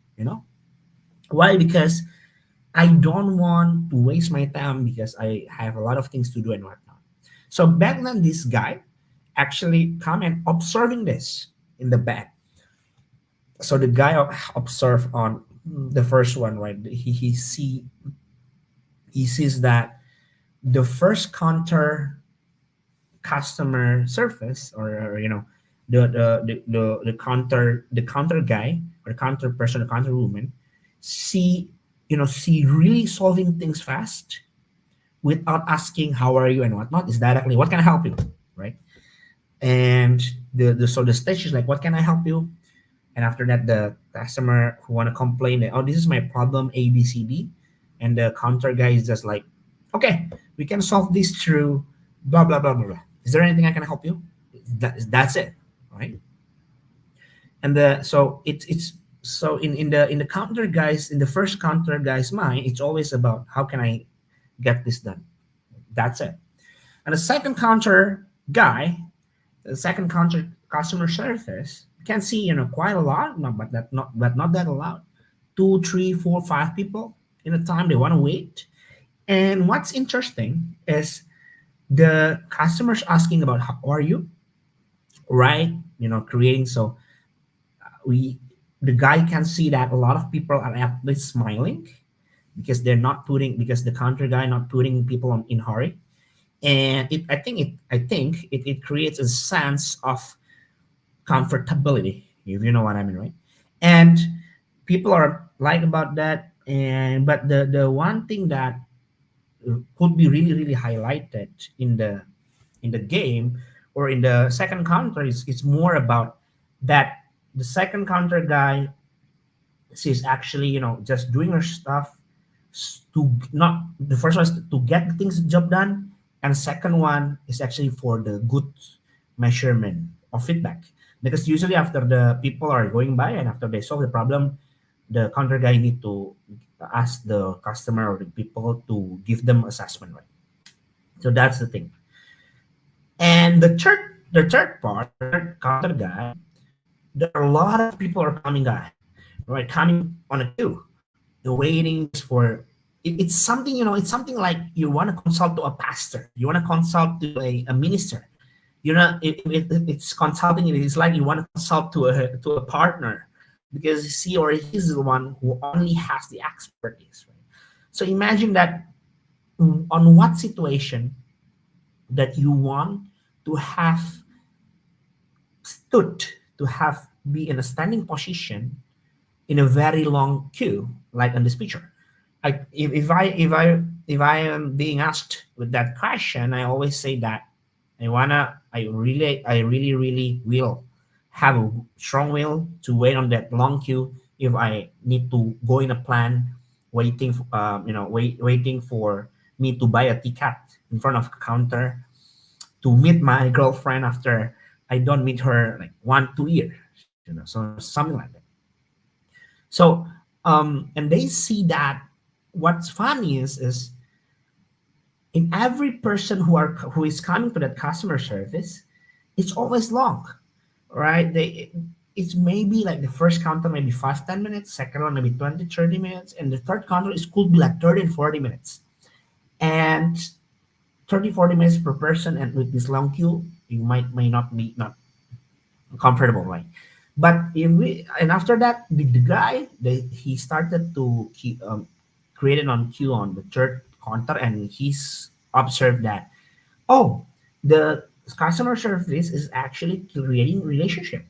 Why? Because I don't want to waste my time, because I have a lot of things to do and whatnot. So back then, this guy actually come and observing this in the back. So the guy observed on the first one, right? He sees that the first counter customer service, or the counter guy, or the counter person, the counter woman, see really solving things fast without asking how are you and whatnot. Is directly, what can I help you, right? And so the stage is like, what can I help you? And after that, the customer who want to complain that, oh, this is my problem ABCD, and the counter guy is just like, okay, we can solve this through blah blah blah blah blah. Is there anything I can help you? That's it, right? And so it's so in the counter guys, in the first counter guy's mind, it's always about how can I get this done. That's it. And the second counter guy, the second counter customer service can see, quite a lot, but not that a lot. 2, 3, 4, 5 people in a time they want to wait. And what's interesting is the customers asking about how are you, right? Creating so we the guy can see that a lot of people are at least smiling because because the counter guy not putting people in hurry. And I think it creates a sense of comfortability, if you know what I mean, right? And people are like about that. And but the one thing that could be really really highlighted in the game or in the second counter is it's more about that the second counter guy, she's actually just doing her stuff to not the first one is to get the things job done, and second one is actually for the good measurement of feedback, because usually after the people are going by and after they solve the problem, the counter guy need to ask the customer or the people to give them assessment, right? So that's the thing. And the third part, the third counter guy, there are a lot of people are coming guy, right? Coming on a queue. The waiting for it's something, it's something like you want to consult to a pastor, you want to consult to a minister. It's consulting, it is like you want to consult to a partner, because he or he's the one who only has the expertise, right? So imagine that on what situation that you want to have stood to have be in a standing position in a very long queue, like on this picture. If I am being asked with that question, I always say that I really will have a strong will to wait on that long queue if I need to go in a plan, waiting for me to buy a ticket in front of a counter to meet my girlfriend after I don't meet her like 1-2 years, so something like that. So, and they see that what's funny is in every person who is coming to that customer service, it's always long, right? It's maybe like the first counter maybe 5-10 minutes, second one maybe 20-30 minutes, and the third counter is could be like 30 and 40 minutes, and 30-40 minutes per person. And with this long queue, you may not be not comfortable, right? But after that, the guy he started to created on queue on the third counter, and he's observed that, oh, the customer service is actually creating relationship.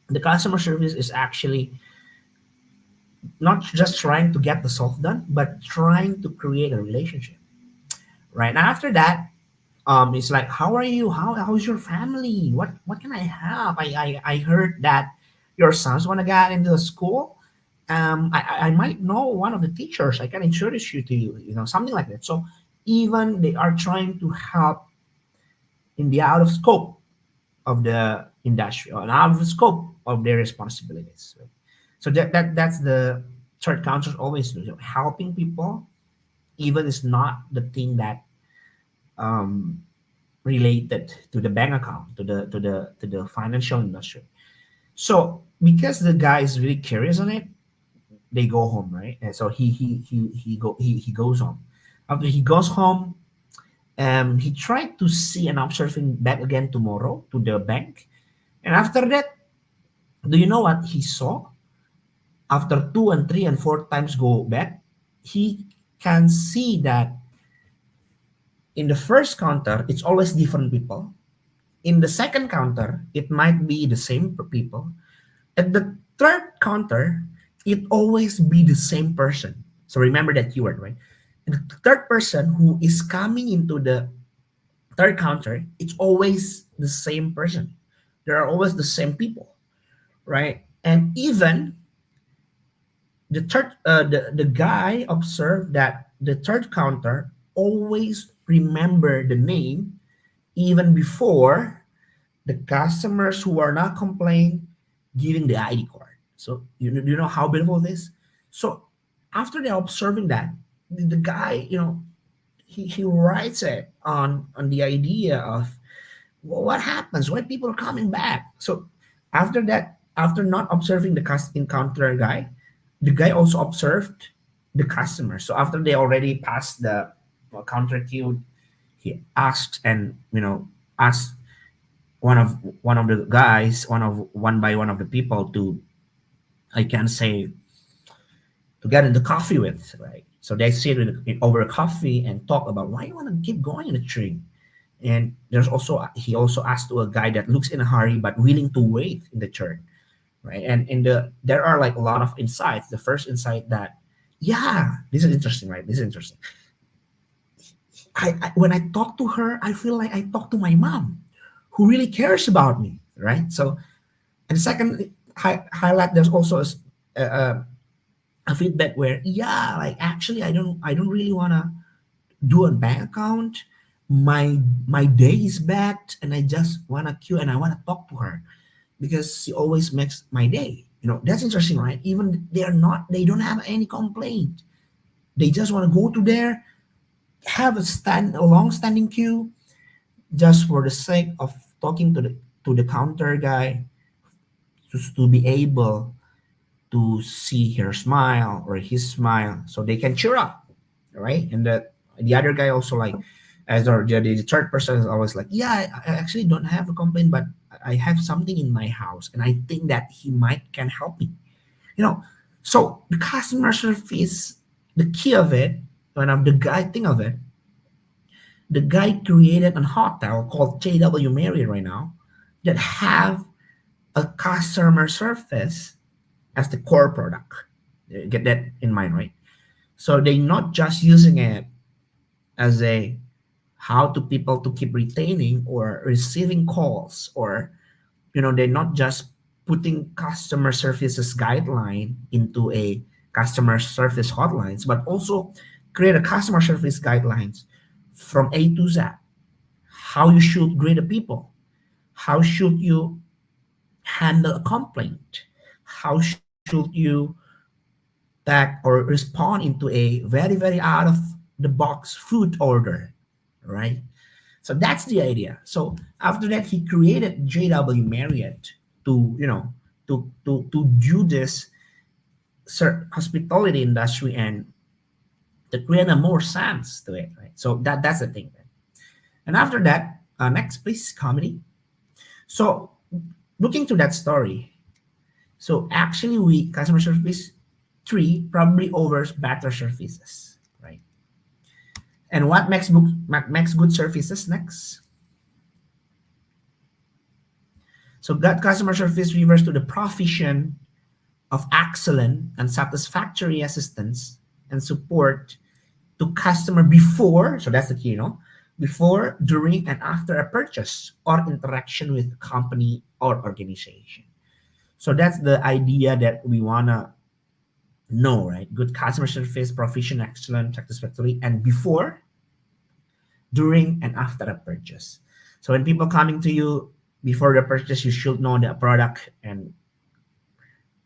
The customer service is actually not just trying to get the solve done, but trying to create a relationship. Right now, after that, it's like, how are you? How's your family? What can I help? I heard that your sons want to get into the school. I might know one of the teachers. I can introduce you to something like that. So even they are trying to help in the out of scope of the industry or out of the scope of their responsibilities. Right? So that's the third counter always do. Helping people, even is not the thing that related to the bank account, to the financial industry. So because the guy is really curious on it, they go home, right? And so he goes home. After he goes home, he tried to see and observing back again tomorrow to the bank. And after that, do you know what he saw? After 2 and 3 and 4 times go back, he can see that in the first counter, it's always different people. In the second counter, it might be the same people. At the third counter, it always be the same person. So remember that keyword, right? And the third person who is coming into the third counter, it's always the same person. There are always the same people, right? And even the guy observed that the third counter always remember the name even before the customers who are not complaining giving the ID card. So you know how beautiful this. So after they're observing that, the guy he writes it on the idea of what happens, why people are coming back. So after that, after not observing the encounter guy, the guy also observed the customer. So after they already passed the counter queue, he asks and asks one of the guys, one by one of the people to, I can say, to get into coffee with, right? So they sit over a coffee and talk about why you want to keep going in the tree. And he also asked to a guy that looks in a hurry but willing to wait in the church, right? And there are like a lot of insights. The first insight that, yeah, this is interesting, right? This is interesting. When I talk to her, I feel like I talk to my mom, who really cares about me, right? So, and second highlight, there's also a feedback where, yeah, like actually I don't really wanna do a bank account. My day is backed and I just wanna queue and I wanna talk to her because she always makes my day. That's interesting, right? Even they don't have any complaint. They just want to go to there, have a long standing queue, just for the sake of talking to the counter guy, just to be able to see her smile or his smile so they can cheer up, right? And the other guy also, like, as or the third person is always like, yeah, I actually don't have a complaint, but I have something in my house and I think that he might can help me. So the customer service, the key of it, one of the guy think of it, the guy created an hotel called JW Marriott right now that have a customer service as the core product. Get that in mind, right? So they're not just using it as a how to people to keep retaining or receiving calls, or they're not just putting customer services guideline into a customer service hotlines, but also create a customer service guidelines from A to Z. How you should greet the people, how should you handle a complaint, how should you back or respond into a very, very out of the box food order, right? So that's the idea. So after that, he created JW Marriott to, to do this hospitality industry and to create a more sense to it, right? So that's the thing. And after that, next please, comedy. So looking to that story, so actually we customer service 3 probably offers better services, right? And what makes good services next? So that customer service refers to the provision of excellent and satisfactory assistance and support to customer before, so that's the key, before, during, and after a purchase or interaction with a company or organization. So that's the idea that we wanna know, right? Good customer service, provision, excellent, satisfactory, and before, during, and after a purchase. So when people coming to you before the purchase, you should know the product and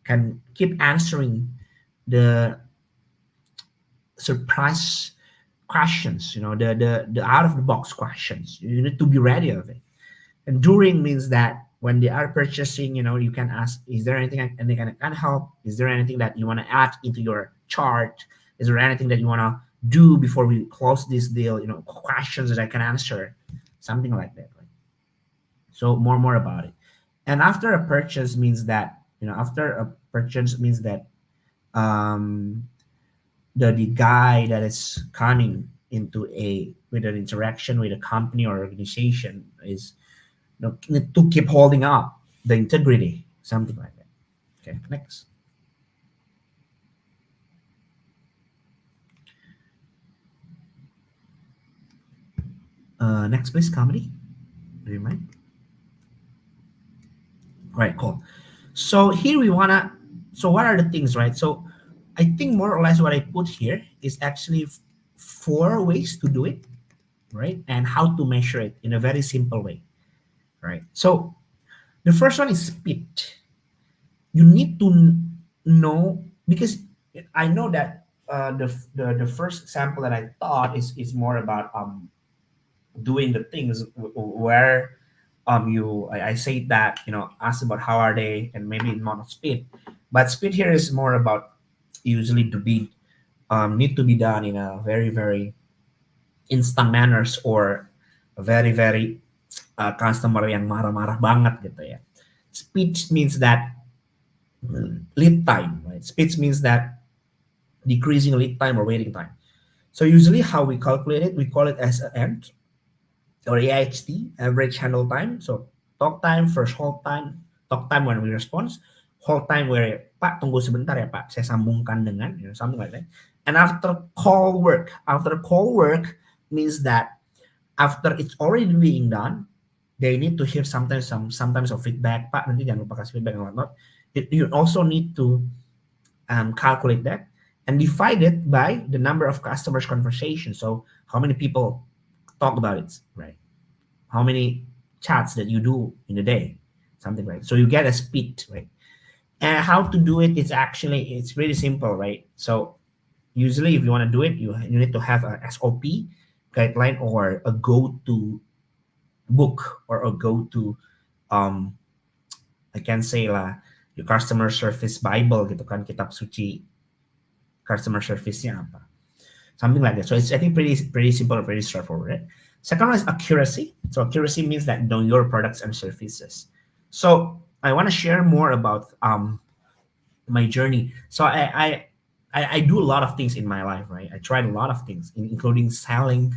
can keep answering the surprise questions, the out of the box questions. You need to be ready of it. And during means that when they are purchasing, you can ask, is there anything I can help? Is there anything that you want to add into your chart? Is there anything that you want to do before we close this deal? Questions that I can answer, something like that, right? So more about it. And after a purchase means that, the guy that is coming into with an interaction with a company or organization is need to keep holding up the integrity, something like that. Okay, next. Next please, comedy. Do you mind? All right, cool. So here so what are the things, right? So I think more or less what I put here is actually 4 ways to do it, right? And how to measure it in a very simple way, right? So the first one is speed. You need to know, because I know that the first example that I thought is more about doing the things where I say that, ask about how are they, and maybe not speed, but speed here is more about usually to be need to be done in a very very instant manners, or very very customer yang marah-marah banget gitu ya. Speed means that lead time, right? Speed means that decreasing lead time or waiting time. So usually how we calculate it, we call it as AHT, or AHT, average handle time. So talk time, first hold time, talk time when we respond, hold time where Pak tunggu sebentar ya Pak, saya sambungkan dengan, something like that. And after call work means that after it's already being done, they need to hear sometimes of feedback. Pak, nanti jangan lupa kasih feedback and whatnot. You also need to calculate that and divide it by the number of customers conversations. So how many people talk about it, right? How many chats that you do in a day, something like that. So you get a speed, right? And how to do it is actually, it's really simple, right? So usually if you want to do it, you need to have a SOP guideline, or a go-to book, or a go-to I can say lah, your customer service Bible gitu kan, kitab suci customer service-nya apa, something like that. So it's, I think, pretty simple, pretty straightforward, right? Second one is accuracy. So accuracy means that know your products and services. So I want to share more about my journey. So I do a lot of things in my life, right? I tried a lot of things, including selling,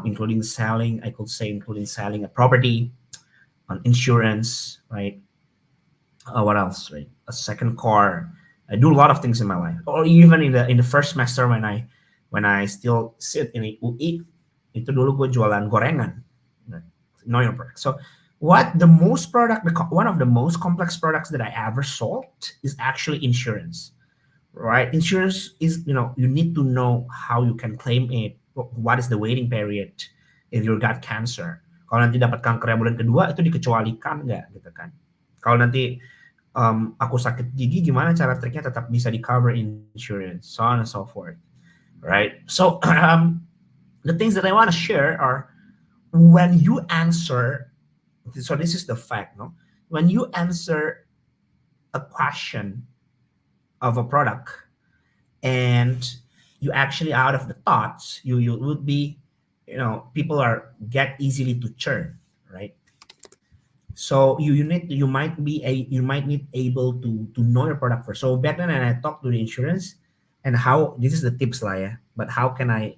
including selling a property, on insurance, right? What else, right? A second car. I do a lot of things in my life, or even in the first semester when I still sit in UI, itu dulu gue jualan gorengan, right? Know your product. So one of the most complex products that I ever sold is actually insurance, right? Insurance is, you need to know how you can claim it, what is the waiting period if you got cancer. Kalau nanti dapat kanker bulan kedua, itu dikecualikan nggak gitu kan? Kalau nanti aku sakit gigi, gimana cara triknya tetap bisa di cover insurance, so on and so forth, right? So the things that I want to share are, when you answer, so this is the fact, no? When you answer a question of a product and you actually out of the thoughts, you would be, people get easily to churn, right? So you might need able to know your product first. So back then, and I talked to the insurance, and how this is the tips lah ya, but how can I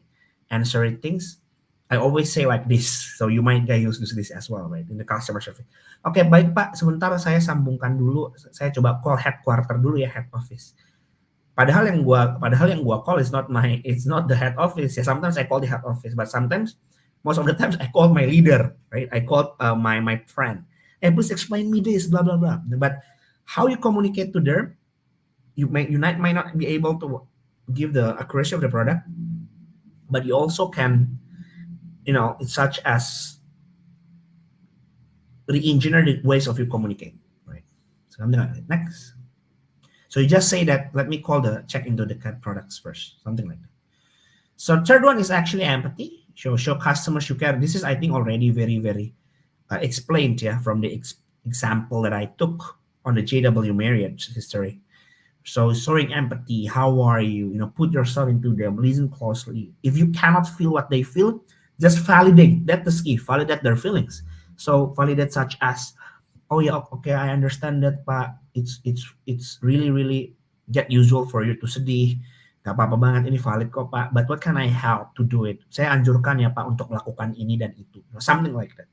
answer things? I always say like this, so you might use this as well, right? In the customer service. Oke, baik Pak, sebentar saya sambungkan dulu, saya coba call headquarter dulu ya, head office. Padahal yang gua call it's not the head office. Yeah, sometimes I call the head office, but sometimes, most of the times, I call my leader, right? I call my friend. Hey, please explain me this, blah blah blah. But how you communicate to them, you might not be able to give the accuracy of the product, but you also can, it's such as re-engineer the ways of you communicate, right? So I'm gonna next. So you just say that, let me call the check into the cat products first, something like that. So third one is actually empathy. Show customers you care. This is, I think, already very, very explained, yeah, from the example that I took on the JW Marriott history. So showing empathy, how are you? Put yourself into them, listen closely. If you cannot feel what they feel, just validate. That's the key. Validate their feelings. So validate such as, oh yeah, okay, I understand that Pak. It's really get usual for you to sedih. Gak apa-apa banget, ini valid kok Pak. But what can I help to do it? Saya anjurkan ya Pak untuk melakukan ini dan itu. Something like that.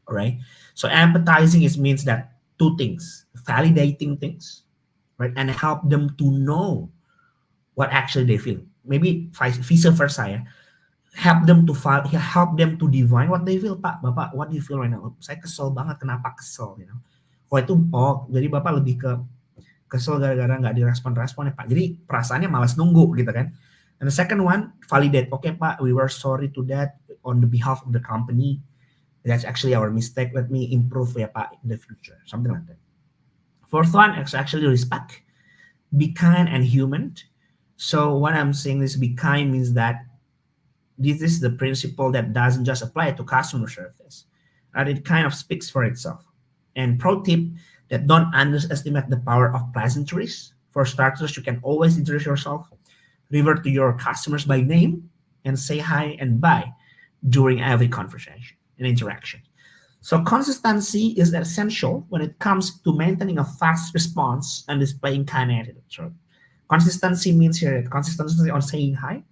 Right? So empathizing means that two things: validating things, right, and help them to know what actually they feel. Maybe vice versa ya. Help them to divine what they feel. Pak, Bapak, what do you feel right now? Saya kesel banget. Kenapa kesel? Jadi Bapak lebih ke kesel gara-gara nggak direspon ya Pak. Jadi perasaannya malas nunggu gitu kan. And the second one, validate. Okay Pak, we were sorry to that on the behalf of the company. That's actually our mistake. Let me improve ya Pak in the future. Something like that. Fourth one is actually respect. Be kind and human. So when I'm saying this, be kind means that this is the principle that doesn't just apply to customer service, and it kind of speaks for itself. And pro tip, that don't underestimate the power of pleasantries. For starters, you can always introduce yourself, revert to your customers by name, and say hi and bye during every conversation and interaction. So consistency is essential when it comes to maintaining a fast response and displaying kind attitude. So consistency means here consistency on saying hi,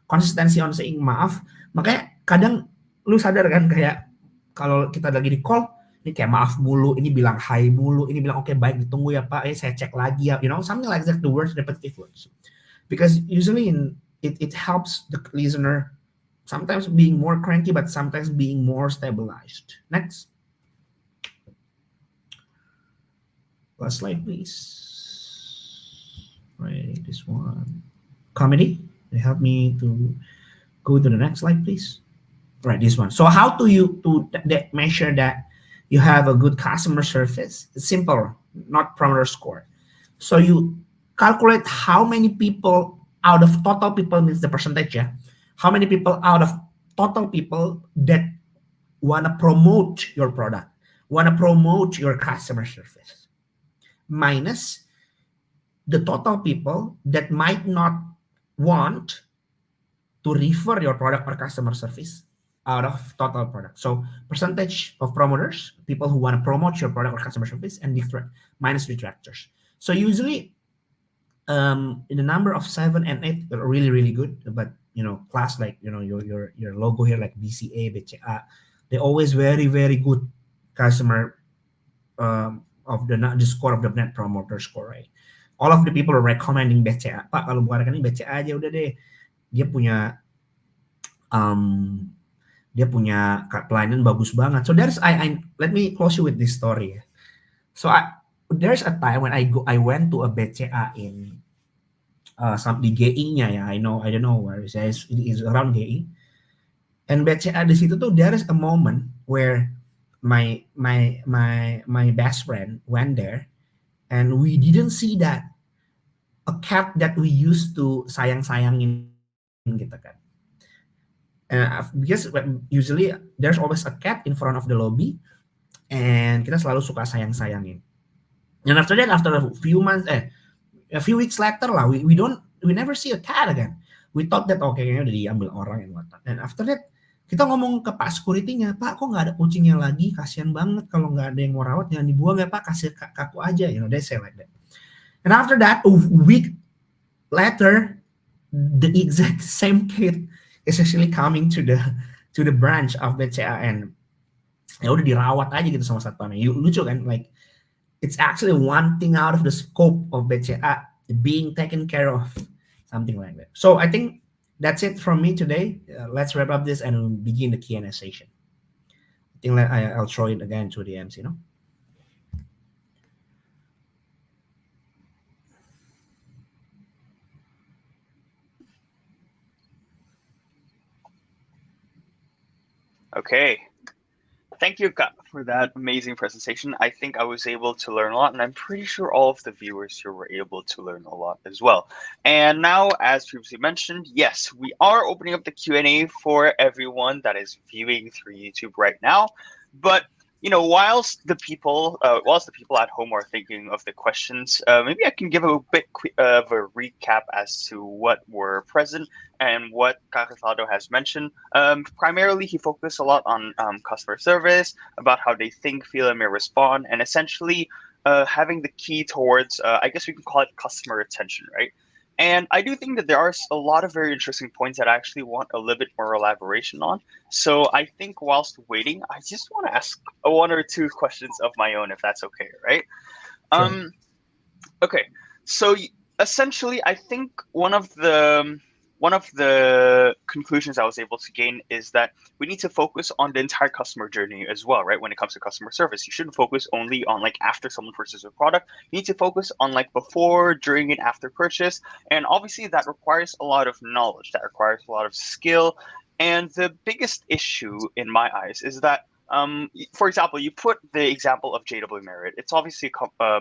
consistency on saying maaf. Makanya kadang lu sadar kan kayak kalau kita lagi di call, ini kayak maaf mulu, ini bilang hi mulu, ini bilang oke baik ditunggu ya Pak, saya cek lagi ya, something like that, the words, repetitive words. Because usually it helps the listener sometimes being more cranky, but sometimes being more stabilized. Next. Last slide, please. Right, this one. Comedy, help me to go to the next slide, please. Right, this one. So how do you measure that you have a good customer service? It's simple, not promoter score. So you calculate how many people out of total people, means the percentage, yeah? How many people out of total people that want to promote your product, want to promote your customer service, minus the total people that might not want to refer your product or customer service out of total product. So percentage of promoters, people who want to promote your product or customer service, and minus detractors. So usually in the number of 7 and 8 are really, really good, but class like your logo here, like BCA, BCA, they're always very, very good customer of the score of the net promoter score, right? All of the people are recommending BCA. Pak, kalau bukan rekening BCA aja udah deh. Dia punya pelayanan bagus banget. So let me close you with this story. So there's a time when I went to a BCA in di GI-nya ya. I don't know where it is around GI. And BCA di situ tuh there is a moment where my best friend went there, and we didn't see that a cat that we used to sayang-sayangin gitu kan. Because usually there's always a cat in front of the lobby, and kita selalu suka sayang-sayangin. And after that, after a few weeks later lah, we never see a cat again. We thought that kayaknya udah diambil orang and whatnot. And after that, kita ngomong ke Pak security-nya, Pak kok nggak ada kucingnya lagi, kasihan banget kalau nggak ada yang mau rawat, jangan dibuang ya Pak, kasih kaku aja, they say like that. And after that, a week later, the exact same kid is actually coming to the branch of BCA, and ya udah dirawat aja gitu sama satpamnya. Lucu kan, like it's actually one thing out of the scope of BCA being taken care of, something like that. So I think that's it from me today. Let's wrap up this and begin the Q&A session. I think I'll throw it again to the MC, Okay. Thank you, Ka, for that amazing presentation. I think I was able to learn a lot, and I'm pretty sure all of the viewers here were able to learn a lot as well. And now, as previously mentioned, yes, we are opening up the Q&A for everyone that is viewing through YouTube right now. But whilst the people at home are thinking of the questions, maybe I can give a bit of a recap as to what were present and what Rivaldo has mentioned. Primarily, he focused a lot on customer service, about how they think, feel, and may respond, and essentially having the key towards, I guess we can call it customer retention, right? And I do think that there are a lot of very interesting points that I actually want a little bit more elaboration on. So I think whilst waiting, I just want to ask one or two questions of my own, if that's okay, right? Sure. Okay, so essentially, I think one of the conclusions I was able to gain is that we need to focus on the entire customer journey as well, right? When it comes to customer service, you shouldn't focus only on after someone purchases a product. You need to focus on before, during, and after purchase. And obviously that requires a lot of knowledge, that requires a lot of skill. And the biggest issue in my eyes is that For example, you put the example of JW Marriott. It's obviously a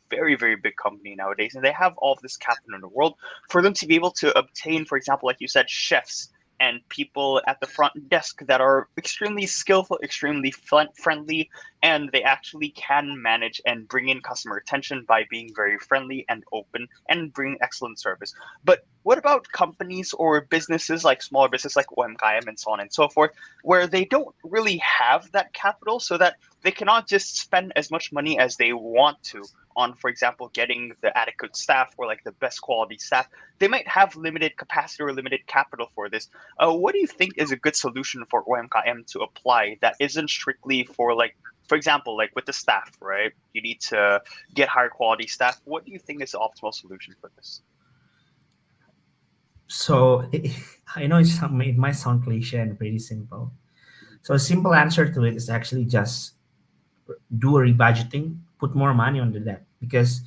very, very big company nowadays, and they have all of this capital in the world. For them to be able to obtain, for example, like you said, chefs and people at the front desk that are extremely skillful, extremely friendly, and they actually can manage and bring in customer attention by being very friendly and open and bring excellent service. But what about companies or businesses like smaller businesses like OMKM and so on and so forth, where they don't really have that capital, so that they cannot just spend as much money as they want to on, for example, getting the adequate staff or like the best quality staff? They might have limited capacity or limited capital for this. What do you think is a good solution for OMKM to apply that isn't strictly for, like, for example, like with the staff, right? You need to get higher quality staff. What do you think is the optimal solution for this? So I know it might sound cliche and pretty simple. So a simple answer to it is actually just do a rebudgeting, put more money on the debt, because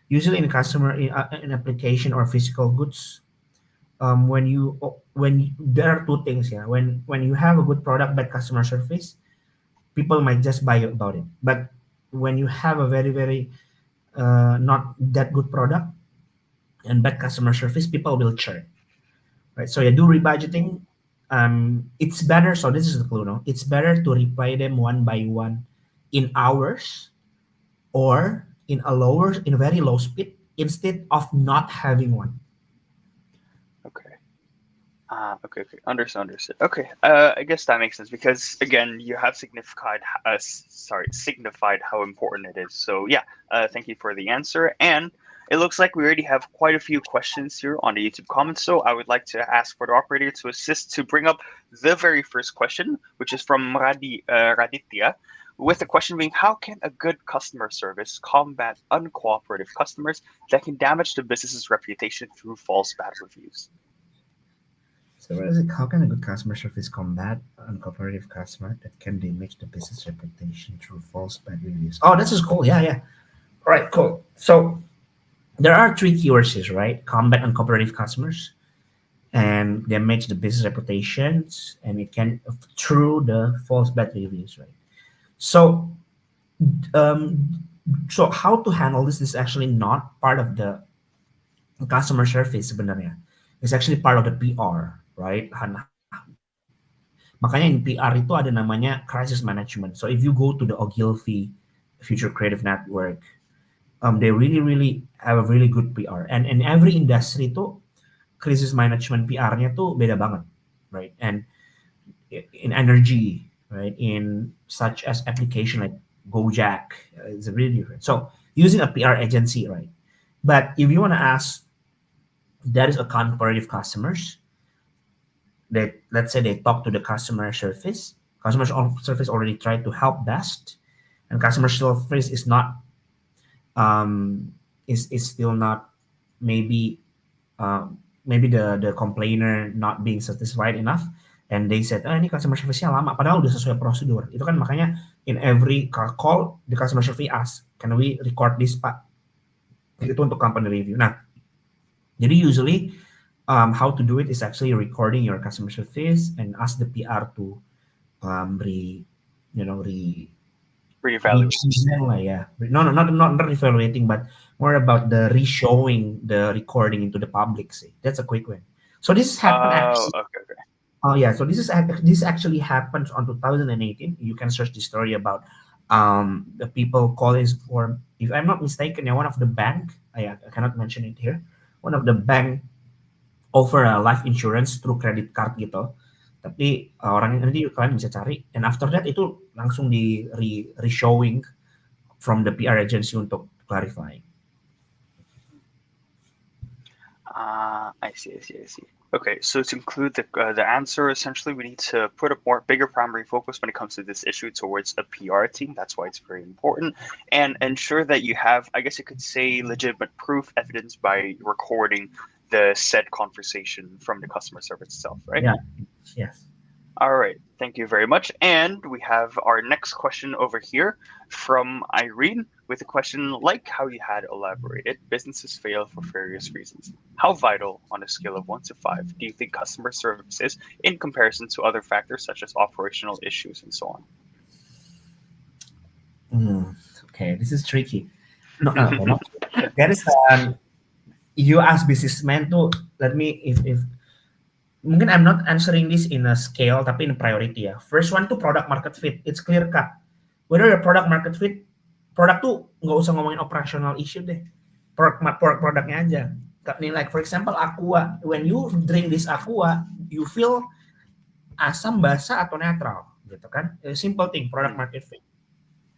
usually in in application or physical goods, when there are two things here. When you have a good product but customer service, people might just buy about it. But when you have a very not that good product and bad customer service, people will churn, right? So you do rebudgeting. It's better. So this is the clue, no? It's better to repay them one by one in hours or in a very low speed instead of not having one. Okay. Okay. Understood. Okay. I guess that makes sense, because again, you have signified how important it is. So yeah, thank you for the answer. And it looks like we already have quite a few questions here on the YouTube comments. So I would like to ask for the operator to assist to bring up the very first question, which is from Raditya, with the question being, how can a good customer service combat uncooperative customers that can damage the business's reputation through false bad reviews? So what is it? How can a good customer service combat uncooperative customer that can damage the business reputation through false bad reviews? Oh, this is cool. Yeah. All right, cool. So there are three keywords here, right? Combat uncooperative customers, and damage the business reputations, and it can through the false bad reviews, right? So, so how to handle this is actually not part of the customer service sebenarnya. It's actually part of the PR, right? Makanya in PR itu ada namanya crisis management. So if you go to the Ogilvy Future Creative Network, they really have a really good PR. And in every industry itu crisis management PR-nya tuh beda banget, right? And in energy, right? In such as application like Gojek, it's really different. So using a PR agency, right? But if you want to ask, that is a comparative customers that, let's say they talk to the customer service already tried to help best, and customer service is not is still not, maybe the complainer not being satisfied enough, and they said, ini customer service-nya lama, padahal udah sesuai prosedur. Itu kan makanya in every call the customer service asks, can we record this, Pak? Itu untuk company review. Nah, jadi usually how to do it is actually recording your customer service and ask the PR to reevaluate. Yeah. No, not reevaluating, but more about the re-showing the recording into the public. See, that's a quick win. So this happened actually. Okay. Oh yeah, so this actually happens on 2018. You can search the story about the people calling for, if I'm not mistaken, one of the bank, I cannot mention it here, one of the bank offer a life insurance through credit card gitu. Tapi orangnya nanti kalian bisa cari, and after that itu langsung di re-showing from the PR agency untuk clarify. I see. Okay, so to conclude the answer, essentially we need to put a bigger primary focus when it comes to this issue towards a PR team. That's why it's very important, and ensure that you have, I guess you could say, legitimate proof evidence by recording the said conversation from the customer service itself, right? Yeah. Yes. All right, thank you very much. And we have our next question over here from Irene with a question like how you had elaborated. Businesses fail for various reasons. How vital, on a scale of 1 to 5, do you think customer service is in comparison to other factors such as operational issues and so on? Okay, this is tricky. No, not. There is you ask businessman to let me if mungkin I'm not answering this in a scale tapi in a priority ya. First one tuh product market fit. It's clear cut. Whether your product market fit, produk tuh nggak usah ngomongin operational issue deh. Produknya aja. Like for example aqua. When you drink this aqua, you feel asam, basa atau netral, gitu kan? A simple thing, product market fit.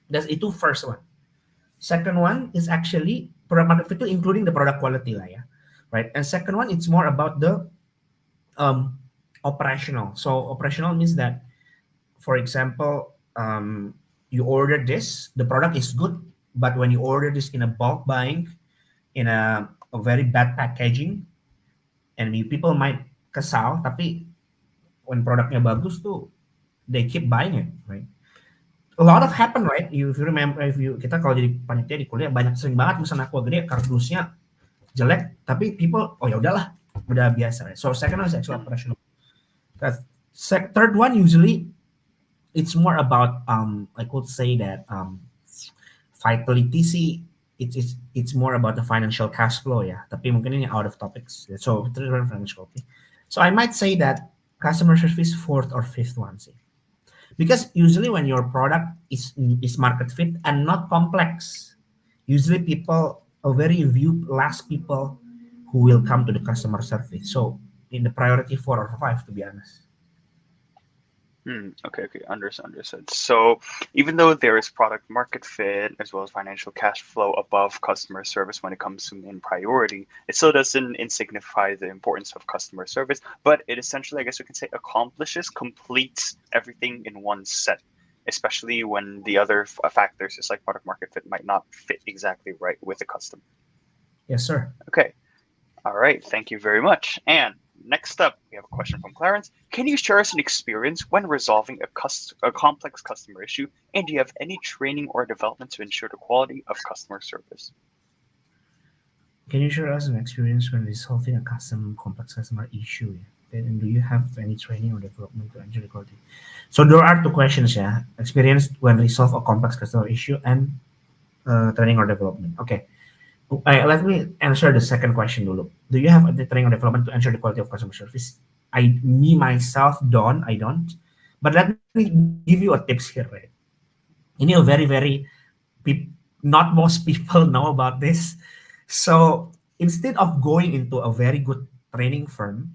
That's itu first one. Second one is actually product market fit itu including the product quality lah ya, right? And second one, it's more about the operational. So operational means that, for example, you order this, the product is good, but when you order this in a bulk buying, in a very bad packaging, and people might kesal, tapi when produknya bagus tuh, they keep buying it, right? A lot of happen, right? If you remember, kita kalau jadi panitia di kuliah sering banget pesan aqua gede, kardusnya jelek, tapi people, oh ya udahlah, udah biasa. Right? So second one is actually operational. Third one usually it's more about I could say that vitality sih, it's more about the financial cash flow ya. Tapi mungkin ini out of topics. So financial. So I might say that customer service fourth or fifth one sih. Because usually when your product is market fit and not complex, usually people are very less people who will come to the customer service. So in the priority 4 or 5, to be honest. Okay, understood. So even though there is product market fit as well as financial cash flow above customer service when it comes to in priority, it still doesn't signify the importance of customer service, but it essentially, I guess we can say, completes everything in one set, especially when the other factors, just like product market fit, might not fit exactly right with the customer. Yes, sir. Okay. All right. Thank you very much. And next up, we have a question from Clarence. Can you share us an experience when resolving a complex customer issue? And do you have any training or development to ensure the quality of customer service? Can you share us an experience when resolving a complex customer issue? And do you have any training or development to ensure the quality? So there are 2 questions, yeah. Experience when resolve a complex customer issue and training or development. Okay. Let me answer the second question dulu. Do you have any training or development to ensure the quality of customer service? Myself I don't. But let me give you a tips here, right? You know, very not most people know about this. So instead of going into a very good training firm,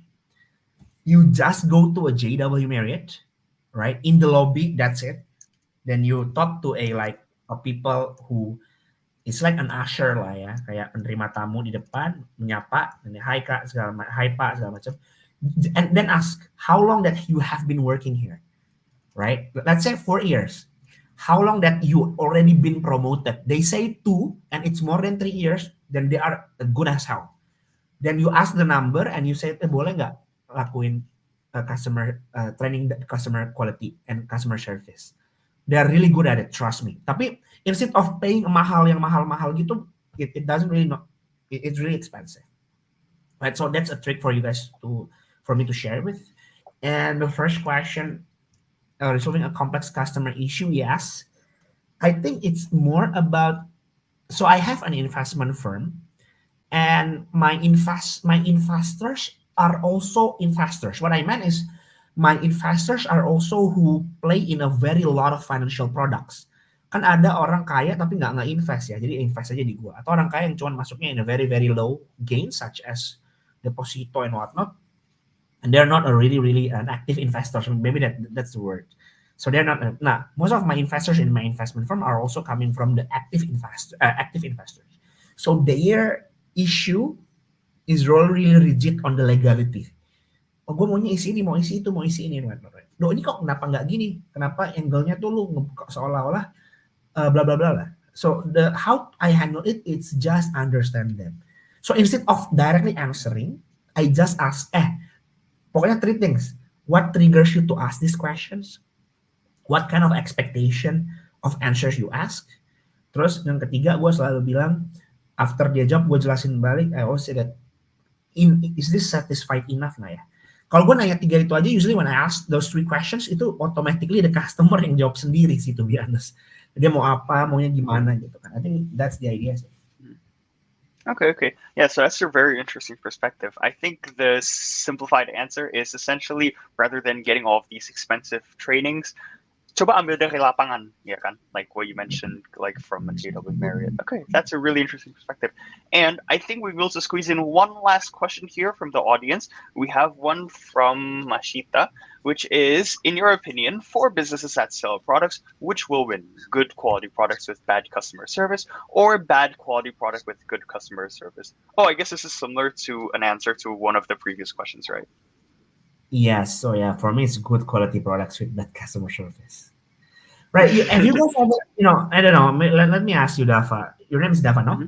you just go to a JW Marriott, right? In the lobby, that's it. Then you talk to a people who it's like an usher lah ya, kayak penerima tamu di depan, menyapa, hai kak, hai pak, segala macam. And then ask, how long that you have been working here, right? Let's say 4 years. How long that you already been promoted? They say 2, and it's more than 3 years, then they are good as hell. Then you ask the number, and you say, boleh nggak lakuin customer training, customer quality, and customer service? They are really good at it, trust me. Tapi instead of paying mahal gitu, it doesn't really it's really expensive, right? So that's a trick for you guys for me to share with. And the first question, resolving a complex customer issue, yes. I think it's more about, so I have an investment firm, and my investors are also investors. What I meant is, my investors are also who play in a very lot of financial products. Kan ada orang kaya tapi nggak invest ya, jadi invest aja di gua. Atau orang kaya yang cuma masuknya in a very low gain, such as deposito and whatnot, and they're not a really an active investor. So maybe that's the word. So they're not. Most of my investors in my investment firm are also coming from the active investors. So their issue is really rigid on the legality. Oh, gue maunya isi ini, mau isi itu, mau isi ini. Loh, ini kok kenapa nggak gini? Kenapa angle-nya tuh lu seolah-olah bla bla bla lah. So how I handle it, it's just understand them. So instead of directly answering, I just ask, pokoknya 3 things. What triggers you to ask these questions? What kind of expectation of answers you ask? Terus yang ketiga, gue selalu bilang, after dia jawab, gue jelasin balik, I always say that, is this satisfied enough nggak ya? Kalau gue nanya 3 itu aja, usually when I ask those 3 questions, itu automatically the customer yang jawab sendiri sih, to be honest. dia mau apa, maunya gimana gitu kan. I think that's the idea sih. Okay. Yeah, so that's a very interesting perspective. I think the simplified answer is essentially rather than getting all of these expensive trainings, coba ambil dari lapangan, ya kan? Like what you mentioned, like from a JW Marriott. Okay, that's a really interesting perspective. And I think we will just squeeze in one last question here from the audience. We have one from Mashita, which is, in your opinion, for businesses that sell products, which will win? Good quality products with bad customer service, or bad quality product with good customer service? Oh, I guess this is similar to an answer to one of the previous questions, right? Yes, so yeah, for me it's good quality products with bad customer service. Right? Have you guys ever, I don't know. Let me ask you, Dafa. Your name is Dafa, no?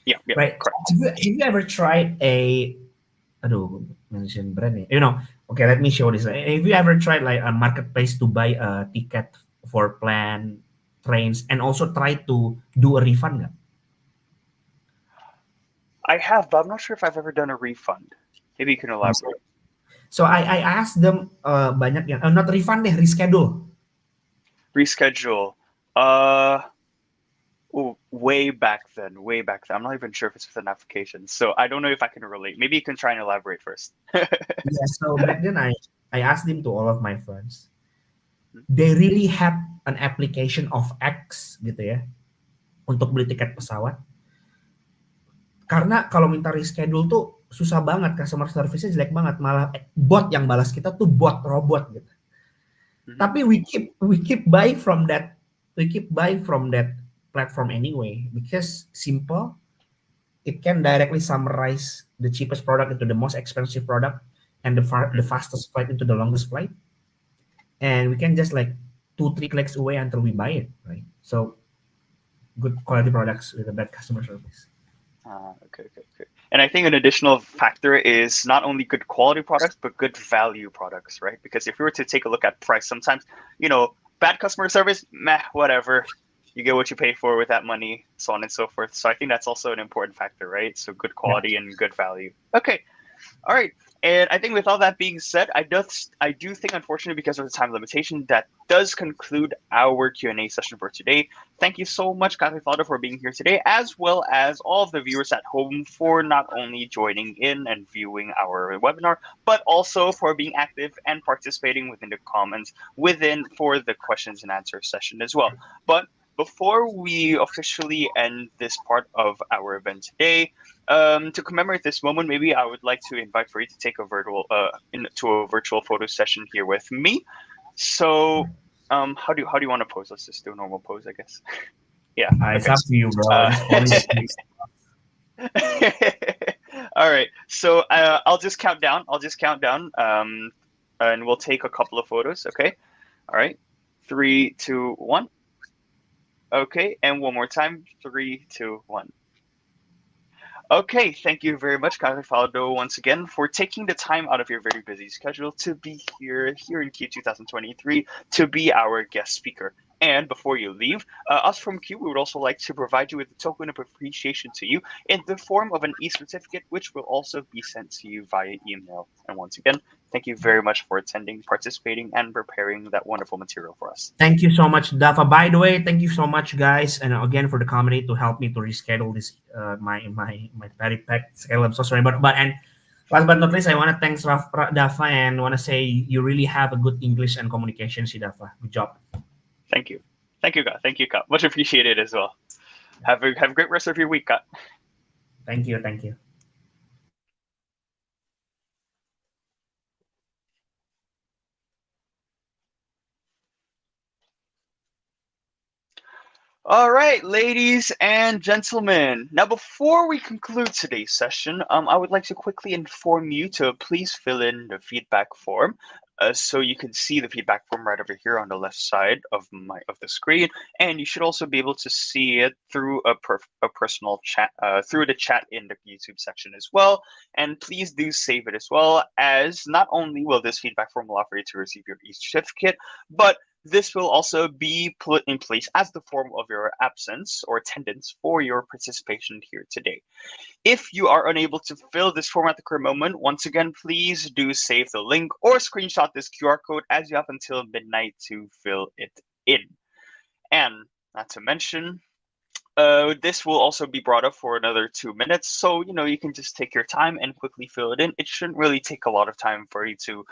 Yeah, Right. correct. Have you ever tried aduh, mention brand ya? Okay, let me show this. Have you ever tried like a marketplace to buy a ticket for plane, trains, and also try to do a refund nggak? I have, but I'm not sure if I've ever done a refund. Maybe you can elaborate. So I asked them banyak yang not refund deh, reschedule. Reschedule. Way back then. I'm not even sure if it's with an application, so I don't know if I can relate. Maybe you can try and elaborate first. Yeah, so back then I asked them to all of my friends. They really had an application of X gitu ya untuk beli tiket pesawat. Karena kalau minta reschedule tuh susah banget, customer service-nya jelek banget, malah bot yang balas kita tuh bot robot gitu. Tapi we keep buying from that platform anyway because simple. It can directly summarize the cheapest product into the most expensive product and the fastest flight into the longest flight. And we can just like 2-3 clicks away until we buy it, right? So good quality products with a bad customer service. Okay. And I think an additional factor is not only good quality products, but good value products, right? Because if we were to take a look at price, sometimes, bad customer service, meh, whatever. You get what you pay for with that money, so on and so forth. So I think that's also an important factor, right? So good quality and good value. Okay. All right. And I think with all that being said, I do think, unfortunately, because of the time limitation, that does conclude our Q&A session for today. Thank you so much, Kak Rivaldo, for being here today, as well as all of the viewers at home for not only joining in and viewing our webinar, but also for being active and participating within the comments for the questions and answers session as well. But before we officially end this part of our event today, to commemorate this moment, maybe I would like to invite Farid to take a virtual photo session here with me. So, how do you want to pose? Let's just do a normal pose, I guess. Yeah. It's up to you, bro. All right. So I'll just count down. And we'll take a couple of photos. Okay. All right. 3, 2, 1. Okay, and one more time. 3, 2, 1. Okay, thank you very much, Kak Rivaldo, once again for taking the time out of your very busy schedule to be here in Q 2023 to be our guest speaker. And before you leave, us from Q, we would also like to provide you with a token of appreciation to you in the form of an e-certificate, which will also be sent to you via email. And once again, thank you very much for attending, participating, and preparing that wonderful material for us. Thank you so much, Dafa. By the way, thank you so much, guys, and again for the comedy to help me to reschedule this my very packed schedule. I'm so sorry, but and last but not least, I want to thank Dafa and want to say you really have a good English and communication, Dafa. Good job. Thank you, Kak. Much appreciated as well. Have a great rest of your week, Kak. Thank you. All right, ladies and gentlemen. Now, before we conclude today's session, I would like to quickly inform you to please fill in the feedback form. So you can see the feedback form right over here on the left side of the screen, and you should also be able to see it through a personal chat, through the chat in the YouTube section as well. And please do save it as well, as not only will this feedback form allow for you to receive your e-certificate, but this will also be put in place as the form of your absence or attendance for your participation here today. If you are unable to fill this form at the current moment, once again, please do save the link or screenshot this QR code as you have until midnight to fill it in. And not to mention, this will also be brought up for another 2 minutes, so you can just take your time and quickly fill it in. It shouldn't really take a lot of time for you to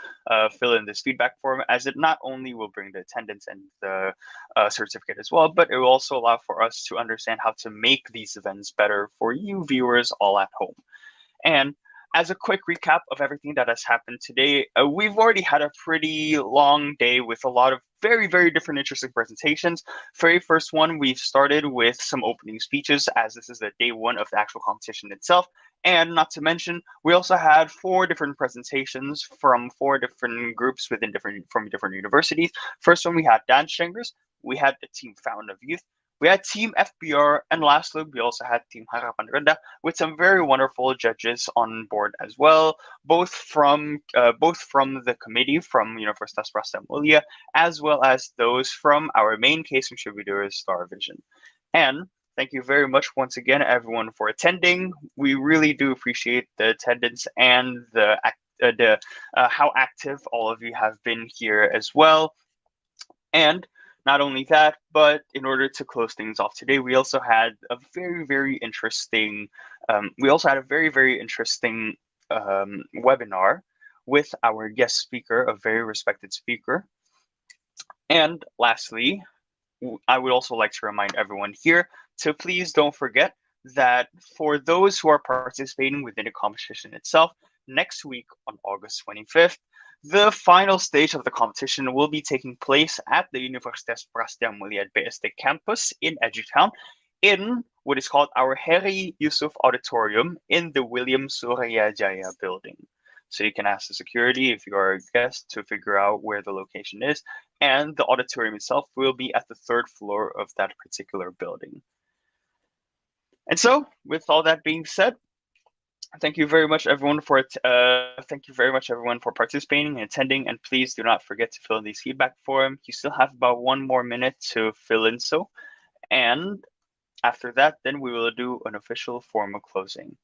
fill in this feedback form, as it not only will bring the attendance and the certificate as well, but it will also allow for us to understand how to make these events better for you viewers all at home. And as a quick recap of everything that has happened today, we've already had a pretty long day with a lot of very, very different interesting presentations. Very first one, we've started with some opening speeches, as this is the day one of the actual competition itself. And not to mention, we also had 4 different presentations from 4 different groups from different universities. First one, we had dance singers, we had the team Fountain of Youth, we had Team FBR, and lastly, we also had Team Harapan Renda with some very wonderful judges on board as well, both from the committee from Universitas Prastam Mulia, as well as those from our main case contributor, Star Vision. And thank you very much once again, everyone, for attending. We really do appreciate the attendance and the how active all of you have been here as well. And not only that, but in order to close things off today, we also had a very, very interesting webinar with our guest speaker, a very respected speaker. And lastly, I would also like to remind everyone here to please don't forget that for those who are participating within the competition itself, next week on August 25th, the final stage of the competition will be taking place at the Universitas Prastam Mulia BSD campus in Edutaun, in what is called our Heri Yusuf Auditorium in the William Suryajaya building. So you can ask the security if you are a guest to figure out where the location is, and the auditorium itself will be at the 3rd floor of that particular building. And so, with all that being said, thank you very much, everyone, for participating and attending. And please do not forget to fill in these feedback form. You still have about 1 more minute to fill in so. And after that, then we will do an official formal closing.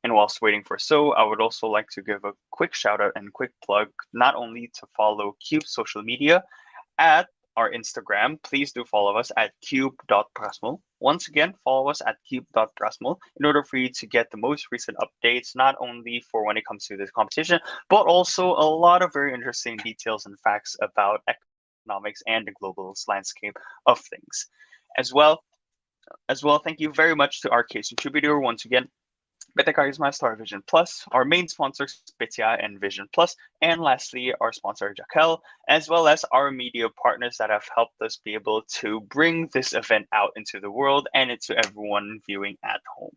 And whilst waiting for so, I would also like to give a quick shout out and quick plug, not only to follow Cube's social media at our Instagram. Please do follow us at cube.prasmul. Once again, follow us at cube.prasmul in order for you to get the most recent updates, not only for when it comes to this competition, but also a lot of very interesting details and facts about economics and the global landscape of things. As well, thank you very much to our case contributor once again, PT Karisma Star Vision Plus, our main sponsors, PTI and Vision Plus, and lastly, our sponsor, Jaquel, as well as our media partners that have helped us be able to bring this event out into the world and into everyone viewing at home.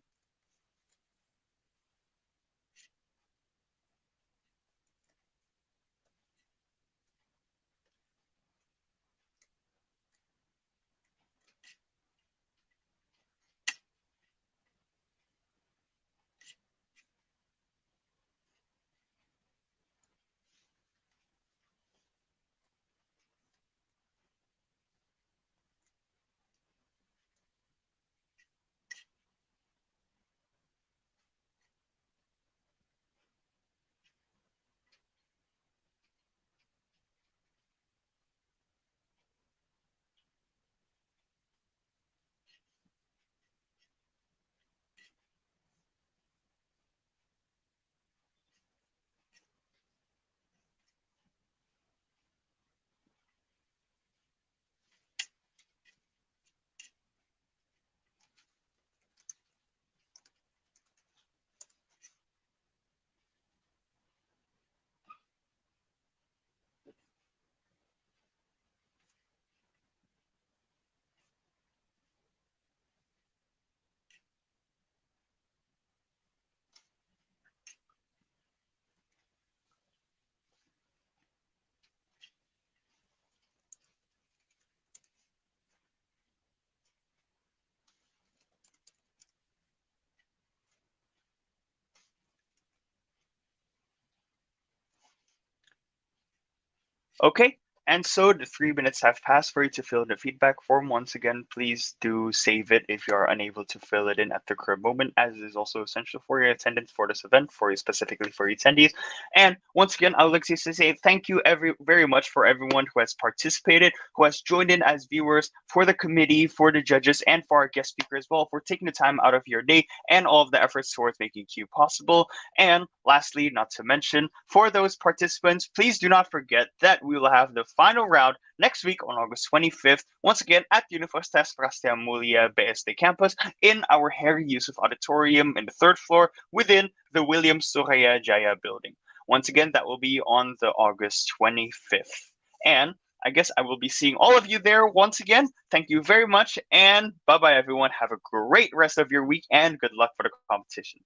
Okay, And so the 3 minutes have passed for you to fill the feedback form. Once again, please do save it if you are unable to fill it in at the current moment, as it is also essential for your attendance for this event, specifically for attendees. And once again, I would like to say thank you very much for everyone who has participated, who has joined in as viewers, for the committee, for the judges, and for our guest speaker as well, for taking the time out of your day and all of the efforts towards making CUBE possible. And lastly, not to mention, for those participants, please do not forget that we will have the final round next week on August 25th, once again at Universitas Prastia Mulia BSD campus in our Harry Yusuf Auditorium in the 3rd floor within the William Surya Jaya building. Once again, that will be on the August 25th. And I guess I will be seeing all of you there once again. Thank you very much, and bye-bye, everyone. Have a great rest of your week, and good luck for the competition.